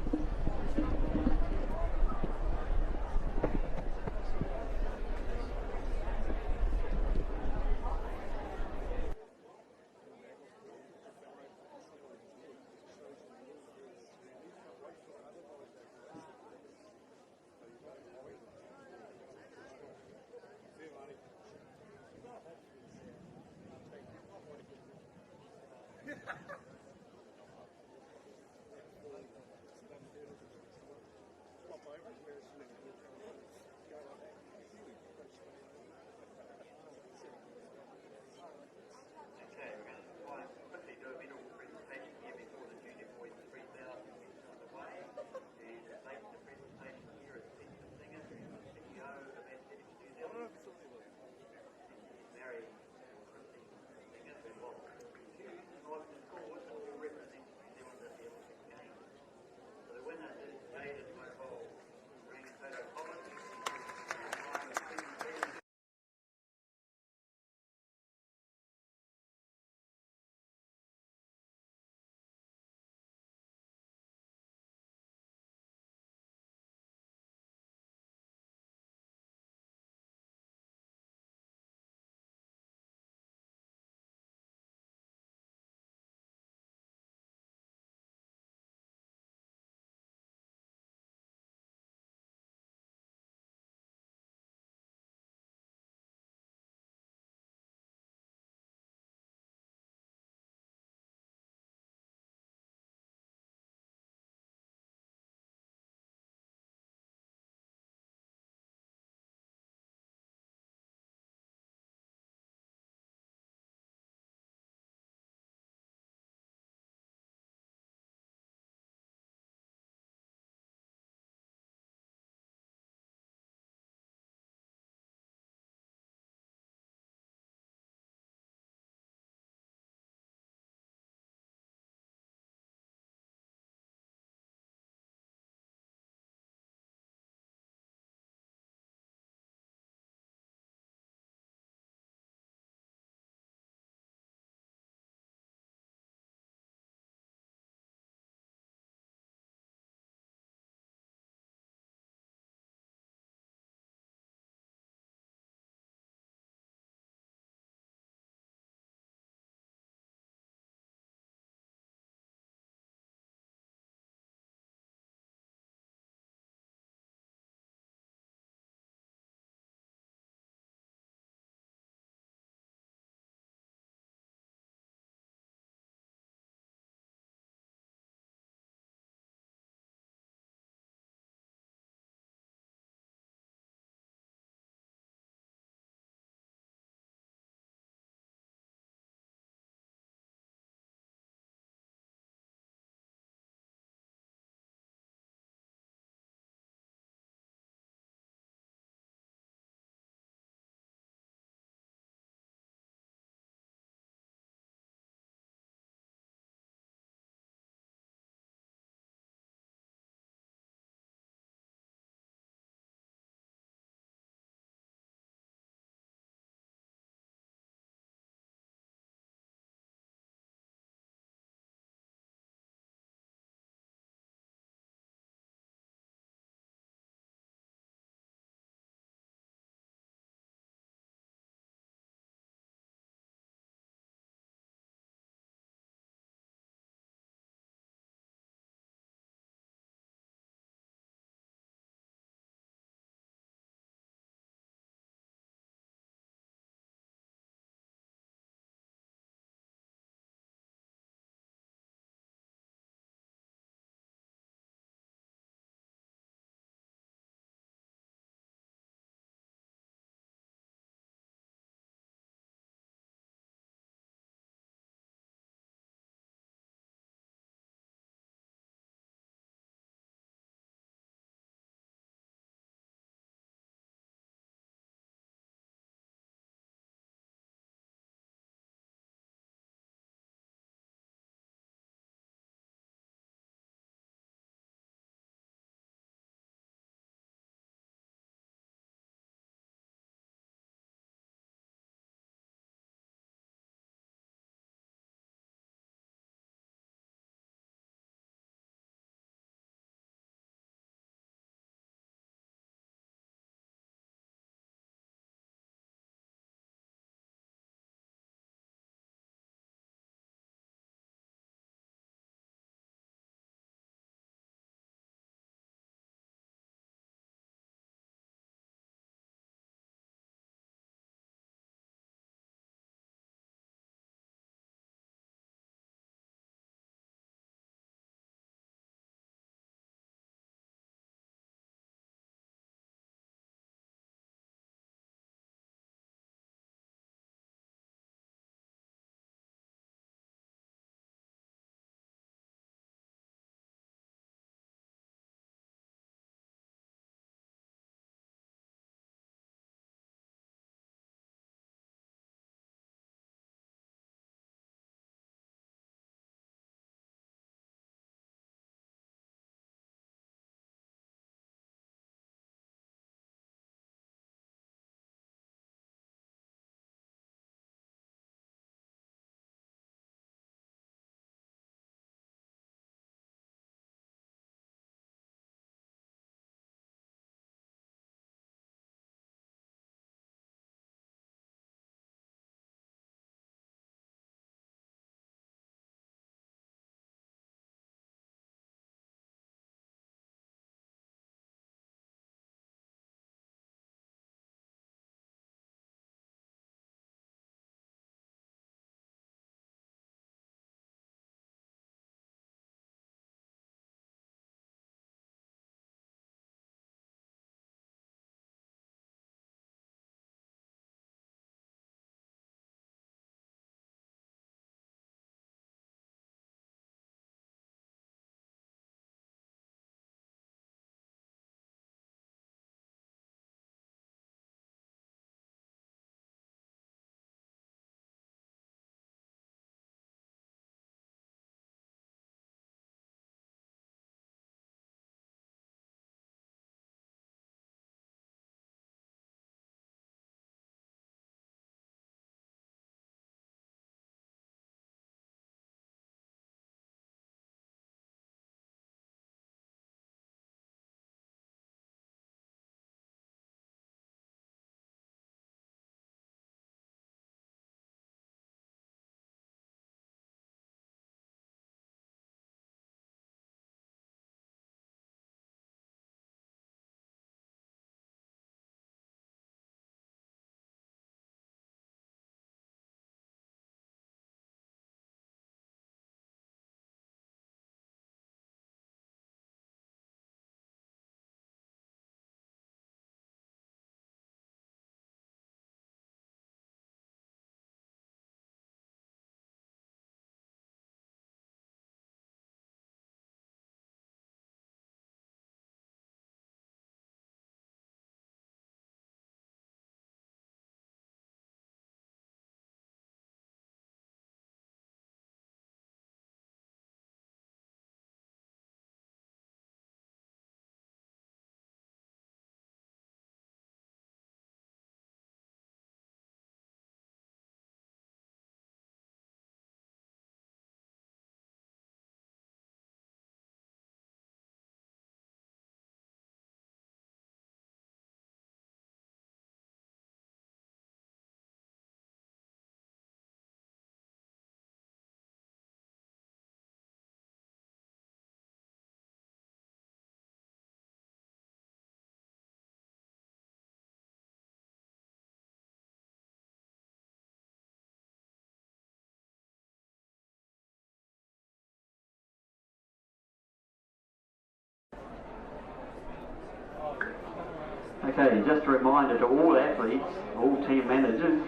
Okay, just a reminder to all athletes, all team managers,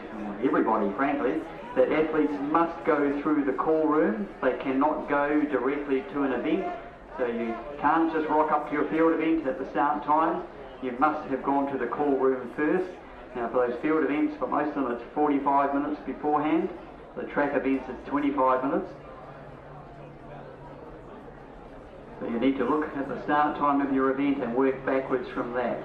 everybody frankly, that athletes must go through the call room. They cannot go directly to an event, so you can't just rock up to your field event at the start time. You must have gone to the call room first. Now for those field events, for most of them it's 45 minutes beforehand. The track events it's 25 minutes. So you need to look at the start time of your event and work backwards from that.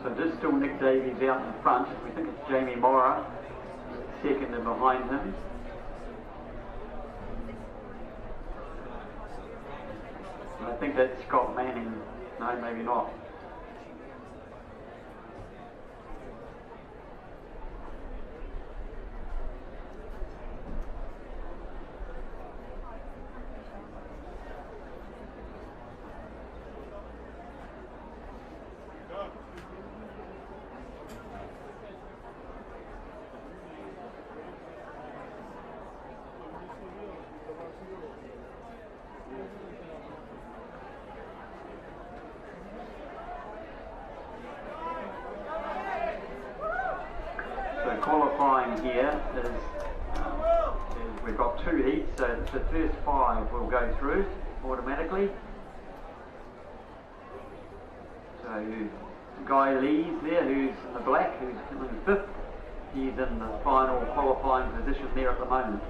So just still Nick Davies out in front. We think it's Jamie Morra, second and behind him. And I think that's Scott Manning. No, maybe not. Qualifying here is we've got 2 heats, so the first 5 will go through automatically. So Guy Lee's there, who's in the black, who's in 5th. He's in the final qualifying position there at the moment.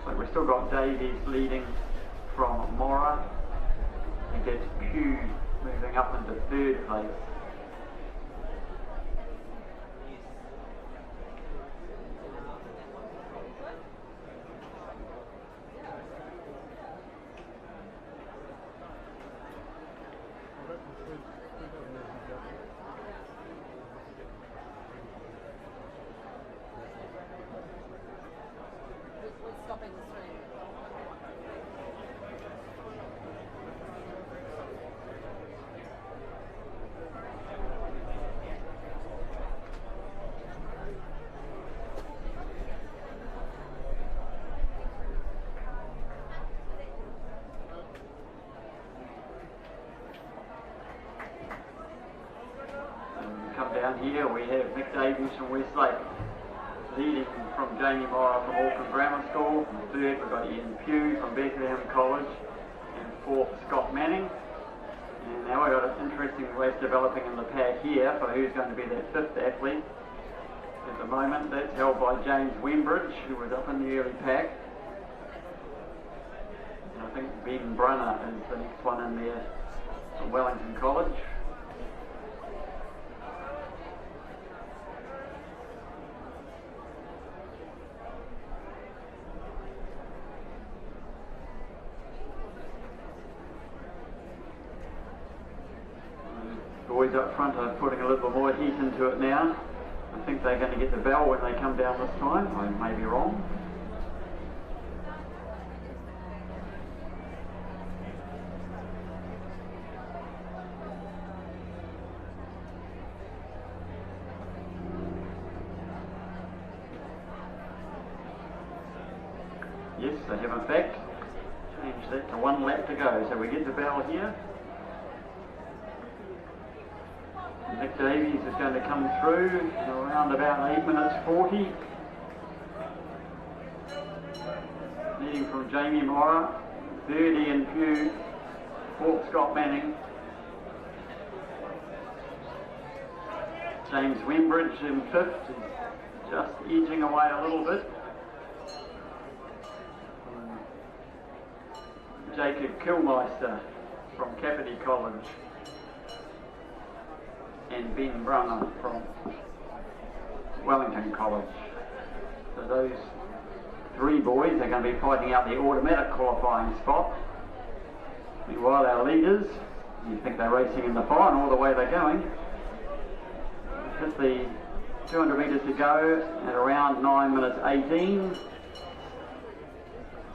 So we've still got Davies leading from Morra. I think that's Pugh moving up into 3rd place. Come down here, we have Nick Davies from Westlake leading from Jamie Morra from Auckland Grammar School. And 3rd we've got Ian Pugh from Bethlehem College, and 4th Scott Manning. And now we've got an interesting race developing in the pack here for who's going to be that 5th athlete. At the moment that's held by James Wembridge, who was up in the early pack. And I think Ben Brunner is the next one in there from Wellington College. Boys up front are putting a little more heat into it now. I think they're going to get the bell when they come down this time. I may be wrong. Yes, they have in fact changed that to 1 lap to go. So we get the bell here. Nick Davies is going to come through around about 8 minutes 40. Leading from Jamie Morra, 3rd Ian Pugh, 4th Scott Manning. James Wembridge in 5th, just edging away a little bit. Jacob Kilmeister from Kapiti College. And Ben Brunner from Wellington College. So those 3 boys are going to be fighting out the automatic qualifying spot. Meanwhile our leaders, you think they're racing in the fire, and all the way they're going. Hit the 200 metres to go at around 9 minutes 18.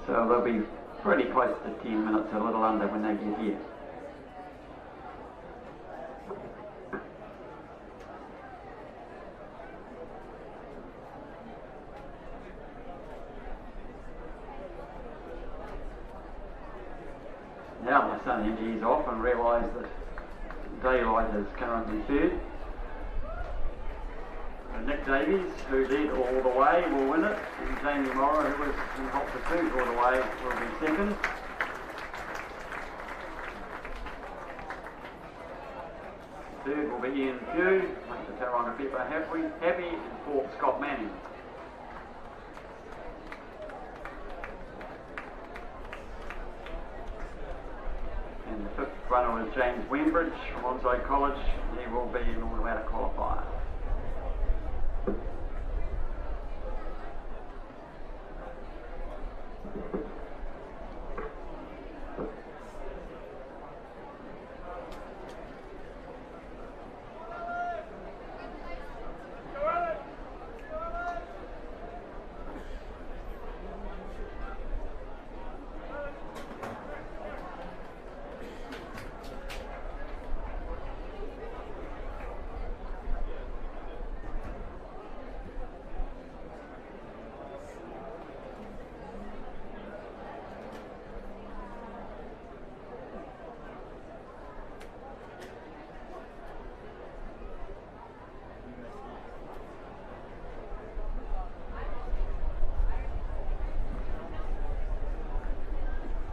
So they'll be pretty close to 10 minutes, a little under when they get here. allowed my son to ease off and realised that daylight is currently third. Nick Davies, who led all the way, will win it, and Jamie Morrow, who was in hot pursuit all the way, will be second. Third will be Ian Pugh, make the Tauranga people happy, and fourth Scott Manning. And the fifth runner is James Wembridge from Onslow College. He will be an automatic qualifier.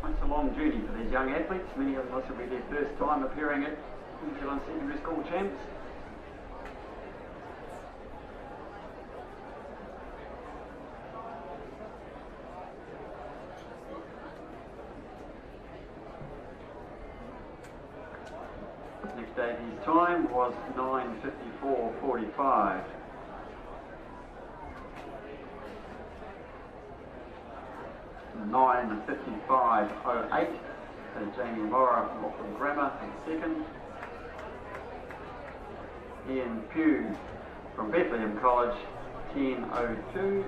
It's a long journey for these young athletes. Many of them this will be their first time appearing at New Zealand Secondary School Champs. Nick Davies' time was 9:54.45. (9:55.08). So Jamie Morrow from Auckland Grammar in second. Ian Pugh from Bethlehem College, 10:02.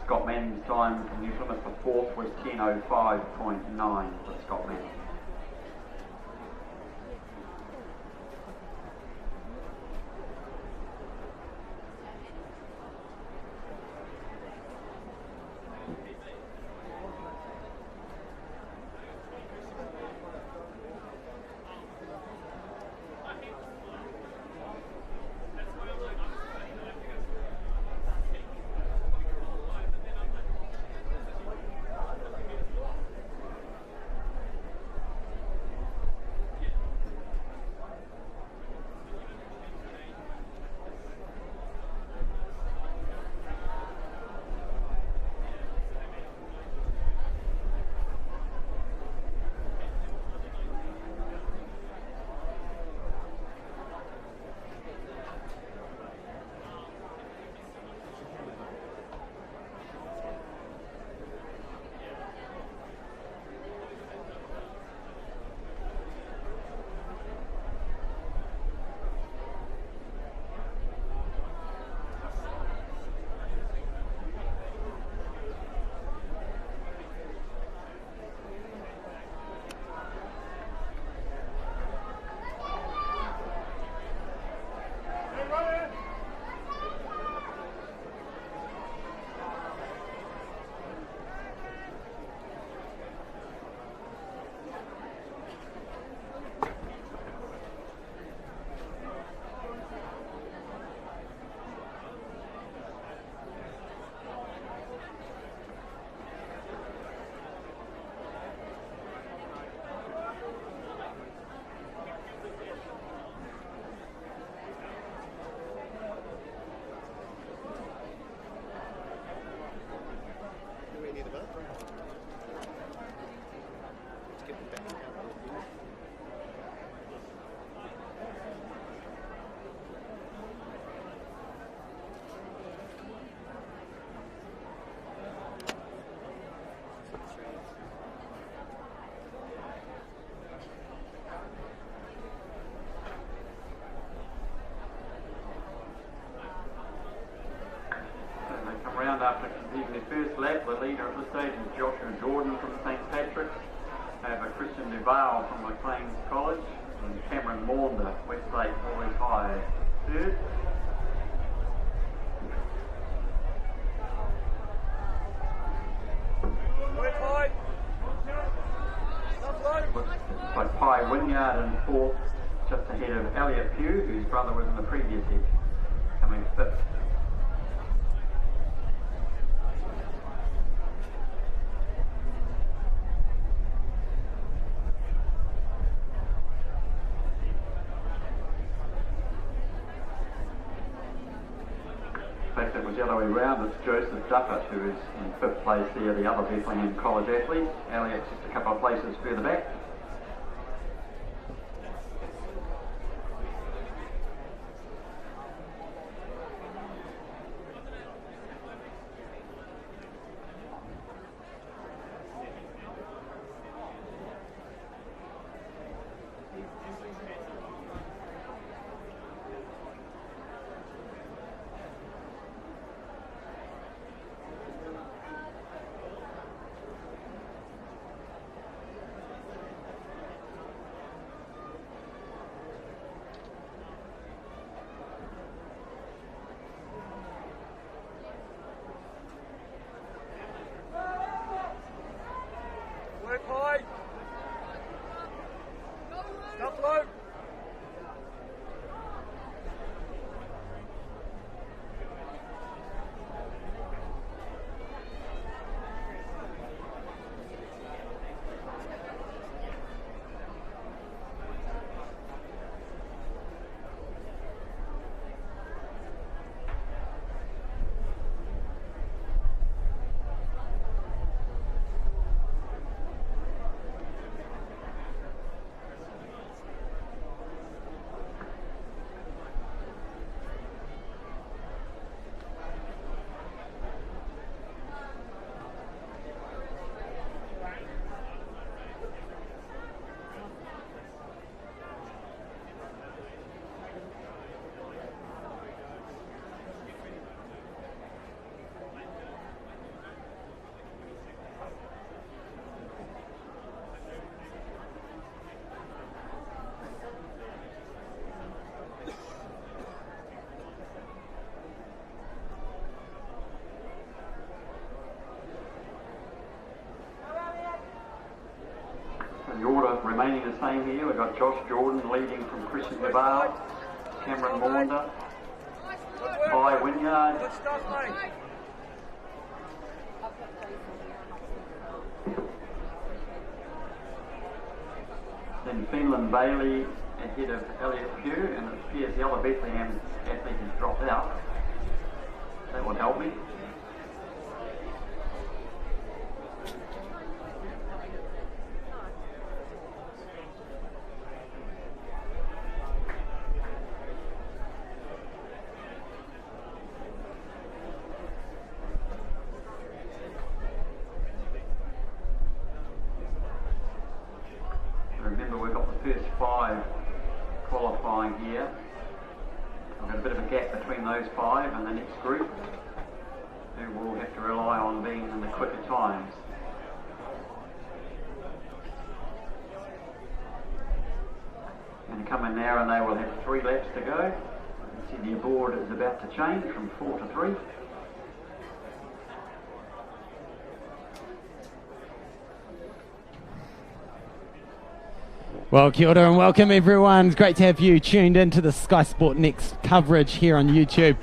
Scott Manning's time from New Plymouth for fourth was 10:05.9 for Scott Manning. first lap. The leader at this stage is Joshua Jordan from St. Patrick's. We have a Christian Duval from McLean's College, and Cameron Maunder, Westlake Boys High, third. By Pi Wynyard in fourth, just ahead of Elliot Pugh, whose brother was in the previous heat, coming fifth. In fact, it was the other way round. It's Joseph Duffett who is in fifth place there, the other Bethlehem College athlete. Elliot's just a couple of places further back. The order remaining the same here. We've got Josh Jordan leading from Christian Duval, Cameron Maunder, Pi Wynyard, then Finland Bailey ahead of Elliot Pugh, and it appears the other Bethlehem athlete has dropped out. That would help me. Remember, we've got the first 5 qualifying here. I've got a bit of a gap between those 5 and the next group, who will have to rely on being in the quicker times. Going to come in now, and they will have 3 laps to go. You can see the board is about to change from 4 to 3. Well, kia ora and welcome everyone. It's great to have you tuned into the SkysportNext coverage here on YouTube,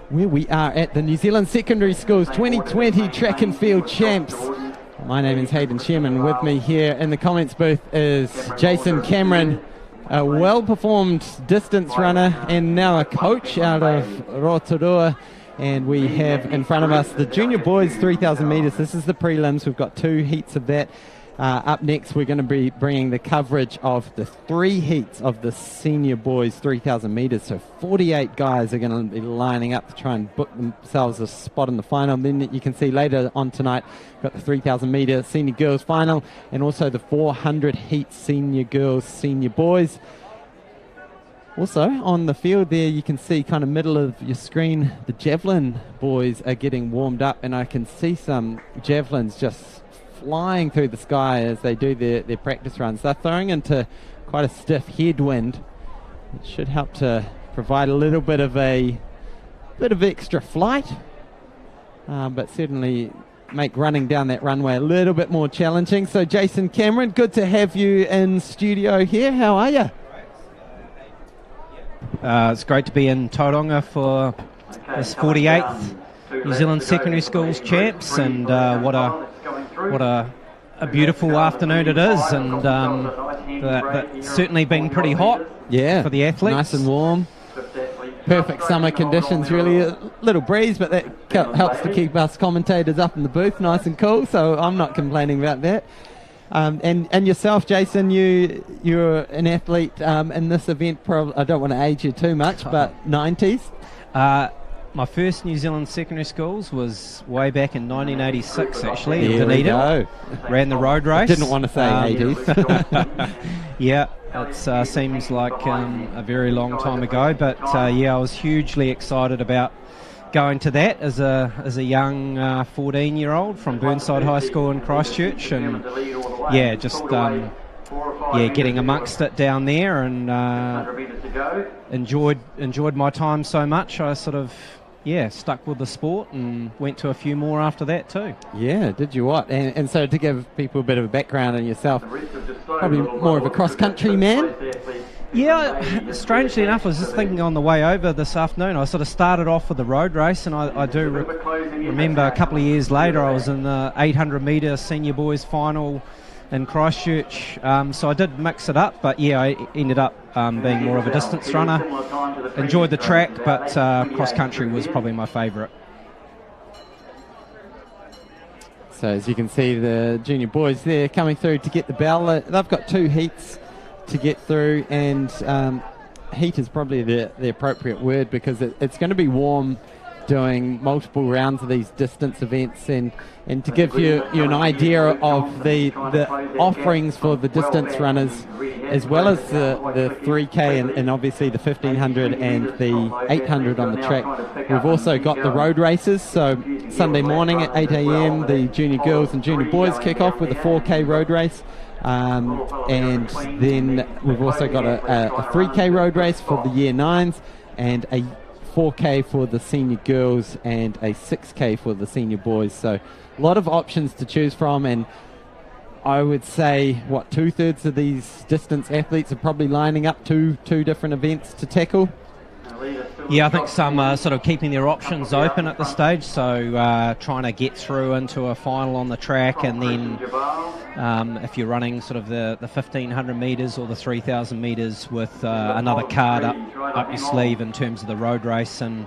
where we are at the New Zealand Secondary Schools 2020 Track and Field Champs. My name is Hayden Sherman. With me here in the comments booth is Jason Cameron, a well-performed distance runner and now a coach out of Rotorua. And we have in front of us the junior boys 3,000 metres. This is the prelims. We've got 2 heats of that. Up next, we're going to be bringing the coverage of the 3 heats of the senior boys 3,000 metres. So 48 guys are going to be lining up to try and book themselves a spot in the final. Then you can see later on tonight, we've got the 3,000 metre senior girls final and also the 400 heat senior girls, senior boys. Also, on the field there, you can see kind of middle of your screen, the Javelin boys are getting warmed up, and I can see some Javelins just flying through the sky as they do their practice runs. They're throwing into quite a stiff headwind. It should help to provide a little bit of extra flight, but certainly make running down that runway a little bit more challenging. So Jason Cameron, good to have you in studio here. How are you? It's great to be in Tauranga for this 48th New Zealand Secondary Schools Champs, and what a beautiful afternoon it is, and that's certainly been pretty hot for the athletes. Nice and warm. Perfect summer conditions, really. A little breeze, but that helps to keep us commentators up in the booth nice and cool, so I'm not complaining about that. And yourself, Jason, you're an athlete in this event. I don't want to age you too much, but 90s. My first New Zealand Secondary Schools was way back in 1986, actually, in There we Dunedin. go. Ran the road race. Didn't want to say 80s. Yeah, it seems like a very long time ago, but I was hugely excited about going to that as a young 14-year-old from Burnside High School in Christchurch, and getting amongst it down there, and enjoyed my time so much. I sort of stuck with the sport and went to a few more after that too. Yeah, did you what? And so to give people a bit of a background on yourself, probably more of a cross-country man? Yeah, strangely enough, I was just thinking on the way over this afternoon, I sort of started off with the road race, and I do remember a couple of years later I was in the 800 metre senior boys final in Christchurch, so I did mix it up, but I ended up being more of a distance runner. Enjoyed the track, but cross-country was probably my favourite. So as you can see, the junior boys there coming through to get the bell. They've got 2 heats to get through, and heat is probably the appropriate word, because it's going to be warm doing multiple rounds of these distance events, and to give you an idea of the offerings for the distance runners, as well as the 3K and obviously the 1500 and the 800 on the track. We've also got the road races. So Sunday morning at 8 a.m. the junior girls and junior boys kick off with a 4K road race. And then we've also got a 3K road race for the year 9s, and a 4K for the senior girls, and a 6K for the senior boys. So a lot of options to choose from, and I would say 2/3 of these distance athletes are probably lining up two different events to tackle. Yeah, I think some are sort of keeping their options open at this stage, so trying to get through into a final on the track, and then if you're running sort of the 1500 metres or the 3000 metres with another card up your sleeve in terms of the road race. And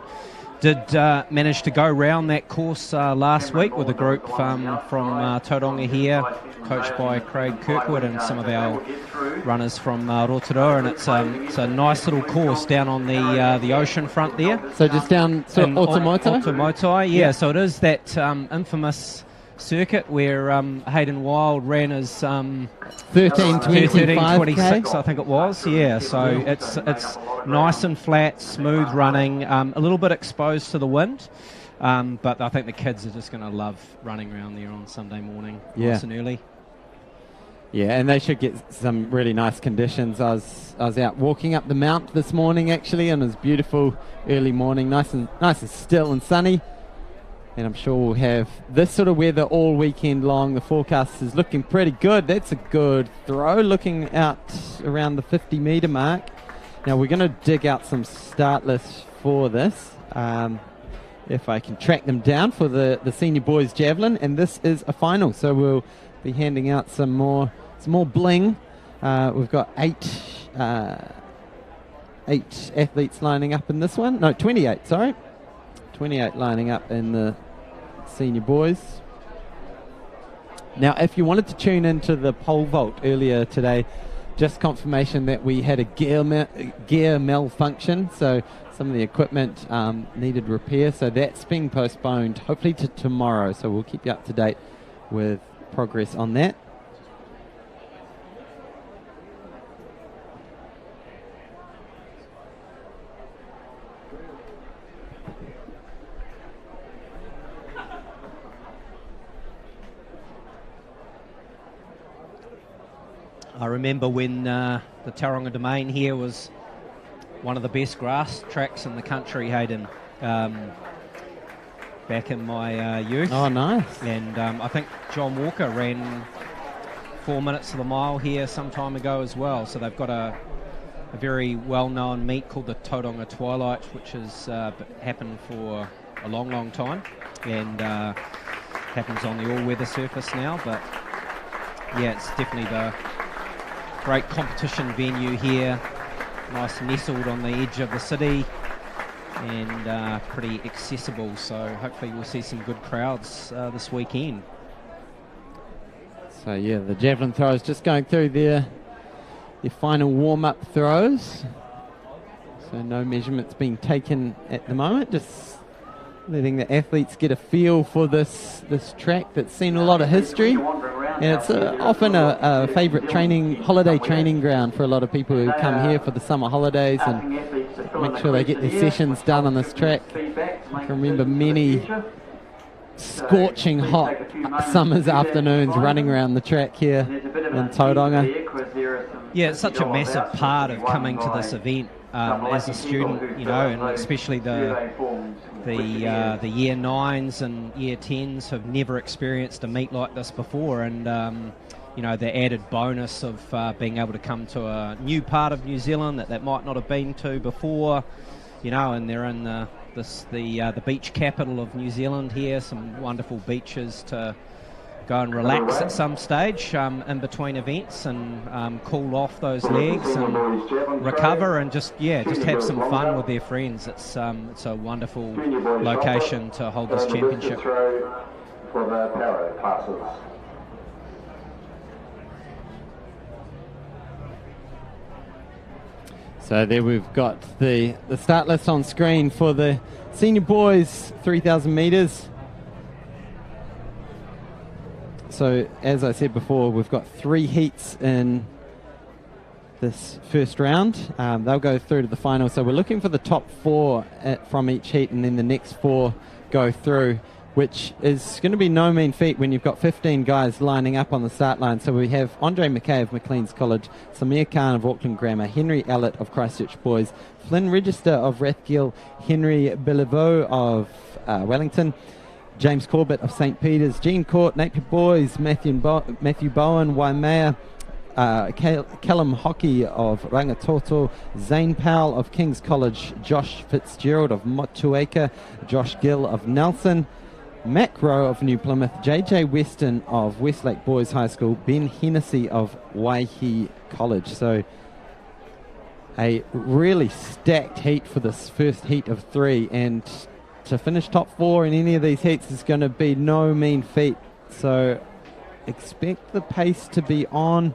did manage to go round that course last week with a group from Tauranga here, coached by Craig Kirkwood and some of our runners from Rotorua, and it's a nice little course down on the ocean front there. So just down Otomoto? Otomoto, yeah. So it is that infamous circuit where Hayden Wild ran his 13:26, I think it was. Yeah, so it's nice and flat, smooth running, a little bit exposed to the wind, but I think the kids are just going to love running around there on Sunday morning, nice and early. Yeah, and they should get some really nice conditions. I was out walking up the mount this morning actually, and it was beautiful early morning, nice and still and sunny. And I'm sure we'll have this sort of weather all weekend long. The forecast is looking pretty good. That's a good throw, looking out around the 50 metre mark. Now we're going to dig out some start lists for this, if I can track them down, for the senior boys javelin, and this is a final, so we'll be handing out some more bling. We've got 8 athletes lining up in this one. No, 28, sorry. 28 lining up in the senior boys. Now, if you wanted to tune into the pole vault earlier today, just confirmation that we had a gear malfunction, so some of the equipment needed repair, so that's being postponed hopefully to tomorrow, so we'll keep you up to date with progress on that. I remember when the Tauranga Domain here was one of the best grass tracks in the country, Hayden, back in my youth. Oh, nice. And I think John Walker ran 4 minutes of the mile here some time ago as well. So they've got a very well-known meet called the Tauranga Twilight, which has happened for a long, long time, and happens on the all-weather surface now. But yeah, it's definitely the great competition venue here, nice nestled on the edge of the city, and pretty accessible. So hopefully we'll see some good crowds this weekend. So yeah, the javelin throws just going through their final warm-up throws. So no measurements being taken at the moment, just letting the athletes get a feel for this track that's seen a lot of history. And it's often a favourite holiday training ground for a lot of people who come here for the summer holidays and make sure they get their sessions done on this track. I can remember many scorching hot summer's afternoons running around the track here in Tauranga. Yeah, it's such a massive part of coming to this event as a student, you know, and especially the year 9s and year 10s have never experienced a meet like this before, and you know, the added bonus of being able to come to a new part of New Zealand that might not have been to before, you know, and they're in the beach capital of New Zealand here, some wonderful beaches to go and relax at some stage in between events, and cool off those legs and recover, and just have some fun with their friends. It's a wonderful location to hold this championship. For the para classes. So there we've got the start list on screen for the senior boys 3,000 metres. So as I said before, we've got 3 heats in this first round. They'll go through to the final. So we're looking for the top 4 from each heat, and then the next 4 go through, which is going to be no mean feat when you've got 15 guys lining up on the start line. So we have Andre McKay of Maclean's College, Samir Khan of Auckland Grammar, Henry Allett of Christchurch Boys, Flynn Register of Rathgill, Henry Beliveau of Wellington, James Corbett of St. Peter's, Gene Court, Napier Boys, Matthew Bowen, Waimea, Callum Hockey of Rangitoto, Zane Powell of King's College, Josh Fitzgerald of Motueka, Josh Gill of Nelson, Mac Rowe of New Plymouth, JJ Weston of Westlake Boys High School, Ben Hennessy of Waihi College. So a really stacked heat for this first heat of 3, and to finish top 4 in any of these heats is going to be no mean feat. So expect the pace to be on.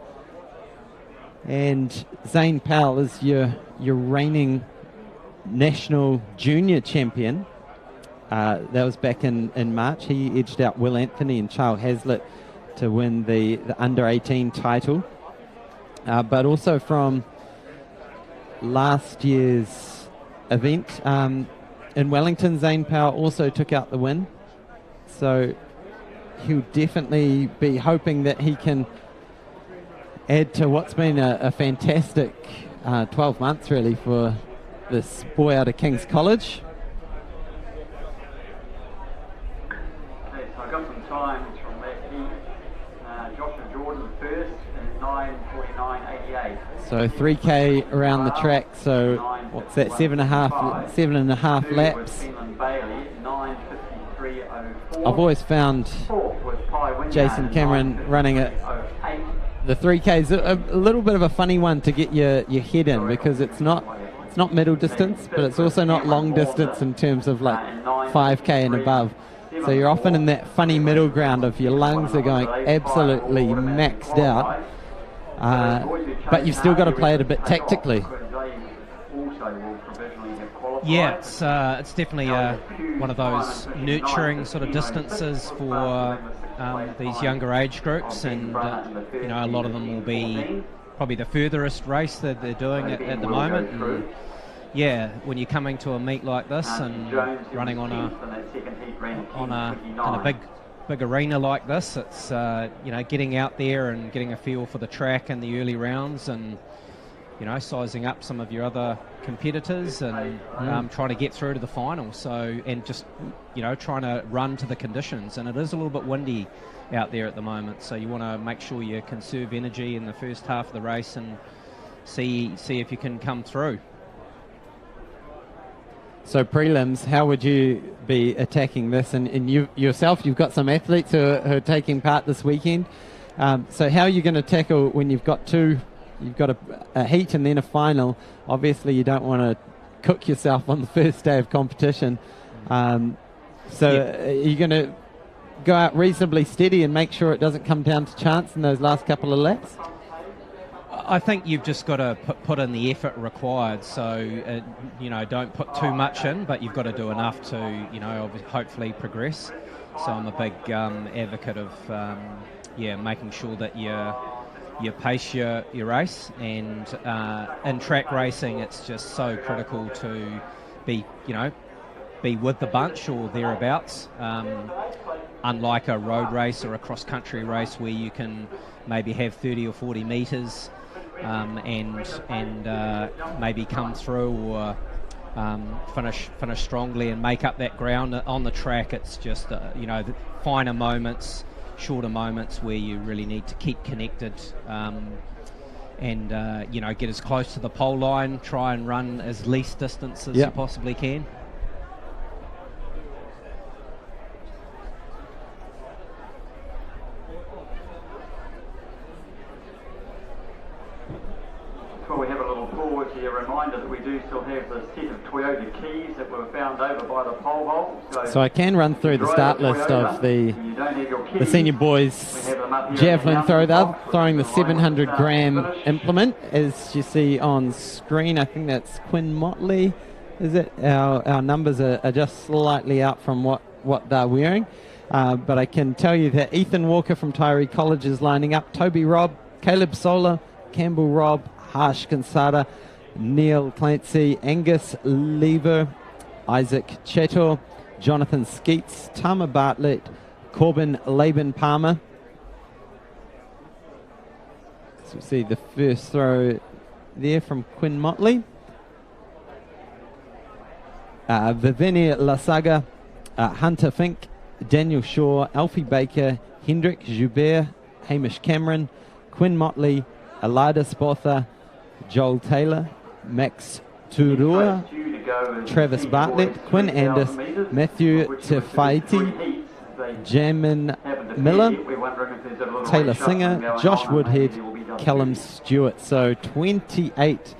And Zane Powell is your reigning national junior champion. That was back in March. He edged out Will Anthony and Charles Hazlitt to win the under-18 title. But also from last year's event in Wellington, Zane Powell also took out the win. So he'll definitely be hoping that he can add to what's been a fantastic 12 months really for this boy out of King's College. Okay, so I got some times from that heat. Joshua Jordan first in 9:49.88. So 3K around the track, so what's that, 7.5 laps. I've always found Jason Cameron running it. The 3K is a little bit of a funny one to get your head in, because it's not middle distance, but it's also not long distance in terms of like 5K and above. So you're often in that funny middle ground of your lungs are going absolutely maxed out, but you've still got to play it a bit tactically. Yeah, it's definitely one of those nurturing sort of distances for these younger age groups, and you know, a lot of them will be probably the furthest race that they're doing at the moment. And yeah, when you're coming to a meet like this and running on a big big arena like this, it's getting out there and getting a feel for the track in the early rounds, and sizing up some of your other competitors, and trying to get through to the final. So, and just trying to run to the conditions, and it is a little bit windy out there at the moment, so you want to make sure you conserve energy in the first half of the race and see if you can come through. So prelims, how would you be attacking this? And you yourself, you've got some athletes who are taking part this weekend. So how are you going to tackle when you've got a heat and then a final? Obviously, you don't want to cook yourself on the first day of competition. Are you going to go out reasonably steady and make sure it doesn't come down to chance in those last couple of laps? I think you've just got to put in the effort required. So, don't put too much in, but you've got to do enough to, hopefully progress. So I'm a big advocate of, making sure that you pace your race. And in track racing, it's just so critical to be with the bunch or thereabouts. Unlike a road race or a cross-country race where you can maybe have 30 or 40 metres and maybe come through or finish strongly and make up that ground. On the track, it's just the finer moments, shorter moments where you really need to keep connected and get as close to the pole line, try and run as least distance as you possibly can. Before we have a little pause here, a reminder that we do still have the set of Toyota keys that were found over by the pole vault. So I can run through the start list of the senior boys javelin throw. They're throwing the 700 gram implement, as you see on screen. I think that's Quinn Motley, is it? Our numbers are just slightly out from what they're wearing. But I can tell you that Ethan Walker from Tyree College is lining up. Toby Robb, Caleb Sola, Campbell Robb, Harsh Kansada, Neil Clancy, Angus Lever, Isaac Cheto, Jonathan Skeets, Tama Bartlett, Corbin Laban Palmer. So we see the first throw there from Quinn Motley. Viviani Lasaga, Hunter Fink, Daniel Shaw, Alfie Baker, Hendrik Joubert, Hamish Cameron, Quinn Motley, Alida Spotha, Joel Taylor, Max Turua, Travis Bartlett, Quinn Anders, Matthew Tefaiti, Jamin Miller, Taylor Singer, Josh Woodhead, Callum Stewart. So 28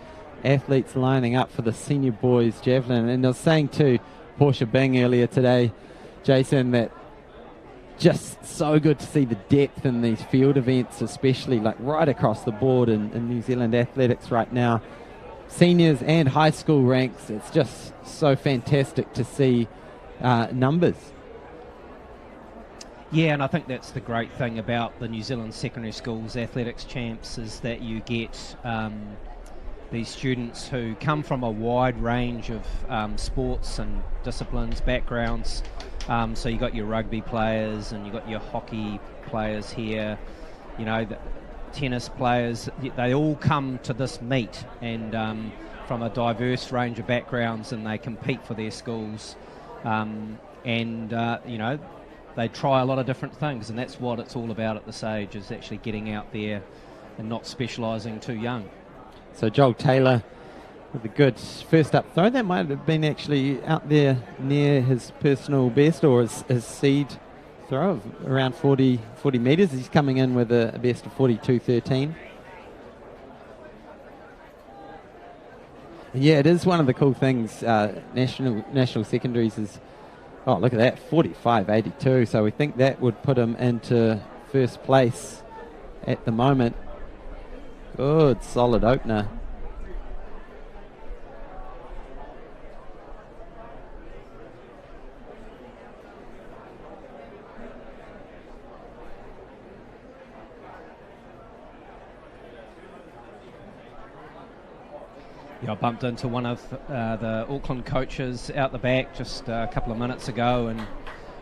athletes lining up for the senior boys javelin. And I was saying to Portia Bing earlier today, Jason, that just so good to see the depth in these field events, especially like right across the board in New Zealand athletics right now. Seniors and high school ranks, it's just so fantastic to see numbers. Yeah, and I think that's the great thing about the New Zealand Secondary Schools Athletics Champs is that you get these students who come from a wide range of sports and disciplines, backgrounds. So you got your rugby players and you got your hockey players here, the tennis players. They all come to this meet and from a diverse range of backgrounds, and they compete for their schools. They try a lot of different things, and that's what it's all about at this age, is actually getting out there and not specialising too young. So Joel Taylor with a good first up throw. That might have been actually out there near his personal best or his seed throw of around 40 metres. He's coming in with a best of 42.13. Yeah, it is one of the cool things. National secondaries is, oh, look at that, 45.82. So we think that would put him into first place at the moment. Good, solid opener. Yeah, I bumped into one of the Auckland coaches out the back just a couple of minutes ago, and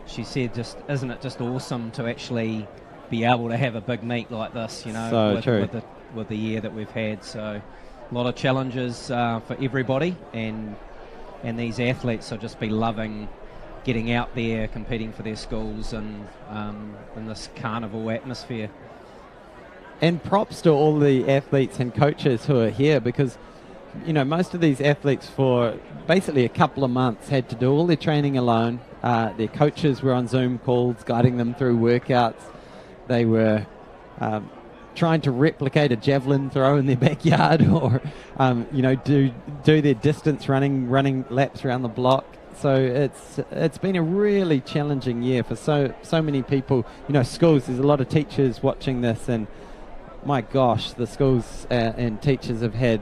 she said, just isn't it just awesome to actually be able to have a big meet like this, So true. With the year that we've had. So a lot of challenges for everybody, and these athletes will just be loving getting out there, competing for their schools, and in this carnival atmosphere. And props to all the athletes and coaches who are here, because most of these athletes for basically a couple of months had to do all their training alone. Their coaches were on Zoom calls guiding them through workouts. They were trying to replicate a javelin throw in their backyard, or do their distance running laps around the block. So it's been a really challenging year for so many people. Schools, there's a lot of teachers watching this, and my gosh, the schools and teachers have had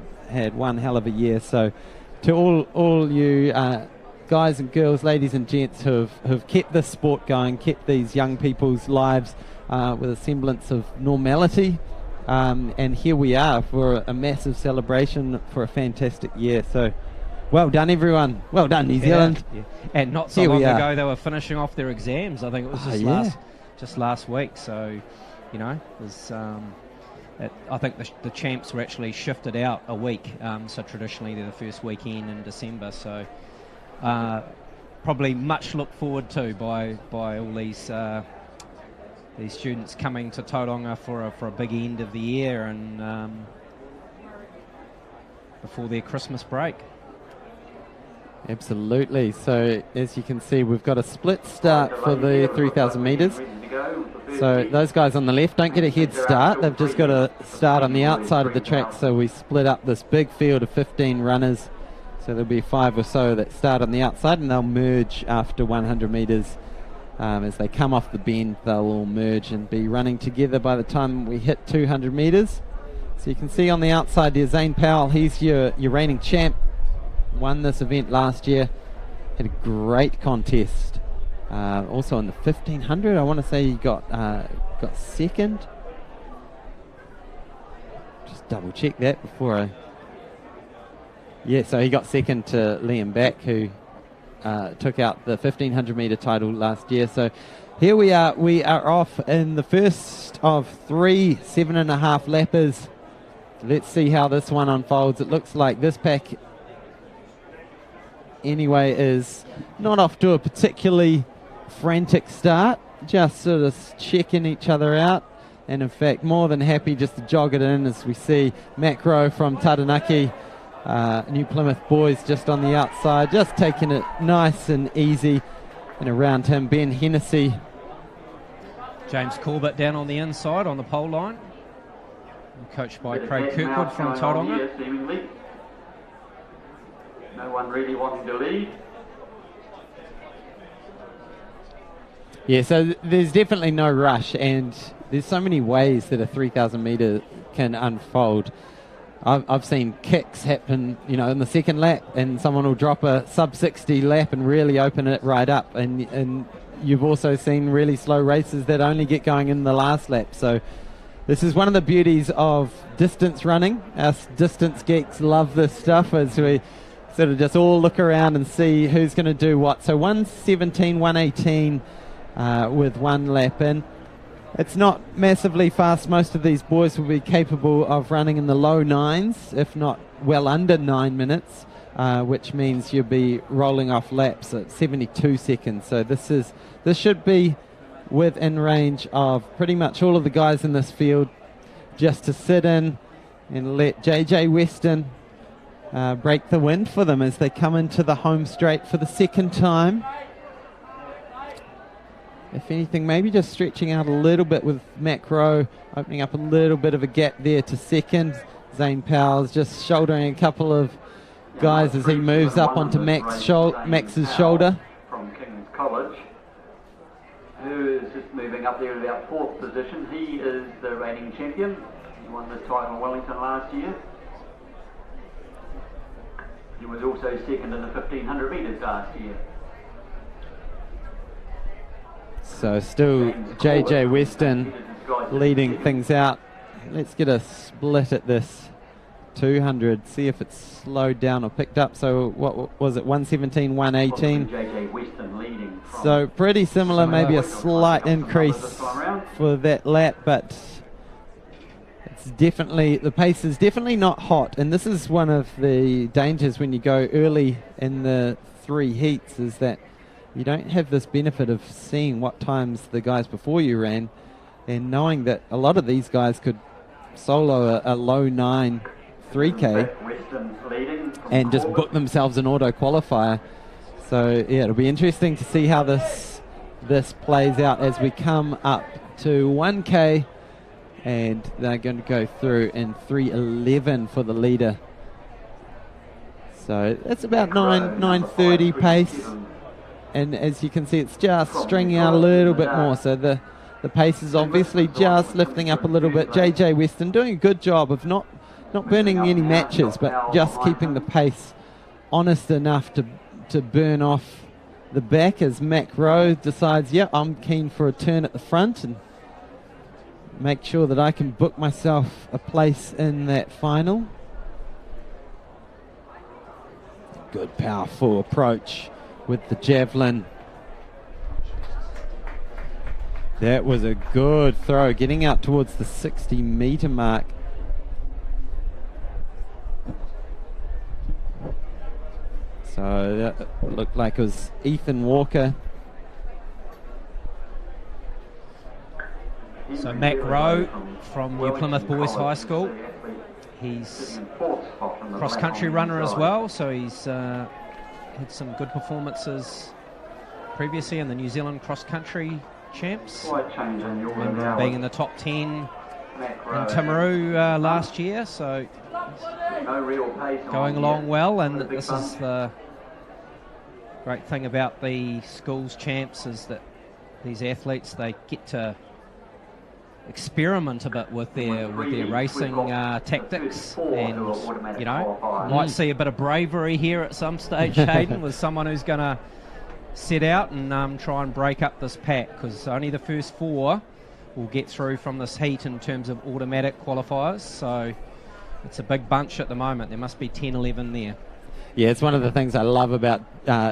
one hell of a year. So to all you guys and girls, ladies and gents who have kept this sport going, kept these young people's lives with a semblance of normality, and here we are for a massive celebration for a fantastic year. So well done, everyone. Well done, New Zealand. Yeah. And not so long ago they were finishing off their exams. I think it was just last week. So there's I think the champs were actually shifted out a week, so traditionally they're the first weekend in December, so probably much looked forward to by all these students coming to Tauranga for a big end of the year and before their Christmas break. Absolutely. So as you can see, we've got a split start for the 3,000 metres. So those guys on the left don't get a head start. They've just got to start on the outside of the track. So we split up this big field of 15 runners. So there'll be 5 or so that start on the outside, and they'll merge after 100 metres. As they come off the bend, they'll all merge and be running together by the time we hit 200 metres. So you can see on the outside there, Zane Powell. He's your reigning champ. Won this event last year. Had a great contest. Also in the 1500, I want to say he got second. Just double check that before I... Yeah, so he got second to Liam Back, who took out the 1500 metre title last year. So here we are. We are off in the first of 3 7.5 lappers. Let's see how this one unfolds. It looks like this pack anyway is not off to a particularly frantic start, just sort of checking each other out, and in fact more than happy just to jog it in, as we see Macro from Taranaki, New Plymouth boys just on the outside, just taking it nice and easy, and around him Ben Hennessy, James Corbett down on the inside on the pole line, coached by Craig Kirkwood from Tauranga. No one really wanting to lead. Yeah, so there's definitely no rush, and there's so many ways that a 3,000 metre can unfold. I've seen kicks happen, in the second lap, and someone will drop a sub-60 lap and really open it right up, and you've also seen really slow races that only get going in the last lap. So this is one of the beauties of distance running. Us distance geeks love this stuff, as we sort of just all look around and see who's going to do what. So 1:17, 1:18 with one lap in. It's not massively fast. Most of these boys will be capable of running in the low 9s, if not well under 9 minutes, which means you'll be rolling off laps at 72 seconds. So this should be within range of pretty much all of the guys in this field, just to sit in and let JJ Weston break the wind for them as they come into the home straight for the second time. If anything, maybe just stretching out a little bit with Macro, opening up a little bit of a gap there to second. Zane Powell's just shouldering a couple of guys as he moves up onto Max's shoulder. From King's College, who is just moving up there to about 4th position. He is the reigning champion. He won the title in Wellington last year. He was also second in the 1500 metres last year. So still JJ Weston leading things out. Let's get a split at this 200, see if it's slowed down or picked up. So what was it, 1:17, 1:18? JJ Weston leading from So pretty similar, maybe a slight increase for that lap, but it's definitely, the pace is definitely not hot. And this is one of the dangers when you go early in the 3 heats, is that you don't have this benefit of seeing what times the guys before you ran, and knowing that a lot of these guys could solo a low 9 3K and just book themselves an auto qualifier. So yeah, it'll be interesting to see how this plays out as we come up to 1K, and they're going to go through in 3:11 for the leader. So it's about 9:30 pace, and as you can see, it's just stringing out a little bit more. So the pace is obviously just lifting up a little bit. JJ Weston doing a good job of not burning any matches, but just keeping the pace honest enough to burn off the back, as Mac Rowe decides, yep, I'm keen for a turn at the front and make sure that I can book myself a place in that final. Good powerful approach with the Javelin. That was a good throw, getting out towards the 60-meter mark. So that looked like it was Ethan Walker. So Mac Rowe from New Plymouth Boys High School. He's a cross-country runner as well, so he's had some good performances previously in the New Zealand cross-country champs. Remember being in the top 10 in Timaru last year, so going along well. And this is the great thing about the schools champs, is that these athletes, they get to experiment a bit with their racing tactics, and you know, might see a bit of bravery here at some stage, Hayden, with someone who's going to set out and try and break up this pack, because only the first 4 will get through from this heat in terms of automatic qualifiers. So it's a big bunch at the moment. There must be 10-11 there. Yeah, it's one of the things I love about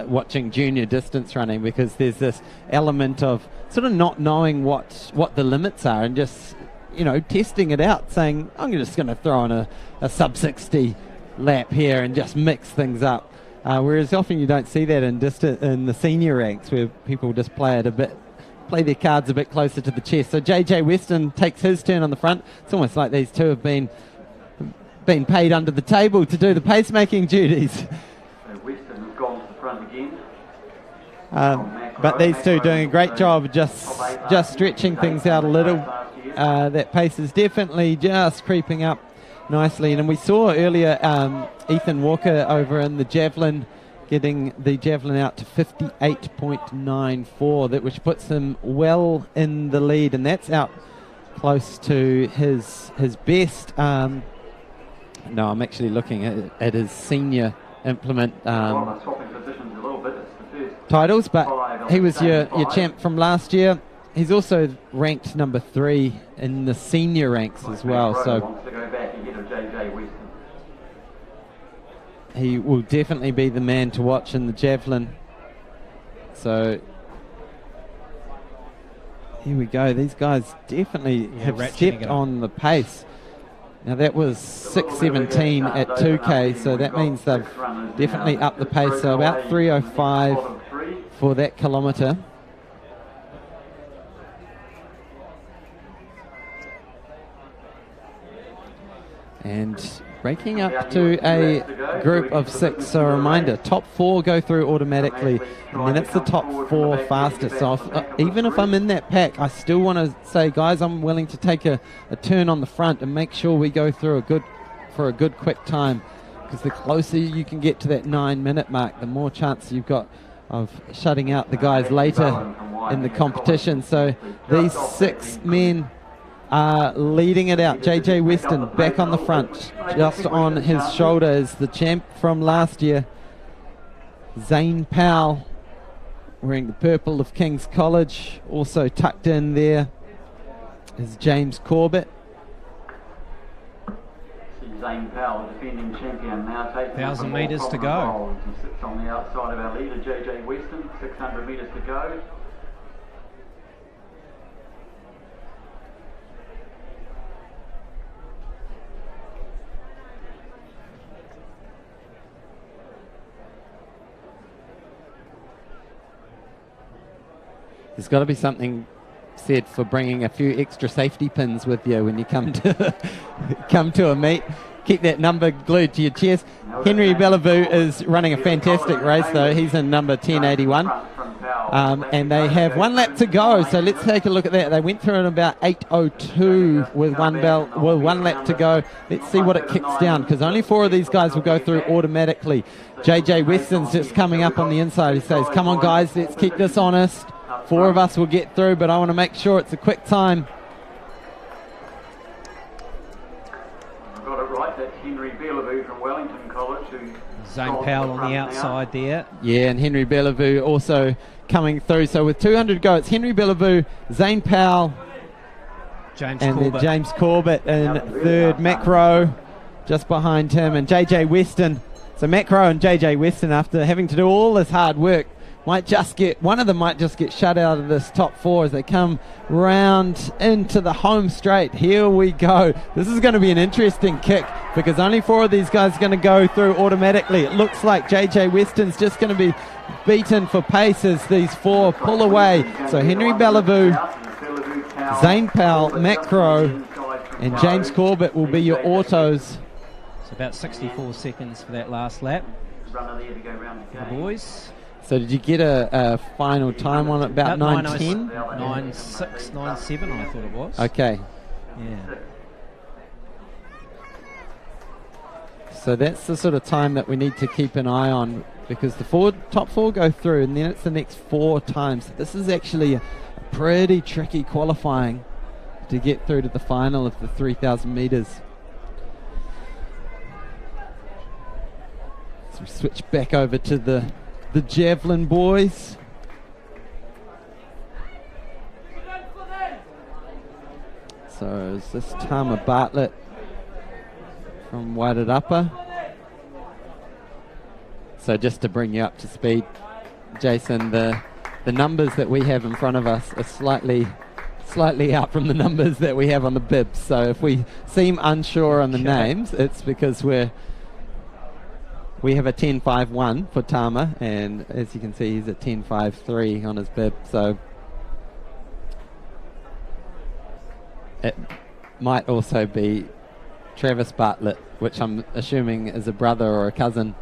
watching junior distance running, because there's this element of sort of not knowing what the limits are, and just, you know, testing it out, saying, I'm just going to throw on a sub-60 lap here and just mix things up. Whereas often you don't see that in the senior ranks, where people just play their cards a bit closer to the chest. So JJ Weston takes his turn on the front. It's almost like these two have been paid under the table to do the pacemaking duties. So Weston has gone to the front again. But these two doing a great job of just stretching things out a little. That pace is definitely just creeping up nicely. And we saw earlier Ethan Walker over in the Javelin getting the Javelin out to 58.94, which puts him well in the lead, and that's out close to his best. No, I'm actually looking at his senior implement titles, but he was your champ from last year. He's also ranked number 3 in the senior ranks as well, so he will definitely be the man to watch in the Javelin. So here we go. These guys definitely have stepped on the pace. Now that was 6:17 at 2K, so that means they've definitely upped the pace. So about 3:05 for that kilometre. And breaking up to a group of 6. So a reminder, top 4 go through automatically, and then it's the top 4 fastest. So even if I'm in that pack, I still want to say, guys, I'm willing to take a turn on the front and make sure we go through a good quick time, because the closer you can get to that 9-minute mark, the more chance you've got of shutting out the guys later in the competition. So these 6 men are leading it out. JJ Weston back on the front, just on his shoulder is the champ from last year. Zane Powell wearing the purple of King's College. Also tucked in there is James Corbett. Zane Powell, defending champion, now taking 1,000 metres to go. He sits on the outside of our leader, JJ Weston, 600 metres to go. There's got to be something said for bringing a few extra safety pins with you when you come to come to a meet. Keep that number glued to your chest. Henry Bellevue is running a fantastic race, though. He's in number 1081. And they have 1 lap to go, so let's take a look at that. They went through in about 8:02 with one lap to go. Let's see what it kicks down, because only 4 of these guys will go through automatically. JJ Weston's just coming up on the inside. He says, come on guys, let's keep this honest. 4 of us will get through, but I want to make sure it's a quick time. I got it right, that's Henry Bellevue from Wellington College. Zane Powell on the outside there. Yeah, and Henry Bellevue also coming through. So with 200 to go, it's Henry Bellevue, Zane Powell, James and Corbett. then James Corbett in third. Macro just behind him, and JJ Weston. So Macro and JJ Weston, after having to do all this hard work, one of them might just get shut out of this top 4 as they come round into the home straight. Here we go. This is going to be an interesting kick, because only 4 of these guys are going to go through automatically. It looks like JJ Weston's just going to be beaten for pace as these 4 pull away. So Henry Bellevue, Zane Powell, Macro, and James Corbett will be your autos. It's about 64 seconds for that last lap. The boys. So did you get a final time on it? About 9:10? 9:06, 9:07 I thought it was. Okay. Yeah. So that's the sort of time that we need to keep an eye on, because the top 4 go through, and then it's the next 4 times. This is actually a pretty tricky qualifying to get through to the final of the 3,000 metres. So we switch back over to the Javelin boys. So is this Tama Bartlett from Wairarapa? So just to bring you up to speed, Jason, the numbers that we have in front of us are slightly out from the numbers that we have on the bibs. So if we seem unsure on the names, it's because we have a 10.51 for Tama, and as you can see, he's at 10.53 on his bib. So it might also be Travis Bartlett, which I'm assuming is a brother or a cousin.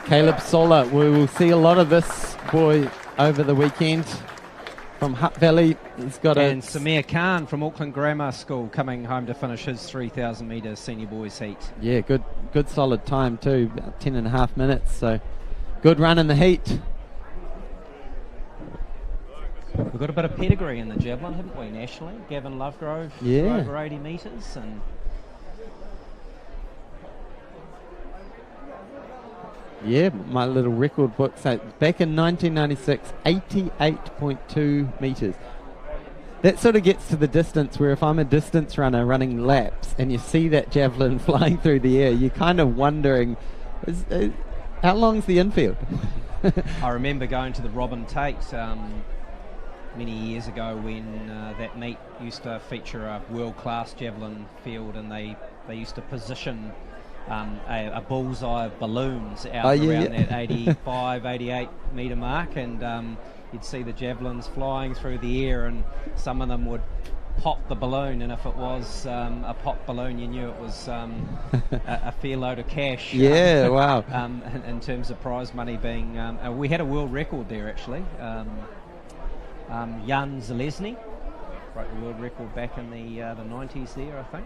Caleb Sola, we will see a lot of this boy over the weekend. From Hutt Valley, he's got and Samir Khan from Auckland Grammar School coming home to finish his 3,000 metres senior boys heat. Yeah, good solid time too, about 10.5 minutes. So good run in the heat. We've got a bit of pedigree in the javelin, haven't we, nationally? Gavin Lovegrove, yeah, over 80 metres, and yeah, my little record book says back in 1996, 88.2 metres. That sort of gets to the distance where if I'm a distance runner running laps and you see that javelin flying through the air, you're kind of wondering, how long's the infield? I remember going to the Robin Tate many years ago when that meet used to feature a world-class javelin field, and they used to position a bullseye of balloons out around that 85, 88 metre mark, and you'd see the javelins flying through the air, and some of them would pop the balloon, and if it was a pop balloon, you knew it was a fair load of cash. Yeah, wow. In terms of prize money being... we had a world record there, actually. Jan Zalesny broke the world record back in the 90s there, I think.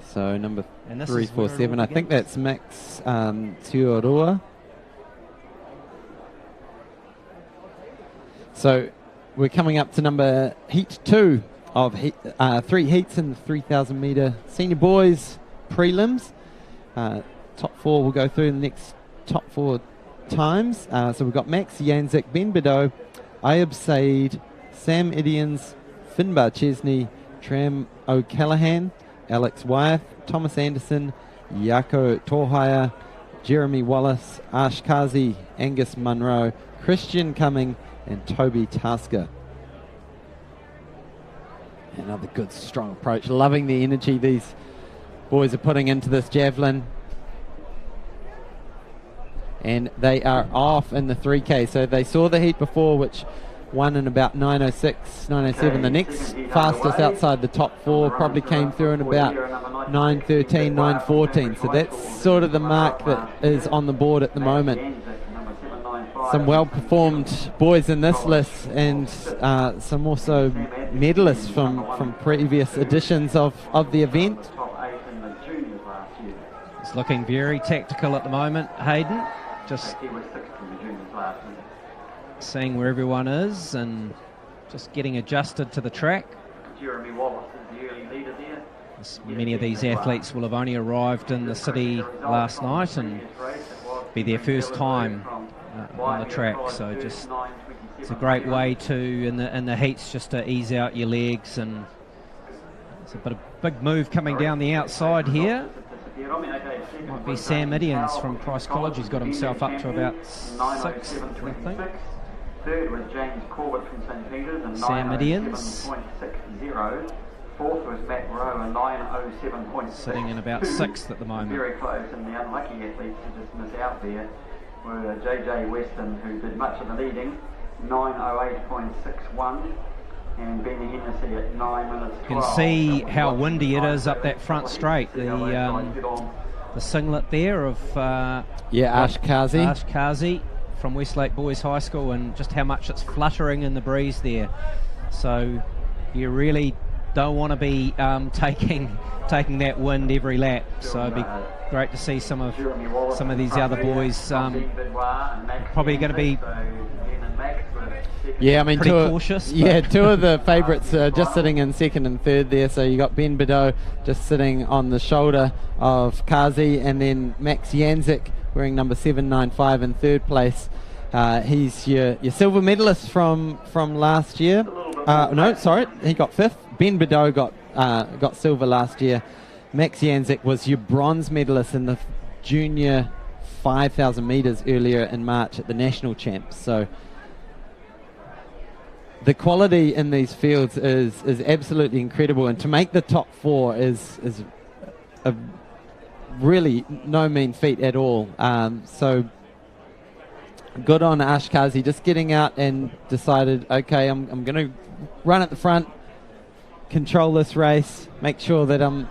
So number 347, I think that's Max Tuoroa. So we're coming up to heat 2 of 3 heats in the 3,000 metre senior boys prelims. top four will go through the next top four times. So we've got Max Janzik, Ben Bideau, Ayub Said, Sam Idians, Finbar Chesney, Tram O'Callaghan, Alex Wyeth, Thomas Anderson, Yako Tohaya, Jeremy Wallace, Ash Kazi, Angus Munro, Christian Cumming, and Toby Tasker. Another good, strong approach. Loving the energy these boys are putting into this javelin. And they are off in the 3K. So they saw the heat before, which won in about 9:06, 9:07. The next fastest outside the top four probably came through in about 9:13, 9:14. So that's sort of the mark that is on the board at the moment. Some well-performed boys in this list, and some also medalists from previous editions of the event. It's looking very tactical at the moment, Hayden. Just seeing where everyone is and just getting adjusted to the track. Jeremy Wallace is the early leader there. Many of these athletes will have only arrived in the city last night and be their first time on the track, so just it's a great way to in the heats just to ease out your legs. And it's a big move coming down the outside here. Might be Sam Idians from Christ College. He's got himself up to about 6th, I think. Third was James Corbett from St Peters and Sam Idians. 9:07.60. Fourth was Matt Rowe and 9:07.6. Sitting in about 6th at the moment. Very close, and the unlucky athletes who just miss out there were JJ Weston, who did much of the leading, 9:08.61, and Benny Hennessy at 9 minutes 12. You can see how windy it is up that front straight. The singlet there of Ash Kazi from Westlake Boys High School, and just how much it's fluttering in the breeze there. So you really don't want to be taking that wind every lap. So it'd be great to see some of these other boys probably going to be pretty cautious. Yeah, two of the favourites just sitting in second and third there. So you got Ben Bideau just sitting on the shoulder of Kazi, and then Max Janzik wearing number 795 in third place. He's your silver medalist from last year. He got fifth. Ben Bideau got silver last year. Max Janzik was your bronze medalist in the junior 5,000 metres earlier in March at the national champs. So the quality in these fields is absolutely incredible, and to make the top four is a really no mean feat at all. So good on Ash Kazi, just getting out and decided, okay, I'm going to run at the front, control this race, make sure that I'm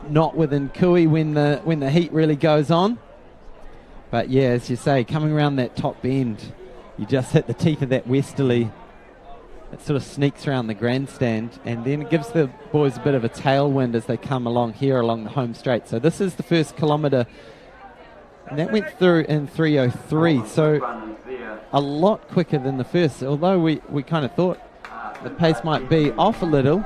not within Kui when the heat really goes on. But yeah, as you say, coming around that top bend, you just hit the teeth of that westerly. It sort of sneaks around the grandstand, and then it gives the boys a bit of a tailwind as they come along here along the home straight. So this is the first kilometre, and that went through in 3:03, so a lot quicker than the first. Although we kind of thought the pace might be off a little,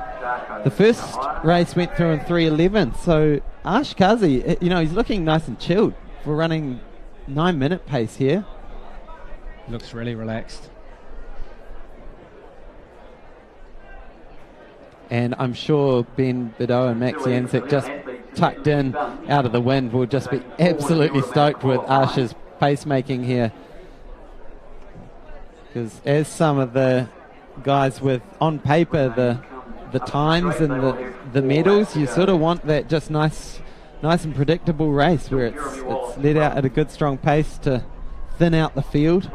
the first race went through in 3:11. So Ash Kazi, he's looking nice and chilled for running 9-minute pace here. Looks really relaxed. And I'm sure Ben Bideau and Max Janzik, just tucked in out of the wind, will just be absolutely stoked with Ash's pacemaking here. Because as some of the guys with, on paper, the times and the medals, you sort of want that just nice and predictable race where it's led out at a good strong pace to thin out the field.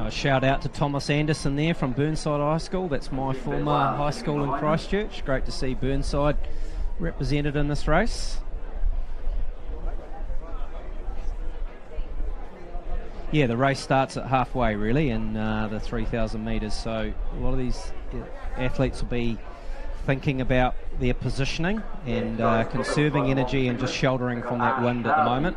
Shout out to Thomas Anderson there from Burnside High School. That's my former high school in Christchurch. Great to see Burnside represented in this race. Yeah, the race starts at halfway really in the 3,000 metres, so a lot of these athletes will be thinking about their positioning and conserving energy and just sheltering from that wind at the moment.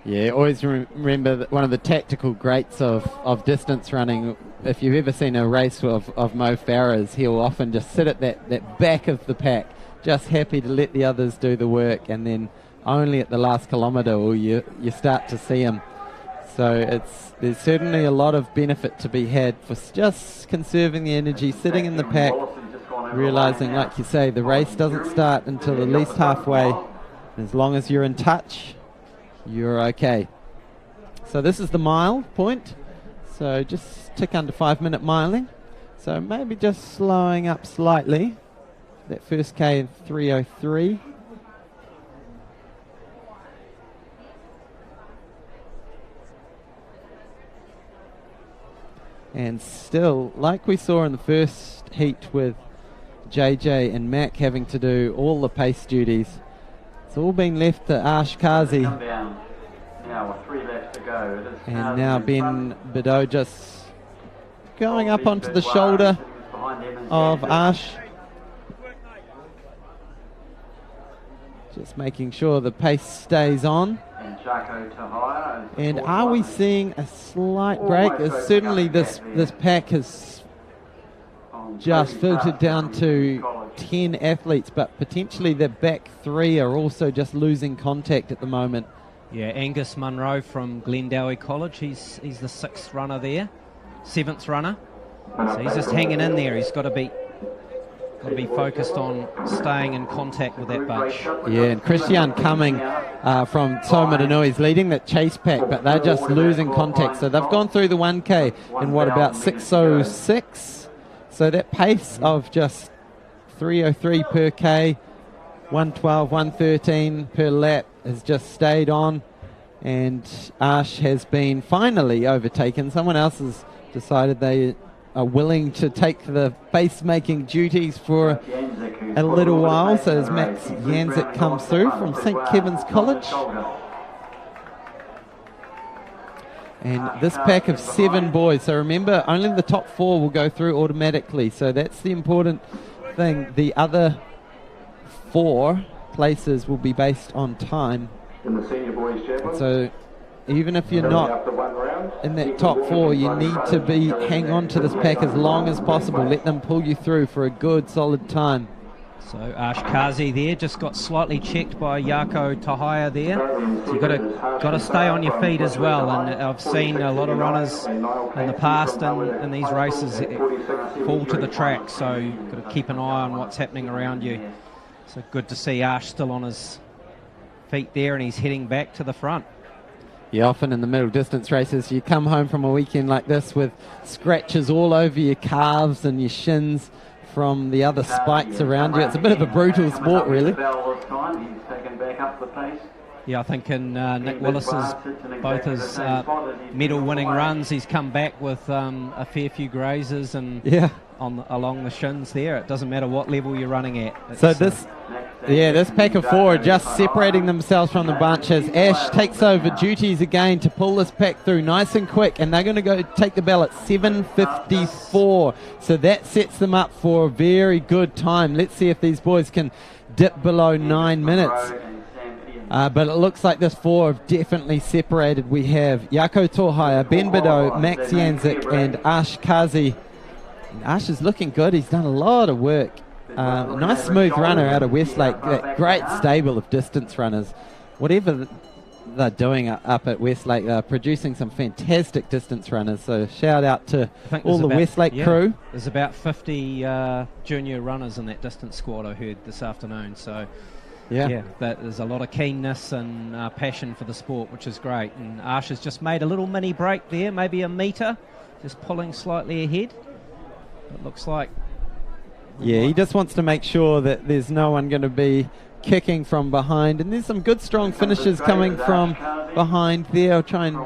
Yeah, always remember that one of the tactical greats of distance running. If you've ever seen a race of Mo Farah's, he'll often just sit at that back of the pack, just happy to let the others do the work, and then only at the last kilometre will you start to see him. So there's certainly a lot of benefit to be had for just conserving the energy, sitting in the pack, realising, like you say, the race doesn't start until at least halfway. As long as you're in touch, you're okay. So this is the mile point. So just tick under 5-minute miling. So maybe just slowing up slightly. That first K in 3:03. And still, like we saw in the first heat with JJ and Mac having to do all the pace duties, it's all been left to Ash Kazi. Now with 3 laps to go. And now Ben Bidot just going up onto the shoulder of Ash. Just making sure the pace stays on. And are we seeing a slight break? Certainly this pack has just filtered down to 10 athletes, but potentially the back 3 are also just losing contact at the moment. Yeah, Angus Munro from Glendowie College, he's the 6th runner there, 7th runner. So he's just hanging in there. He's got to be focused on staying in contact with that bunch. Yeah, and Christian Cumming from Taumaranui leading that chase pack, but they're just losing contact. So they've gone through the 1K in about 6:06. So that pace of just 3:03 per K, 1:12, 1:13 per lap has just stayed on. And Ash has been finally overtaken. Someone else has decided they are willing to take the pace-making duties for a little while. So as Max Janzik comes through from St. Kevin's College. And this pack of 7 boys. So remember, only the top 4 will go through automatically. So that's the important thing. The other 4 places will be based on time. So even if you're not in that top 4, you need to hang on to this pack as long as possible. Let them pull you through for a good, solid time. So Ash Kazi there just got slightly checked by Jaco Tahaya there. So you've got to stay on your feet as well. And I've seen a lot of runners in the past in these races fall to the track. So you've got to keep an eye on what's happening around you. So good to see Ash still on his feet there, and he's heading back to the front. Yeah, often in the middle distance races, you come home from a weekend like this with scratches all over your calves and your shins from the other spikes around you. It's a bit of a brutal sport, really. Yeah, I think in Nick Willis's both his medal-winning runs, he's come back with a fair few grazes and along the shins there. It doesn't matter what level you're running at. So this pack of 4 are just separating themselves from the bunch as Ash takes over duties again to pull this pack through nice and quick, and they're going to go take the bell at 7:54. So that sets them up for a very good time. Let's see if these boys can dip below 9 minutes. But it looks like this 4 have definitely separated. We have Jaco Tahaya, Ben Bidot, Max Janzik, and Ash Kazi. And Ash is looking good. He's done a lot of work. Nice smooth runner out of Westlake. That great stable of distance runners. Whatever they're doing up at Westlake, they're producing some fantastic distance runners. So shout out to all the Westlake crew. There's about 50 junior runners in that distance squad, I heard this afternoon. So but there's a lot of keenness and passion for the sport, which is great. And Ash has just made a little mini break there, maybe a metre, just pulling slightly ahead. It looks like. Yeah, he just wants to make sure that there's no one going to be kicking from behind. And there's some good, strong finishes coming from behind there. I'll try and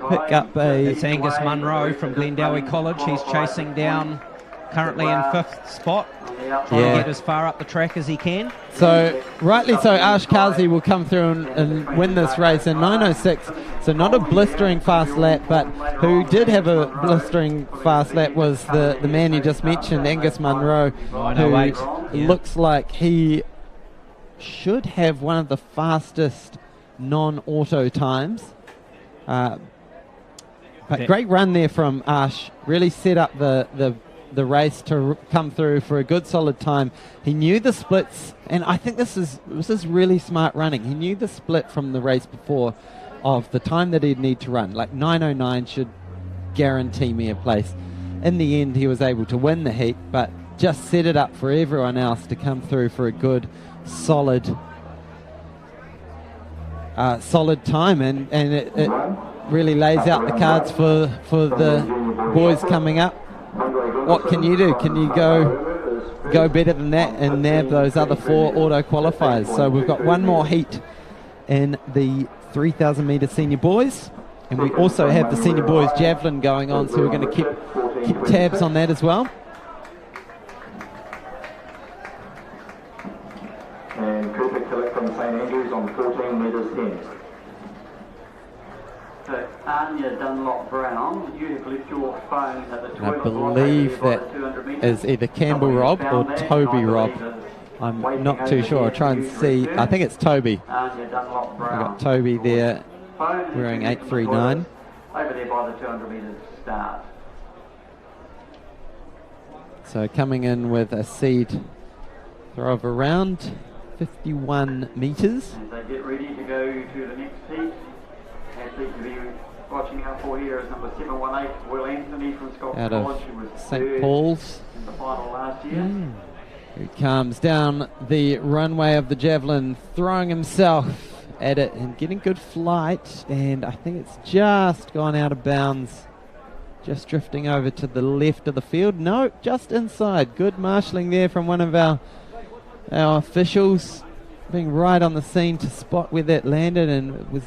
pick up It's Angus Munro from Glendowie College. He's chasing down, currently in 5th spot. Trying to get as far up the track as he can. So, rightly so, Ash Kazi will come through and win this race in 9:06. So not a blistering fast lap, but who did have a blistering fast lap was the man you just mentioned, Angus Munro, who looks like he should have one of the fastest non-auto times. But great run there from Ash. Really set up the the race to come through for a good solid time. He knew the splits, and I think this is really smart running. He knew the split from the race before of the time that he'd need to run. Like 9:09 should guarantee me a place. In the end, he was able to win the heat, but just set it up for everyone else to come through for a good, solid time, and it really lays out the cards for the boys coming up. What can you do? Can you go better than that and nab those other 4 auto qualifiers? So we've got one more heat in the 3,000 metre senior boys, and we also have the senior boys javelin going on, so we're going to keep tabs on that as well. And Cooper Killick from St Andrews on 14 metres 10. So Anya Dunlop Brown, you have left your phone at the toilet. I believe that is either Campbell Rob or Toby Rob. I'm not too sure. I'll try and see. I think it's Toby. Anya Dunlop Brown. We've got Toby there wearing 839. Over there by the 200 metres start. So coming in with a seed throw of around 51 metres. As they get ready to go to the next heat, athlete to be watching out for here is number 718, Will Anthony from Scots out College, of who was St Paul's. in the final last year. He comes down the runway of the javelin, throwing himself at it and getting good flight, and I think it's just gone out of bounds, just drifting over to the left of the field. No, just inside. Good marshalling there from one of our officials, being right on the scene to spot where that landed, and it was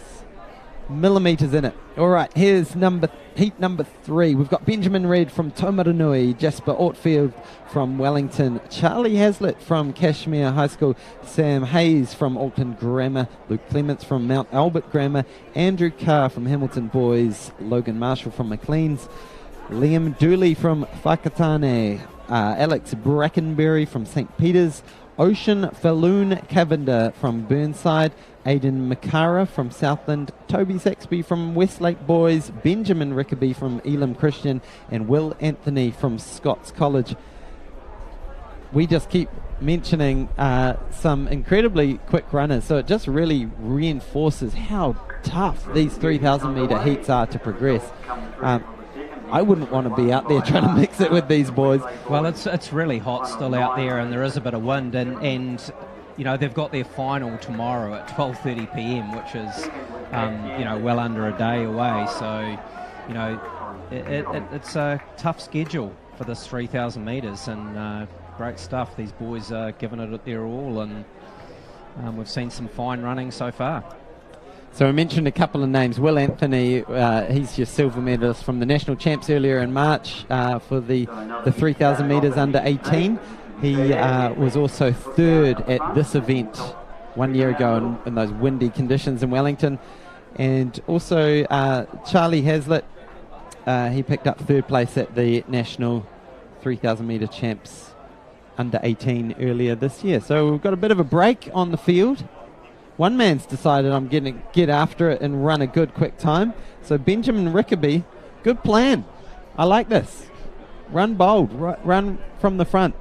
millimetres in it. All right, here's heat number 3. We've got Benjamin Reid from Taumarunui, Jasper Ortfield from Wellington, Charlie Hazlitt from Cashmere High School, Sam Hayes from Auckland Grammar, Luke Clements from Mount Albert Grammar, Andrew Carr from Hamilton Boys, Logan Marshall from Maclean's, Liam Dooley from Whakatane, Alex Brackenberry from St Peter's, Ocean Falloon Cavender from Burnside, Aidan Makara from Southland, Toby Saxby from Westlake Boys, Benjamin Rickaby from Elam Christian, and Will Anthony from Scots College. We just keep mentioning some incredibly quick runners, so it just really reinforces how tough these 3,000 metre heats are to progress. I wouldn't want to be out there trying to mix it with these boys. Well, it's really hot still out there, and there is a bit of wind, and you know, they've got their final tomorrow at 12:30 p.m, which is well under a day away. So, you know, it's a tough schedule for this 3,000 metres, and great stuff. These boys are giving it their all, and we've seen some fine running so far. So we mentioned a couple of names. Will Anthony, he's your silver medalist from the national champs earlier in March for the 3,000 metres under 18. He was also third at this event 1 year ago in those windy conditions in Wellington. And also Charlie Hazlitt, he picked up third place at the national 3,000 metre champs under 18 earlier this year. So we've got a bit of a break on the field. One man's decided I'm going to get after it and run a good quick time. So Benjamin Rickaby, good plan. I like this. Run bold, run from the front.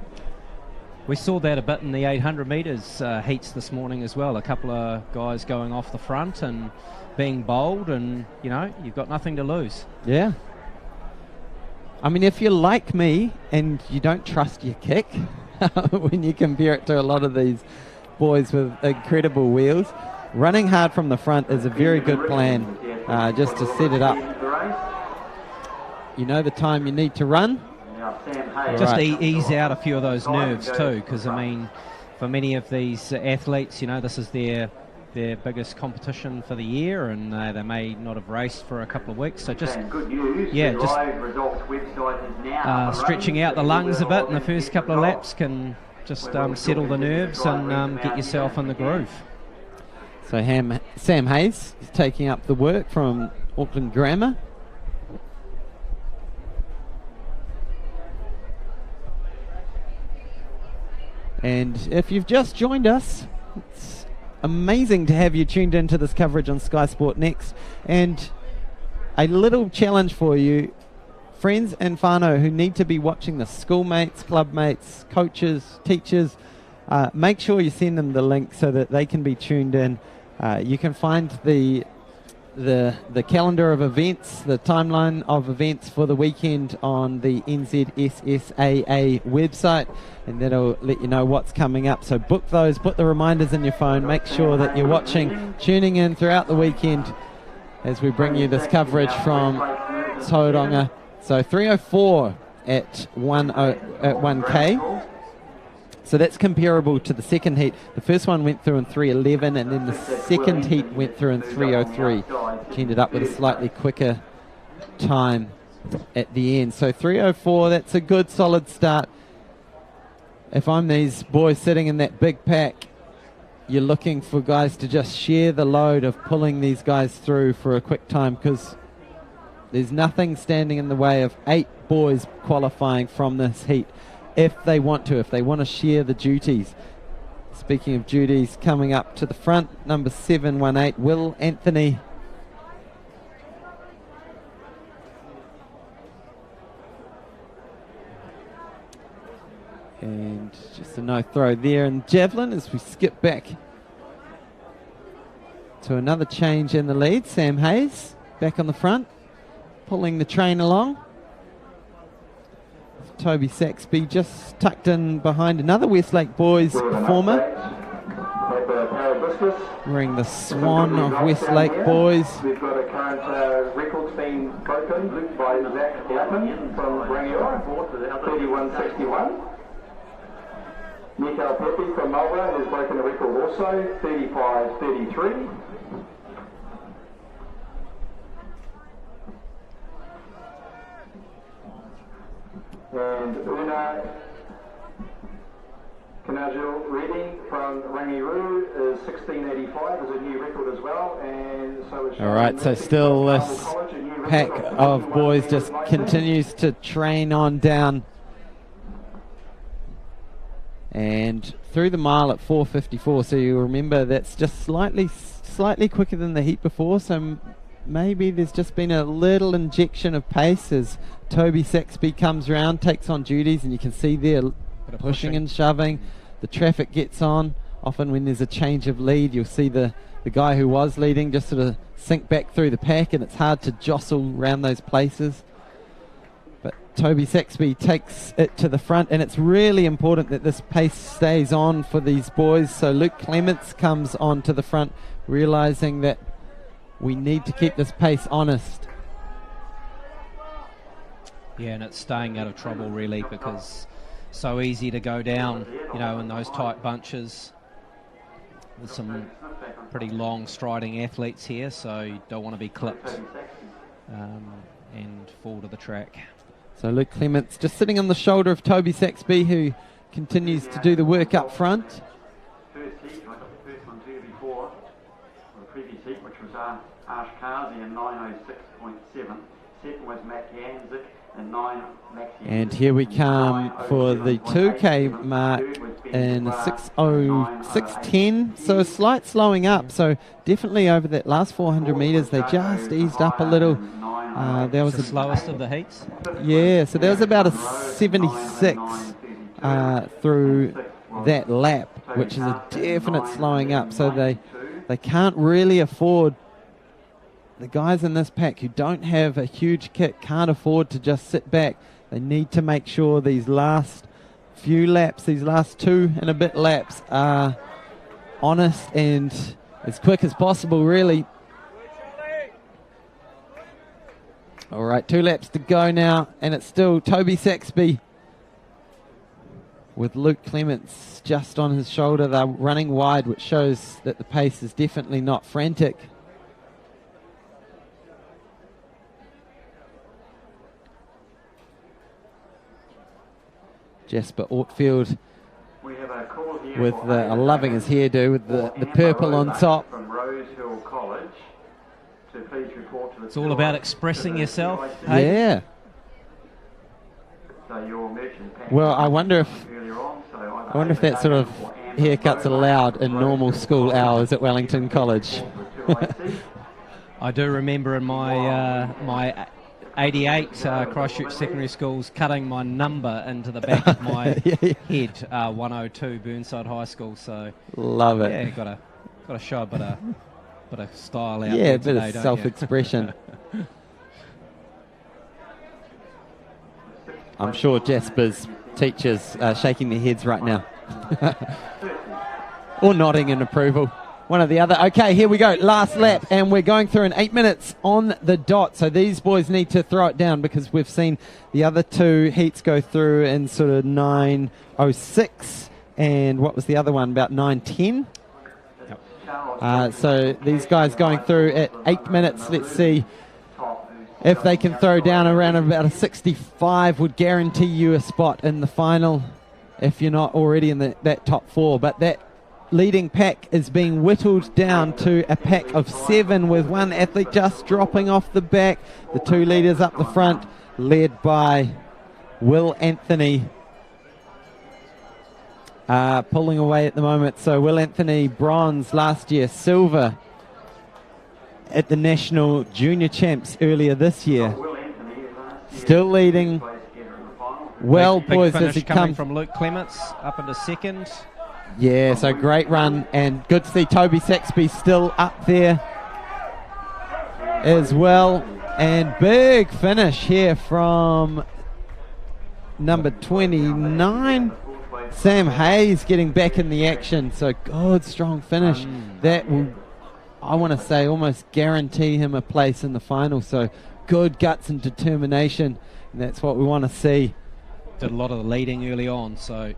We saw that a bit in the 800 metres heats this morning as well. A couple of guys going off the front and being bold, and, you know, you've got nothing to lose. Yeah. I mean, if you're like me and you don't trust your kick, when you compare it to a lot of these boys with incredible wheels, running hard from the front is a very good plan, just to set it up. You know the time you need to run. Just ease out a few of those nerves too, because I mean, for many of these athletes, you know, this is their biggest competition for the year, and they may not have raced for a couple of weeks. So just stretching out the lungs a bit in the first couple of laps can just settle the nerves and get yourself in the groove. So Sam Hayes is taking up the work from Auckland Grammar. And if you've just joined us, it's amazing to have you tuned into this coverage on Sky Sport Next. And a little challenge for you friends and whānau who need to be watching this, schoolmates, clubmates, coaches, teachers, make sure you send them the link so that they can be tuned in. You can find the calendar of events, the timeline of events for the weekend on the NZSSAA website, and that'll let you know what's coming up. So book those, put the reminders in your phone, make sure that you're watching, tuning in throughout the weekend as we bring you this coverage from Tauranga. So 3:04 at 1K. So that's comparable to the second heat. The first one went through in 3:11, and then the second heat went through in 3:03, which ended up with a slightly quicker time at the end. So 3:04, that's a good solid start. If I'm these boys sitting in that big pack, you're looking for guys to just share the load of pulling these guys through for a quick time, because there's nothing standing in the way of 8 boys qualifying from this heat if they want to share the duties. Speaking of duties, coming up to the front, number 718, Will Anthony. And just a no throw there in Javelin as we skip back to another change in the lead. Sam Hayes back on the front, pulling the train along. Toby Saxby just tucked in behind another Westlake Boys performer, wearing the swan of Westlake Boys. We've got a current records being broken by Zach Yappin from Rangiora, 31.61. Mikael Pepe from Marlborough has broken a record also, 35.33. And Una Kanajil Reddy from Rangiru is 16.85, is a new record as well. And so it's all right, so still this pack of boys just continues to train on down. And through the mile at 4:54, so you remember that's just slightly quicker than the heat before, so maybe there's just been a little injection of pace as Toby Saxby comes round, takes on duties, and you can see there pushing and shoving. The traffic gets on. Often when there's a change of lead, you'll see the guy who was leading just sort of sink back through the pack, and it's hard to jostle around those places. But Toby Saxby takes it to the front, and it's really important that this pace stays on for these boys. So Luke Clements comes on to the front, realising that we need to keep this pace honest. Yeah, and it's staying out of trouble really, because so easy to go down, you know, in those tight bunches. There's some pretty long striding athletes here, so you don't want to be clipped and fall to the track. So Luke Clements just sitting on the shoulder of Toby Saxby, who continues to do the work up front. First heat, I got the first one to you before, the previous heat, which was Ash Kazi in 9:06.7. Second was Matt Yanzik in 9. And here we come for the 2K mark in 6:06.10. So a slight slowing up. So definitely over that last 400 metres, they just eased up a little. There was the slowest of the heats. Yeah, so there was about a 76 through that lap, which is a definite slowing up. So they can't really afford, the guys in this pack who don't have a huge kit can't afford to just sit back. They need to make sure these last few laps, these last 2 and a bit laps, are honest and as quick as possible, really. All right, 2 laps to go now, and it's still Toby Saxby with Luke Clements just on his shoulder. They're running wide, which shows that the pace is definitely not frantic. Jasper Ortfield with loving his hairdo with the purple on top. From Rose Hill College. So please report to the it's all about expressing yourself. Yeah. So your merchant pack. Well, I wonder if that sort of haircut's allowed in normal school hours at Wellington College. I do remember in my 88 Christchurch Secondary School's cutting my number into the back of my head. 102 Burnside High School. So love it. Yeah, got to show a bit of style out Yeah, there a bit today, of don't self-expression. I'm sure Jasper's teachers are shaking their heads right now. Or nodding in approval. One or the other. Okay, here we go. Last lap, and we're going through in 8 minutes on the dot. So these boys need to throw it down because we've seen the other two heats go through in sort of 9:06, and what was the other one? About 9:10. So these guys going through at 8 minutes. Let's see if they can throw down around about a 65. Would guarantee you a spot in the final if you're not already in that top four. But that leading pack is being whittled down to a pack of 7 with one athlete just dropping off the back. The two leaders up the front led by Will Anthony pulling away at the moment. So Will Anthony, bronze last year, silver at the National Junior Champs earlier this year. Still leading well, big boys, finish as he coming comes from Luke Clements up into second. Yeah, so great run, and good to see Toby Saxby still up there as well. And big finish here from number 29, Sam Hayes, getting back in the action. So good, strong finish. That will, I want to say, almost guarantee him a place in the final. So good guts and determination, and that's what we want to see. Did a lot of the leading early on, so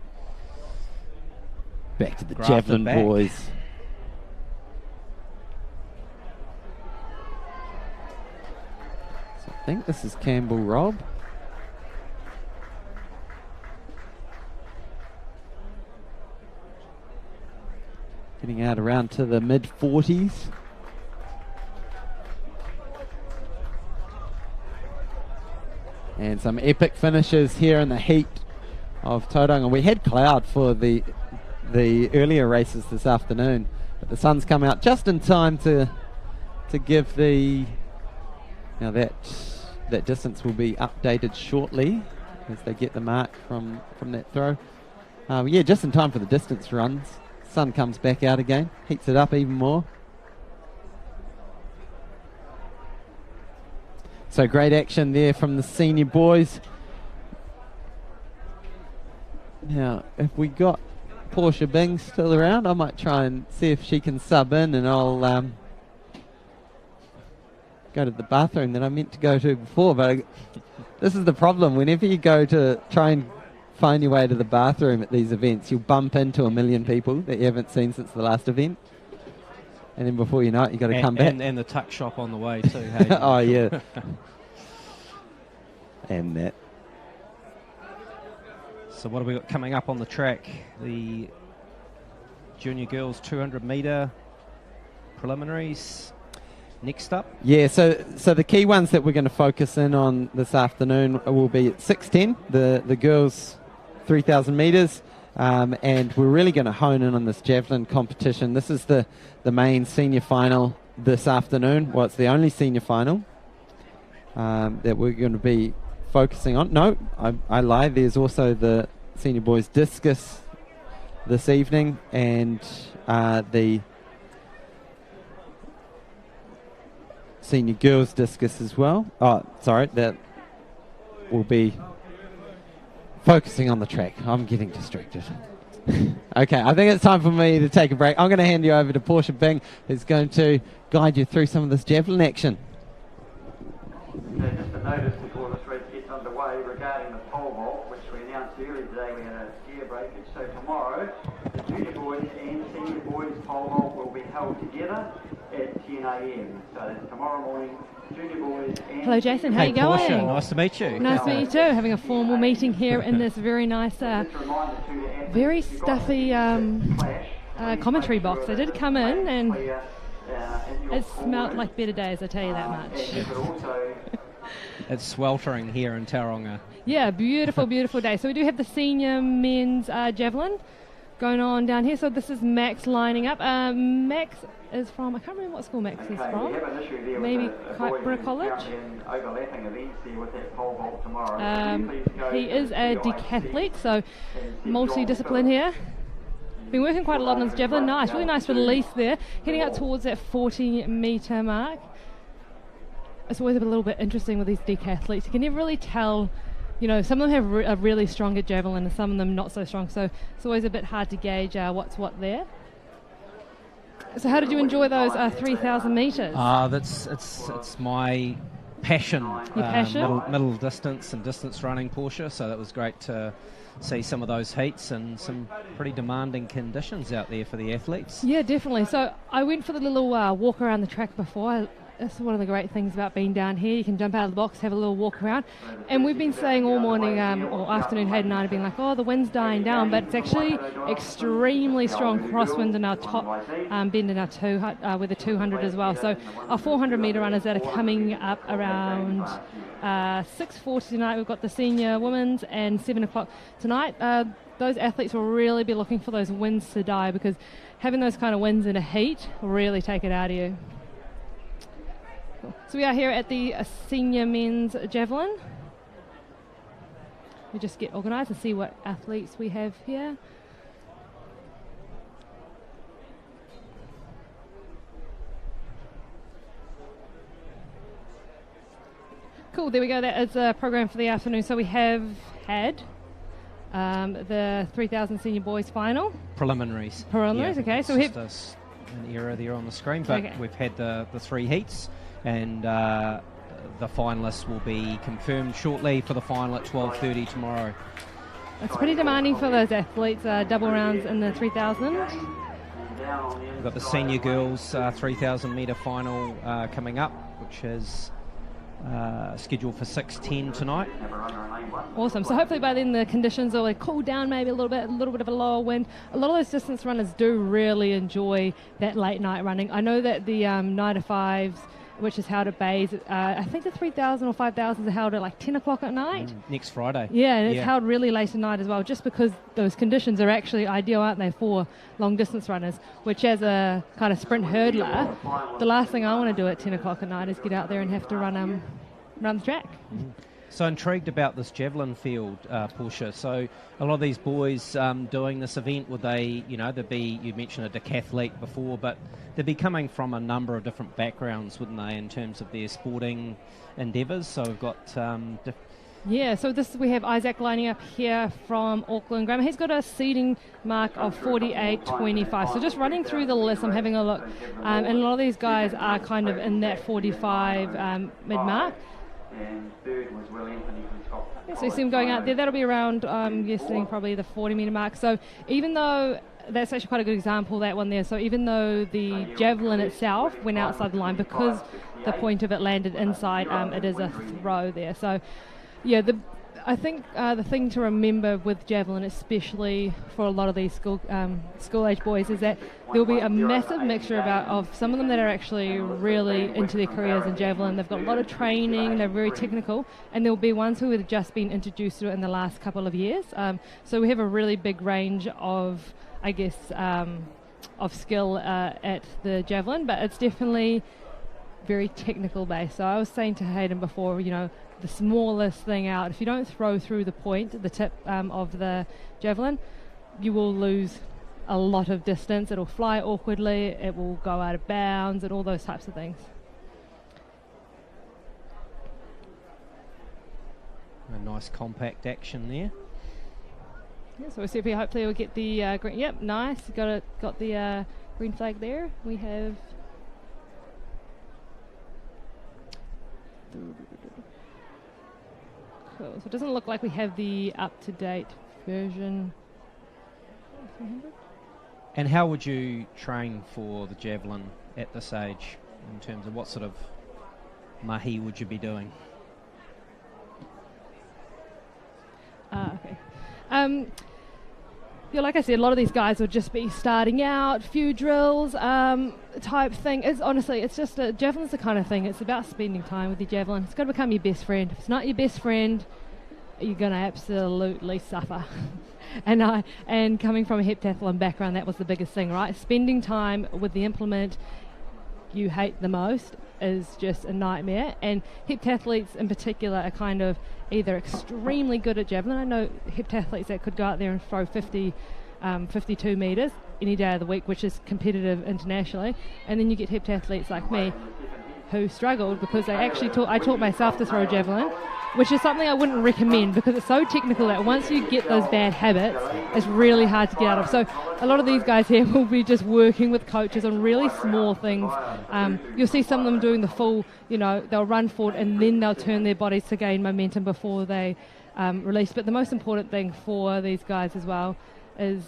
back to the Javelin boys. So I think this is Campbell Rob. Getting out around to the mid-40s. And some epic finishes here in the heat of Tauranga. We had cloud for the earlier races this afternoon, but the sun's come out just in time to give the that distance will be updated shortly as they get the mark from that throw. Yeah, just in time for the distance runs. Sun comes back out again, heats it up even more. So great action there from the senior boys. Now, if we got Portia Bing still around, I might try and see if she can sub in, and I'll go to the bathroom that I meant to go to before. But this is the problem. Whenever you go to try and find your way to the bathroom at these events, you'll bump into a million people that you haven't seen since the last event. And then before you know it, you've got to come back. And the tuck shop on the way too. Hey? Oh, yeah. And that. So what have we got coming up on the track? The junior girls 200 metre preliminaries next up. Yeah, so the key ones that we're going to focus in on this afternoon will be at 6:10, the girls 3,000 metres, and we're really going to hone in on this javelin competition. This is the main senior final this afternoon. Well, it's the only senior final that we're going to be focusing on. No, I lie. There's also the senior boys discus this evening, and the senior girls discus as well. Oh, sorry, that will be focusing on the track. I'm getting distracted. Okay, I think it's time for me to take a break. I'm going to hand you over to Portia Bing, who's going to guide you through some of this javelin action. So just a notice before this race gets underway regarding the pole vault, which we announced earlier today. We had a gear breakage. So tomorrow, the junior boys and senior boys pole vault will be held together at 10 a.m. So that's tomorrow morning, junior boys and... Hello Jason, how are you going? Portia, nice to meet you. Nice to meet you too. Having a formal meeting here in this very nice, very stuffy commentary box. I did come in and it smelled like better days, I tell you that much. It's sweltering here in Tauranga. Yeah, beautiful, beautiful day. So we do have the senior men's javelin going on down here. So this is Max lining up. Max is from, I can't remember what school Max is from. We have an issue there Maybe with Kyteborough College. Overlapping events there with that pole vault tomorrow. He is a decathlete, so multi-discipline here. Been working quite a lot on his javelin. Nice, really nice release there. Heading up towards that 40-metre mark. It's always a little bit interesting with these decathletes. You can never really tell, you know, some of them have a really strong at javelin and some of them not so strong. So it's always a bit hard to gauge what's what there. So how did you enjoy those 3,000 metres? It's my passion. Your passion? Middle distance and distance running, Portia. So that was great to see some of those heats and some pretty demanding conditions out there for the athletes. Yeah, definitely. So I went for the little walk around the track before. That's one of the great things about being down here. You can jump out of the box, have a little walk around. And we've been saying all morning or afternoon, Hayden and I have been like, oh, the wind's dying down, but it's actually extremely strong crosswind in our top bend in our with the 200 as well. So our 400 metre runners that are coming up around 6:40 tonight. We've got the senior women's and 7 o'clock tonight. Those athletes will really be looking for those winds to die, because having those kind of winds in a heat will really take it out of you. So we are here at the senior men's javelin. We just get organised and see what athletes we have here. Cool, there we go. That is a program for the afternoon. So we have had the 3,000 senior boys final. Preliminaries. Preliminaries, yeah, okay. So we have an error there on the screen, but we've had the 3 heats. And the finalists will be confirmed shortly for the final at 12:30 tomorrow. It's pretty demanding for those athletes, double rounds in the 3,000. We've got the senior girls 3,000 metre final coming up, which is scheduled for 6:10 tonight. Awesome. So hopefully by then the conditions will cool down maybe a little bit of a lower wind. A lot of those distance runners do really enjoy that late night running. I know that the 9 to 5s, which is held at Bays. I think the 3,000 or 5,000s are held at like 10 o'clock at night. Next Friday. Yeah, and it's held really late at night as well, just because those conditions are actually ideal, aren't they, for long distance runners, which as a kind of sprint hurdler, the last thing I want to do at 10 o'clock at night is get out there and have to run the track. Mm-hmm. So intrigued about this javelin field, Portia. So a lot of these boys doing this event, would they, there'd be, you mentioned a decathlete before, but they'd be coming from a number of different backgrounds, wouldn't they, in terms of their sporting endeavours? So we've got... so we have Isaac lining up here from Auckland Grammar. He's got a seeding mark of 48.25. So just running through the list, I'm having a look. And a lot of these guys are kind of in that 45 mid-mark. And third was Will Anthony from Scotland. Yeah, so you see him going out there. That'll be around, I'm guessing, probably the 40-metre mark. So even though that's actually quite a good example, that one there. So even though the javelin itself went outside the line, because the point of it landed inside, it is a throw there. So, yeah, I think the thing to remember with javelin, especially for a lot of these school-age boys, is that there will be a massive mixture of some of them that are actually really into their careers in javelin. They've got a lot of training, they're very technical, and there will be ones who have just been introduced to it in the last couple of years. So we have a really big range of, I guess, of skill at the javelin, but it's definitely very technical based. So I was saying to Hayden before, the smallest thing out, if you don't throw through the point, the tip of the javelin, you will lose a lot of distance. It'll fly awkwardly, it will go out of bounds, and all those types of things. A nice compact action there. Yeah, so we'll see if hopefully we'll get the green. Yep, nice. Got the green flag there. We have... Cool. So it doesn't look like we have the up-to-date version. And how would you train for the javelin at this age, in terms of what sort of mahi would you be doing? Okay. Like I said, a lot of these guys will just be starting out, few drills type thing. It's just javelin's the kind of thing. It's about spending time with your javelin. It's got to become your best friend. If it's not your best friend, you're going to absolutely suffer. And coming from a heptathlon background, that was the biggest thing, right? Spending time with the implement you hate the most is just a nightmare. And heptathletes in particular are kind of either extremely good at javelin. I know heptathletes that could go out there and throw 52 metres any day of the week, which is competitive internationally. And then you get heptathletes like me who struggled because I taught myself to throw javelin, which is something I wouldn't recommend because it's so technical that once you get those bad habits, it's really hard to get out of. So a lot of these guys here will be just working with coaches on really small things. You'll see some of them doing the full, they'll run forward and then they'll turn their bodies to gain momentum before they release. But the most important thing for these guys as well is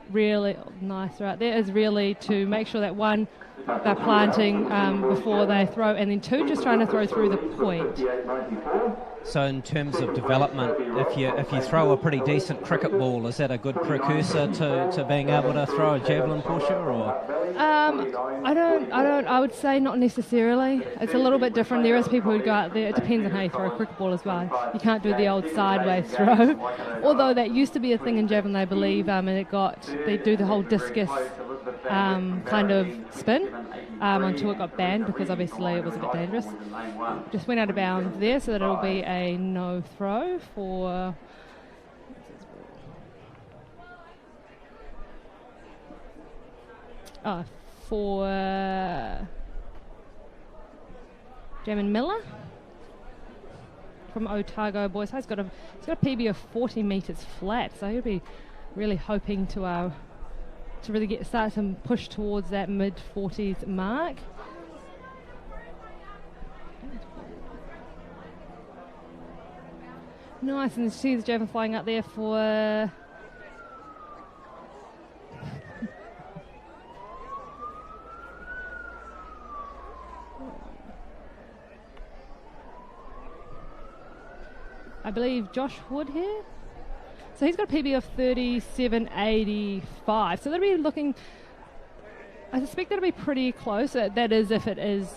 really nice right there is really to make sure that one, they're planting before they throw, and then two, just trying to throw through the point. So in terms of development, if you throw a pretty decent cricket ball, is that a good precursor to being able to throw a javelin pusher, or? I would say not necessarily. It's a little bit different. There is people who go out there. It depends on how you throw a cricket ball as well. You can't do the old sideways throw, although that used to be a thing in javelin, I believe, and they do the whole discus kind of spin until it got banned because obviously it was a bit dangerous. Just went out of bounds there, so that it'll be a no throw for Jamin Miller from Otago Boys High. He's got a PB of 40 metres flat, so he'll be really hoping to really start to push towards that mid-40s mark. Nice, and see the javelin flying up there for... I believe Josh Wood here. So he's got a PB of 37.85. So that'll be looking... I suspect that'll be pretty close. That is if it is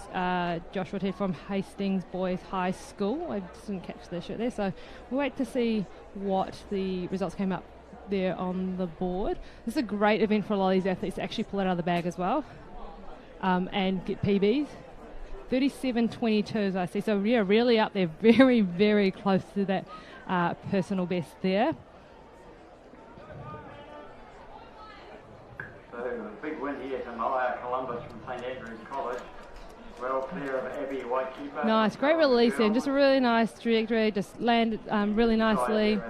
Josh Wood here from Hastings Boys High School. I just didn't catch the shirt there. So we'll wait to see what the results came up there on the board. This is a great event for a lot of these athletes to actually pull it out of the bag as well and get PBs. 37.22 as I see. So yeah, really up there. Very, very close to that personal best there. So a big win here to Maya Columbus from St Andrews College. Well clear of Abby Whitekeeper. Nice, great release and just a really nice trajectory, just landed really nicely.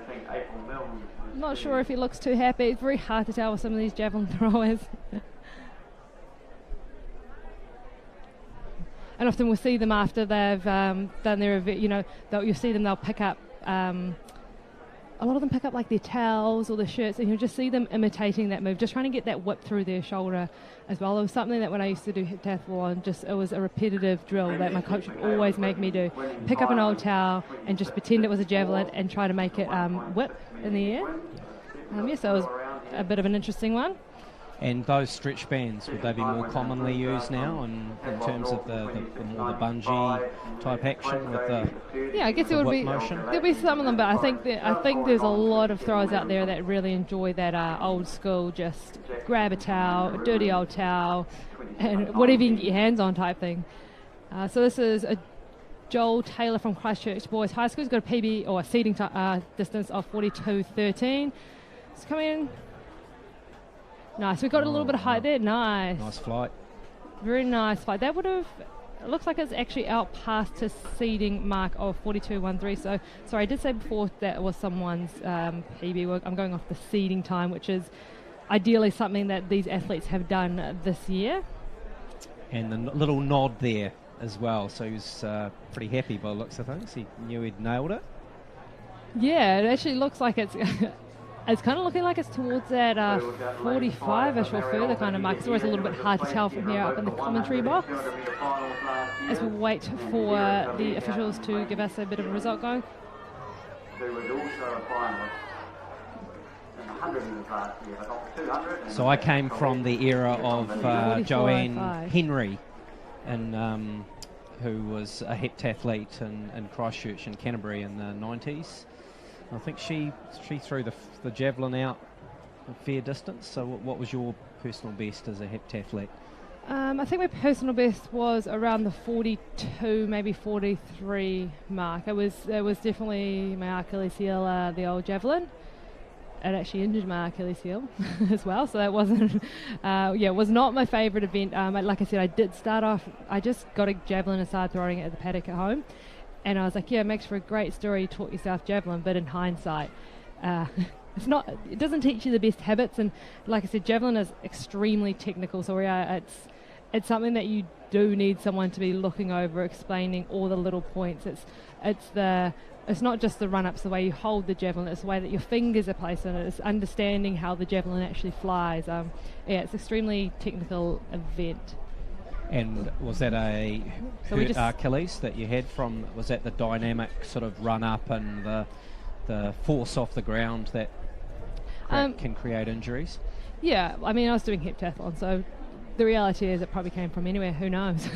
Not sure if he looks too happy. It's very hard to tell with some of these javelin throwers. And often we'll see them after they've done their event, you'll see them, they'll pick up, a lot of them pick up like their towels or their shirts, and you'll just see them imitating that move, just trying to get that whip through their shoulder as well. It was something that when I used to do heptathlon, it was a repetitive drill that my coach would always make me do. Pick up an old towel and just pretend it was a javelin and try to make it whip in the air. So it was a bit of an interesting one. And those stretch bands, would they be more commonly used now in terms of the more the bungee type action with the I guess it would be motion? There'll be some of them, but I think there's a lot of throwers out there that really enjoy that old school, just grab a towel, a dirty old towel, and whatever you can get your hands on type thing. So this is a Joel Taylor from Christchurch Boys High School. He's got a PB or a seating distance of 42.13. It's coming in. Nice. We got a little bit of height there. Nice. Nice flight. Very nice flight. That would have... It looks like it's actually out past his seeding mark of 42.13. So, sorry, I did say before that was someone's PB. I'm going off the seeding time, which is ideally something that these athletes have done this year. And the little nod there as well. So he was pretty happy by the looks of things. He knew he'd nailed it. Yeah, it actually looks like it's... It's kind of looking like it's towards that 45-ish or further kind of mark. It's always a little bit hard to tell from here up in the commentary box. As we wait for the officials to give us a bit of a result going. So I came from the era of Joanne Henry, who was a heptathlete in Christchurch and Canterbury in the 90s. I think she threw the javelin out a fair distance. So what was your personal best as a heptathlete? I think my personal best was around the 42, maybe 43 mark. It was definitely my Achilles heel, the old javelin. It actually injured my Achilles heel as well, so that wasn't, it was not my favourite event. Like I said, I did start off, I just got a javelin and started throwing it at the paddock at home, and I was like, it makes for a great story, you taught yourself javelin, but in hindsight, it doesn't teach you the best habits, and like I said, javelin is extremely technical, so it's something that you do need someone to be looking over, explaining all the little points. It's not just the run-ups, the way you hold the javelin, it's the way that your fingers are placed in it, it's understanding how the javelin actually flies. It's an extremely technical event. And was that a hurt Achilles that you had from, was that the dynamic sort of run-up and the force off the ground that can create injuries? Yeah, I mean, I was doing heptathlon, so the reality is it probably came from anywhere, who knows.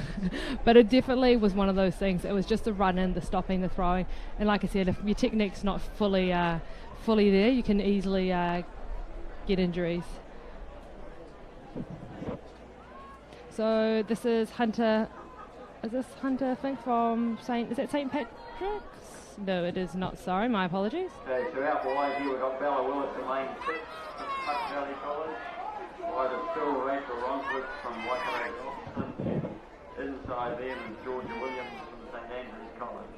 But it definitely was one of those things. It was just the run-in, the stopping, the throwing. And like I said, if your technique's not fully there, you can easily get injuries. So this is Hunter. Is this Hunter, I think, from St. Patrick's? No, it is not. Sorry, my apologies. Okay, so out wide here we've got Bella Willis in lane 6, Hutt Valley College. Wide is still Rachel Ronsworth from Waikato Austin. Inside them is Georgia Williams from St Andrews College.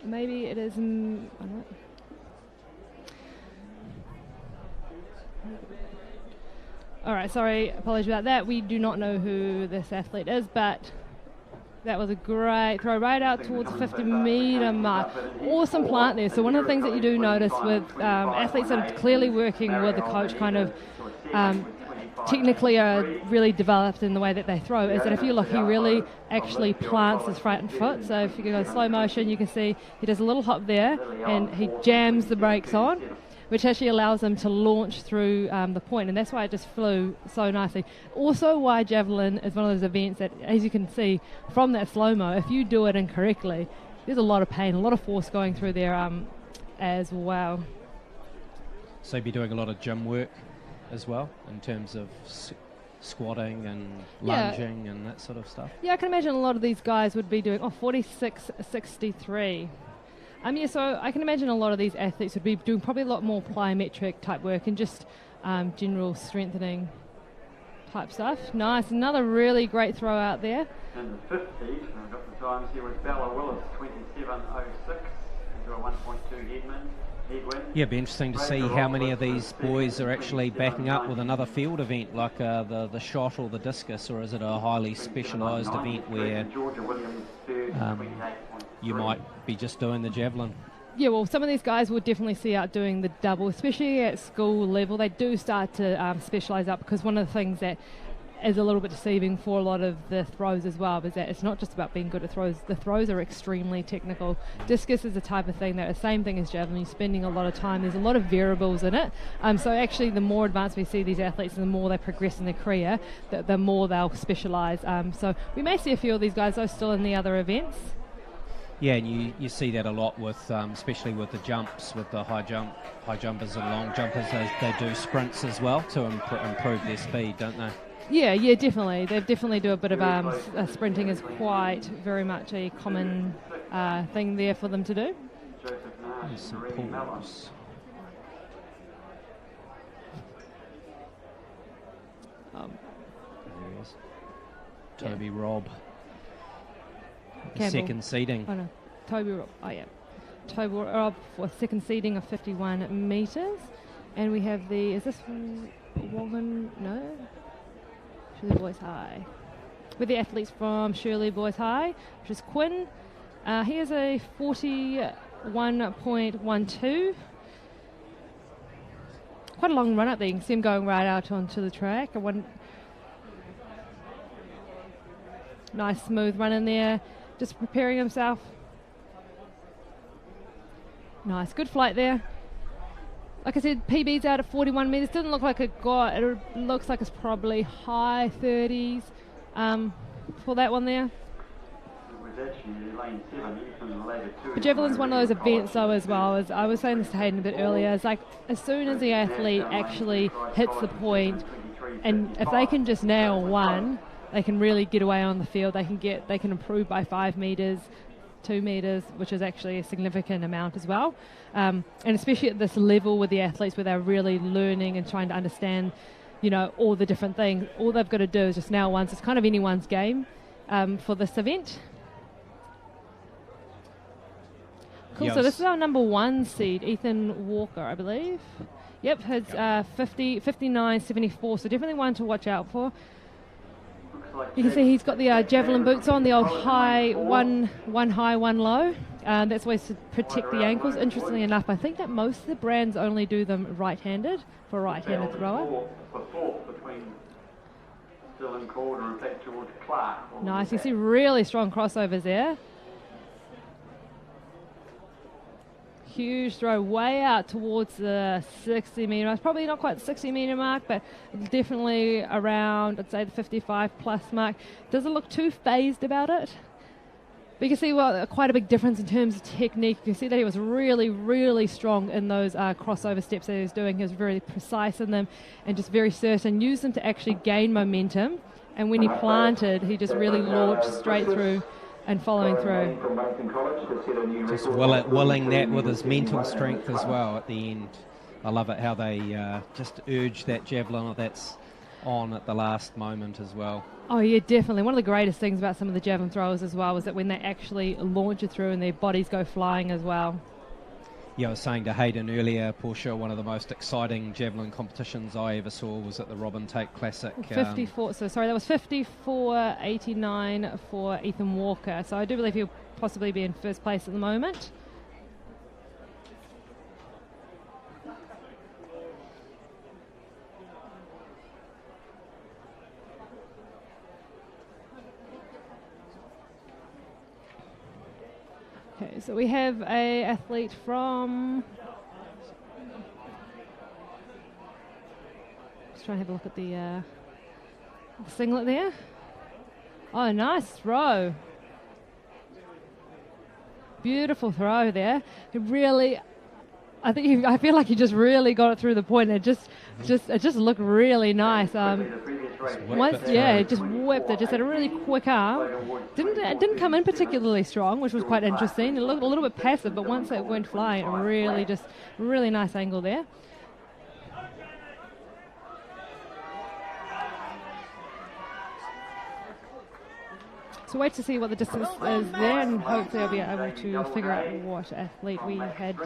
Maybe it is. I don't know. All right, sorry, apologies about that. We do not know who this athlete is, but that was a great throw right out towards the 50-metre mark. Awesome plant there. So one of the things that you do notice with athletes that are clearly working with the coach, kind of technically are really developed in the way that they throw, is that if you look, he really actually plants his front foot. So if you go slow motion, you can see he does a little hop there and he jams the brakes on, which actually allows them to launch through the point, and that's why it just flew so nicely. Also why Javelin is one of those events that, as you can see from that slow-mo, if you do it incorrectly, there's a lot of pain, a lot of force going through there as well. So you'd be doing a lot of gym work as well, in terms of squatting and lunging and that sort of stuff? Yeah, I can imagine a lot of these guys would be doing 46.63. So I can imagine a lot of these athletes would be doing probably a lot more plyometric type work and just general strengthening type stuff. Nice, another really great throw out there. And the 50, I've got the times here with Bella Willis, 27.06 into a 1.2 headwind. Yeah, it'd be interesting to see how many of these boys are actually backing up with another field event like the shot or the discus, or is it a highly specialised event where you might be just doing the javelin? Yeah, well, some of these guys will definitely see out doing the double, especially at school level. They do start to specialise up, because one of the things that is a little bit deceiving for a lot of the throws as well is that it's not just about being good at throws. The throws are extremely technical. Discus is the type of thing that the same thing as javelin. You're spending a lot of time. There's a lot of variables in it. So actually, the more advanced we see these athletes, and the more they progress in their career, the more they'll specialise. So we may see a few of these guys though still in the other events. Yeah, and you see that a lot with, especially with the jumps, with the high jumpers and long jumpers. They do sprints as well to improve their speed, don't they? Yeah, definitely. They definitely do a bit of sprinting is quite very much a common thing there for them to do. There's some pulls. There he is. Toby Robb. Campbell. Second seeding. Oh no, Toby Robb. Oh yeah, Toby Robb for second seeding of 51 metres, and we have is this Wogan? No, Shirley Boys High. With the athletes from Shirley Boys High, which is Quinn. He has a 41.12. Quite a long run up there. You can see him going right out onto the track. Nice smooth run in there. Just preparing himself. Nice, good flight there. Like I said, PB's out at 41 metres. Doesn't look like it looks like it's probably high 30s. for that one there. Actually lane 7, even later too. But Javelin's one of those events though as well, as I was saying this to Hayden a bit earlier, it's like as soon as the athlete actually hits the point, and if they can just nail one, they can really get away on the field. They can improve by 5 metres, 2 metres, which is actually a significant amount as well. And especially at this level with the athletes where they're really learning and trying to understand, you know, all the different things. All they've got to do is just nail one. So it's kind of anyone's game for this event. Cool, Yes. so this is our number 1 seed, Ethan Walker, I believe. Yep, his 59.74, so definitely one to watch out for. You can see he's got the Javelin boots on, the old high, one high, one low. That's ways to protect the ankles. Interestingly enough, I think that most of the brands only do them right-handed for a right-handed thrower. Between Dylan Calder and back George Clark. Nice, you see really strong crossovers there. Huge throw way out towards the 60 metre mark. Probably not quite the 60 metre mark, but definitely around, I'd say, the 55 plus mark. Doesn't look too phased about it. But you can see quite a big difference in terms of technique. You can see that he was really, really strong in those crossover steps that he was doing. He was very precise in them and just very certain. Used them to actually gain momentum. And when he planted, he just really launched straight through and following through. Just willing that with his mental strength as well at the end. I love it how they just urge that javelin that's on at the last moment as well. Oh yeah, definitely. One of the greatest things about some of the javelin throwers as well is that when they actually launch it through and their bodies go flying as well. Yeah, I was saying to Hayden earlier, Portia, one of the most exciting javelin competitions I ever saw was at the Robin Tate Classic. 54. So sorry, that was 54.89 for Ethan Walker. So I do believe he'll possibly be in first place at the moment. Okay, so we have a athlete from. Just trying to have a look at the singlet there. Oh, nice throw! Beautiful throw there. It really, I feel like he just really got it through the point. It just looked really nice. It just whipped it. Just had a really quick arm. It didn't come in particularly strong, which was quite interesting. It looked a little bit passive, but once it went flying, it really nice angle there. So wait to see what the distance is there, and hopefully I'll be able to figure out what athlete we had.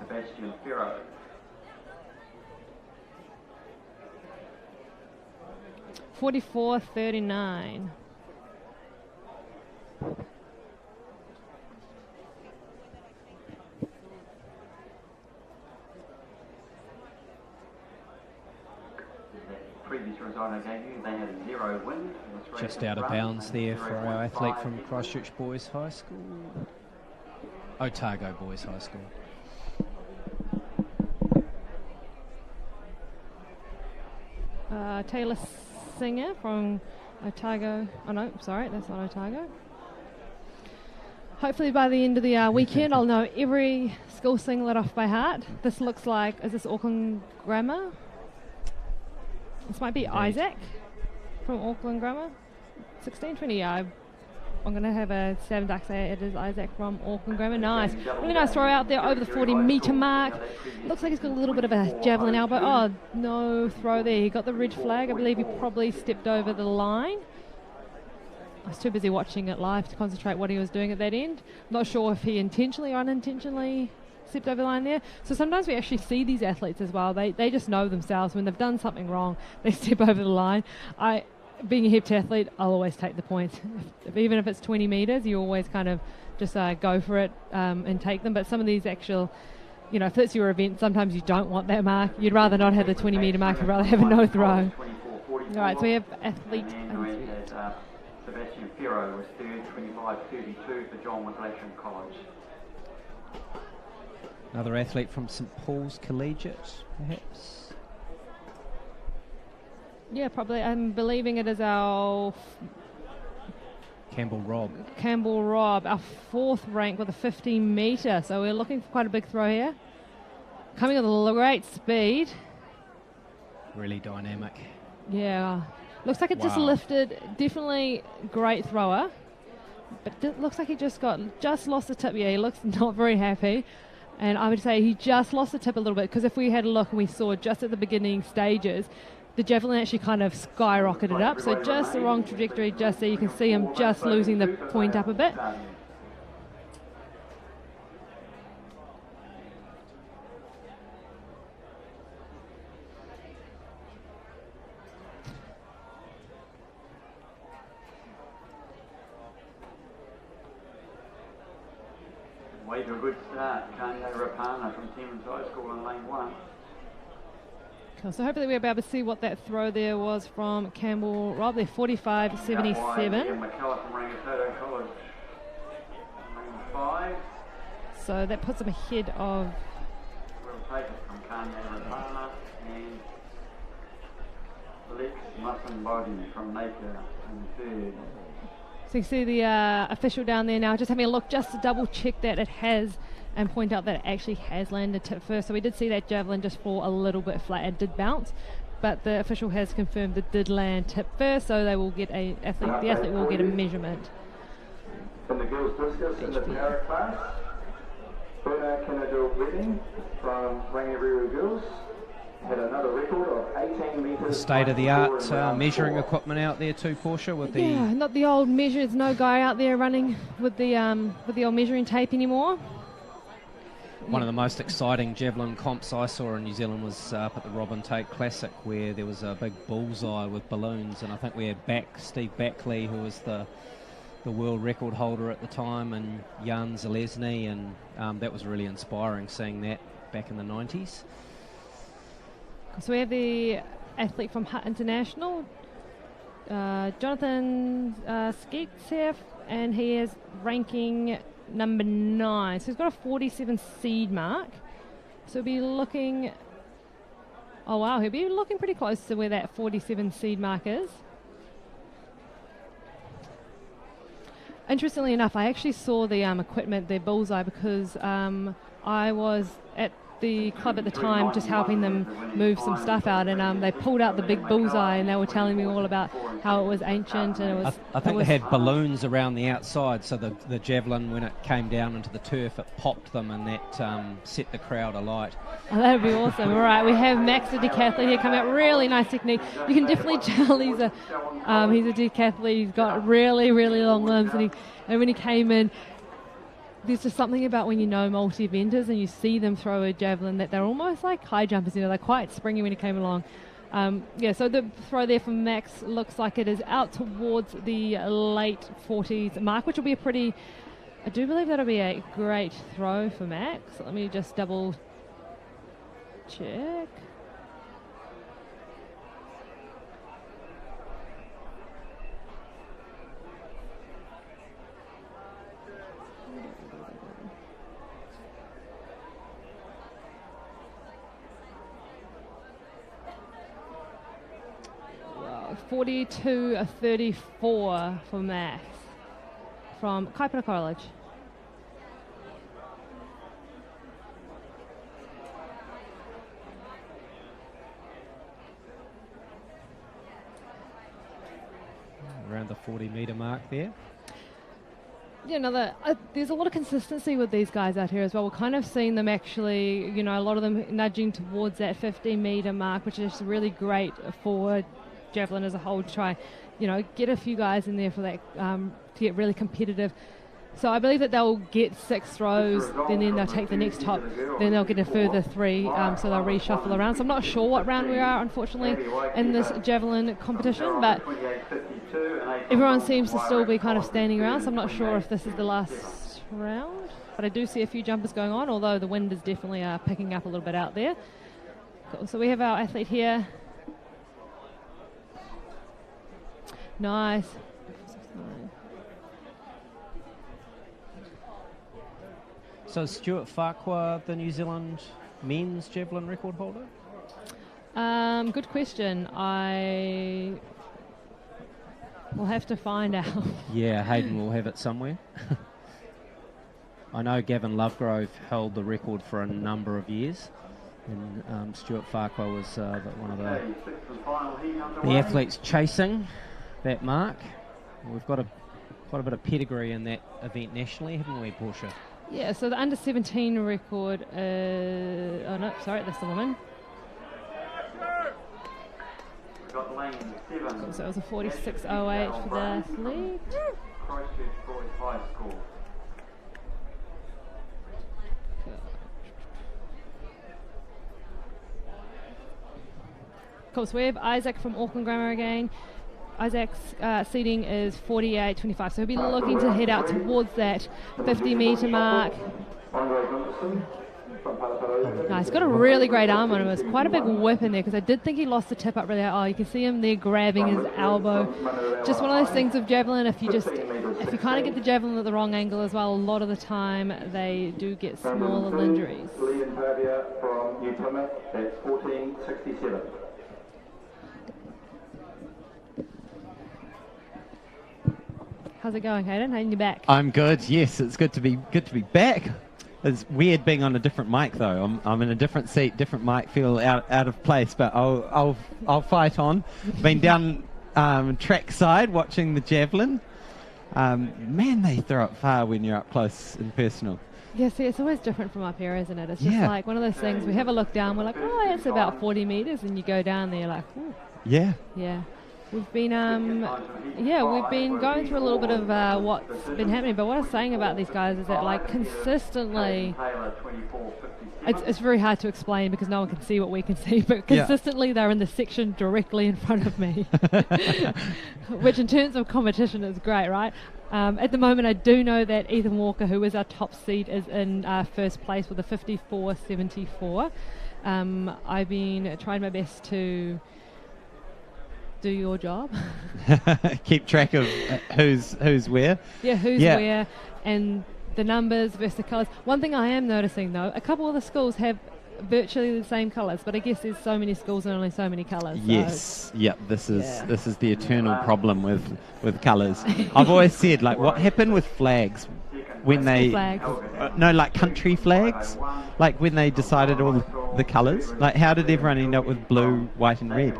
Sebastian Ferro. 44.39. Previous result I gave you, they had a 0 win. Just out of bounds there for our athlete from Christchurch Boys High School. Otago Boys High School. Taylor Singer from Otago. Oh no, sorry, that's not Otago. Hopefully by the end of the weekend I'll know every school singlet off by heart. This looks like, is this Auckland Grammar? This might be Indeed. Isaac from Auckland Grammar. 1620, yeah. I'm going to have a Sam Duck say it is Isaac from Auckland Grammar. Nice. Really nice throw out there over the 40 metre mark. Looks like he's got a little bit of a javelin elbow. Oh, no throw there. He got the red flag. I believe he probably stepped over the line. I was too busy watching it live to concentrate what he was doing at that end. Not sure if he intentionally or unintentionally stepped over the line there. So sometimes we actually see these athletes as well. They just know themselves when they've done something wrong, they step over the line. Being a heptathlete, I'll always take the points. Even if it's 20 metres, you always kind of just go for it and take them. But some of these actual, if it's your event, sometimes you don't want that mark. You'd rather not have the 20 metre mark. You'd rather have a no throw. All right, so we have athlete. Sebastian Ferro was third, 25.32 for John McLachlan College. Another athlete from St Paul's Collegiate, perhaps. Yeah, probably. I'm believing it is our Campbell Rob, our 4th rank with a 15 metre. So we're looking for quite a big throw here. Coming with a great speed. really dynamic. Yeah. Looks like it just lifted. Definitely great thrower. But it looks like he just lost the tip. Yeah, he looks not very happy. And I would say he just lost the tip a little bit, because if we had a look and we saw just at the beginning stages, the Javelin actually kind of skyrocketed up. So just the wrong trajectory just there. You can see him just losing the point up a bit. Way to a good start, Kanye Rapana from Timmins High School in lane 1. Cool. So hopefully we'll be able to see what that throw there was from Campbell Rob. They're 45.77. McKellar from Rangitoto College, lane 5. So that puts them ahead of... We'll take it from Kanye Rapana and Lex Musson-Body from Napier in 3rd. So you see the official down there now, just having a look just to double check that it has, and point out that it actually has landed tip first. So we did see that Javelin just fall a little bit flat and did bounce, but the official has confirmed it did land tip first, so they will get the athlete will get a measurement. From the girls discus in the para class, Berna Kennedy-Redding from Rangireru Girls had another record of 18 metres. State-of-the-art measuring equipment out there too, Portia, with the... Yeah, not the old measure. There's no guy out there running with the old measuring tape anymore. One of the most exciting javelin comps I saw in New Zealand was up at the Robin Tate Classic, where there was a big bullseye with balloons, and I think we had Steve Backley, who was the world record holder at the time, and Jan Zalesny, and that was really inspiring seeing that back in the 90s. So we have the athlete from Hutt International, Jonathan Skeetsev, and he is ranking number 9. So he's got a 47 seed mark. So he'll be looking... Oh, wow, he'll be looking pretty close to where that 47 seed mark is. Interestingly enough, I actually saw the equipment, their bullseye, because I was at the club at the time just helping them move some stuff out, and they pulled out the big bullseye, and they were telling me all about how it was ancient, and it was... I think they had balloons around the outside, so the Javelin, when it came down into the turf, it popped them, and that set the crowd alight. Oh, that would be awesome. All right, we have Max, the decathlete here, coming out. Really nice technique. You can definitely tell he's a decathlete. He's got really, really long limbs, and when he came in, there's just something about when you know multi-eventers and you see them throw a javelin that they're almost like high jumpers. You know, they're quite springy when he came along. So the throw there from Max looks like it is out towards the late 40s mark, which will be I do believe that'll be a great throw for Max. Let me just double check. Wow, 42.34 for Max from Kaipara College. Around the 40-metre mark there. Yeah, there's a lot of consistency with these guys out here as well. We're kind of seeing them actually, a lot of them nudging towards that 50-metre mark, which is really great for Javelin as a whole to try, get a few guys in there for that, to get really competitive. So I believe that they'll get 6 throws, then they'll take the next top, then they'll get a further 3, so they'll reshuffle around. So I'm not sure what round we are, unfortunately, in this Javelin competition, but everyone seems to still be kind of standing around, so I'm not sure if this is the last round. But I do see a few jumpers going on, although the wind is definitely picking up a little bit out there. Cool. So we have our athlete here. Nice. So Stuart Farquhar, the New Zealand men's javelin record holder? Good question. I will have to find out. Yeah, Hayden will have it somewhere. I know Gavin Lovegrove held the record for a number of years, and Stuart Farquhar was one of the athletes chasing that mark. We've got quite a bit of pedigree in that event nationally, haven't we, Portia? Yeah, so the under 17 record oh no, sorry, that's the woman. So it was a 46.08 for the athlete. Christchurch Boys High School. Cool, so we have Isaac from Auckland Grammar again. Isaac's seating is 48.25, so he'll be looking to head out towards that 50-metre mark. Nice, he's got a really great arm on him. It's quite a big whip in there, because I did think he lost the tip up really. Oh, you can see him there grabbing his elbow. Just one of those things of javelin, if you kind of get the javelin at the wrong angle as well, a lot of the time they do get small little injuries. Liam Pavia from New Plymouth, that's 14.67. How's it going, Hayden? How are you back? I'm good. Yes, it's good to be back. It's weird being on a different mic though. I'm in a different seat, different mic. Feel out of place, but I'll fight on. Been down trackside watching the javelin. Man, they throw it far when you're up close and personal. Yeah, see, it's always different from up here, isn't it? It's just like one of those things. We have a look down. We're like, oh, it's about 40 meters, and you go down there, you're like, ooh. Yeah. Yeah. We've been we've been going through a little bit of what's been happening, but what I was saying about these guys is that, like, consistently, it's very hard to explain because no one can see what we can see, but consistently they're in the section directly in front of me, which in terms of competition is great, right? At the moment, I do know that Ethan Walker, who is our top seed, is in first place with a 54.74. I've been trying my best to do your job. Keep track of who's where. Yeah, who's where, and the numbers versus the colours. One thing I am noticing though, a couple of the schools have virtually the same colours, but I guess there's so many schools and only so many colours. Yes, this is the eternal problem with colours. I've always said, like, what happened with flags when they like country flags, like when they decided all the colours, like how did everyone end up with blue, white and red?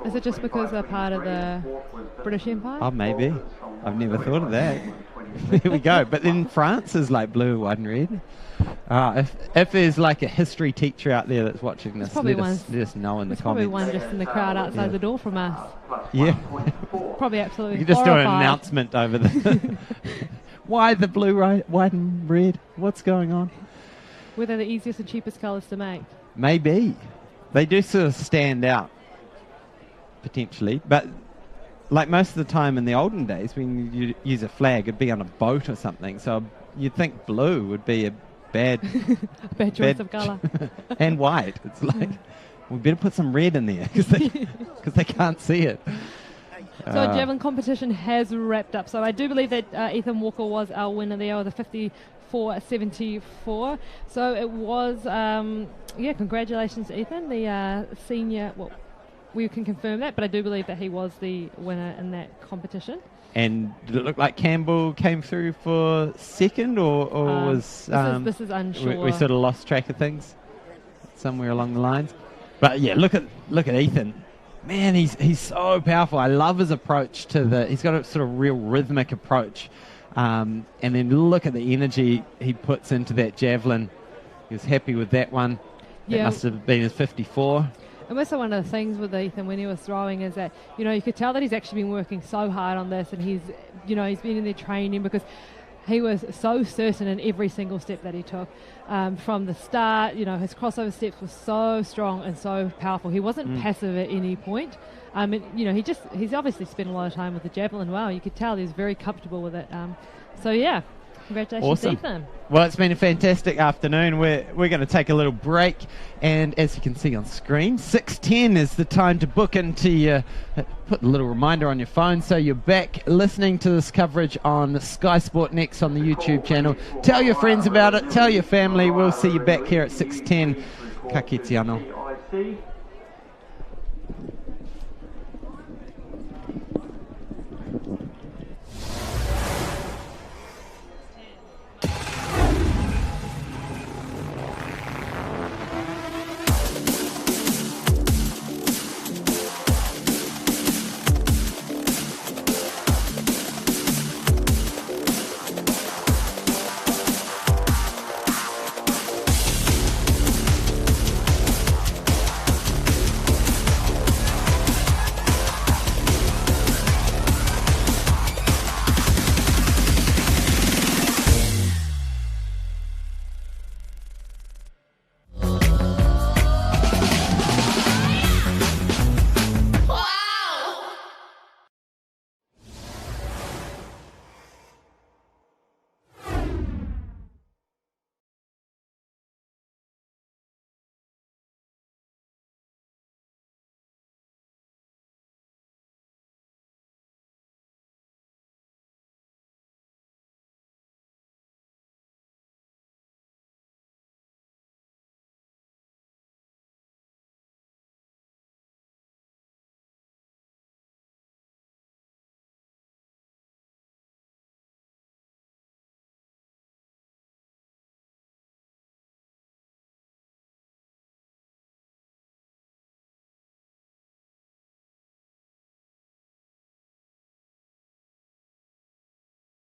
Is it just because they're part of the British Empire? Oh, maybe. I've never thought of that. There we go. But then France is like blue, white and red. If there's like a history teacher out there that's watching this, let us know in the comments. Probably one just in the crowd outside the door from us. Yeah. Probably absolutely You can just horrified. do an announcement over the... Why the blue, white and red? What's going on? Were they the easiest and cheapest colours to make? Maybe. They do sort of stand out, potentially. But like most of the time in the olden days, when you use a flag, it'd be on a boat or something. So you'd think blue would be a bad... bad choice of colour. And white. It's like, we better put some red in there because they can't see it. So our javelin competition has wrapped up. So I do believe that Ethan Walker was our winner there with a 54.74. So it was, congratulations to Ethan, the senior. Well, we can confirm that, but I do believe that he was the winner in that competition. And did it look like Campbell came through for second, or was... This is unsure. We sort of lost track of things somewhere along the lines. But yeah, look at Ethan. Man, he's so powerful. I love his approach to he's got a sort of real rhythmic approach. And then look at the energy he puts into that javelin. He was happy with that one. That must have been his 54. And also one of the things with Ethan when he was throwing is that, you could tell that he's actually been working so hard on this, and he's been in there training because he was so certain in every single step that he took from the start. His crossover steps were so strong and so powerful. He wasn't passive at any point. He's obviously spent a lot of time with the javelin. Wow, you could tell he was very comfortable with it. Congratulations, awesome. Ethan. Well, it's been a fantastic afternoon. We're going to take a little break, and as you can see on screen, 6:10 is the time to book into your... Put a little reminder on your phone so you're back listening to this coverage on SkysportNext on the YouTube channel. Tell your friends about it. Tell your family. We'll see you back here at 6:10. Ka kite anō.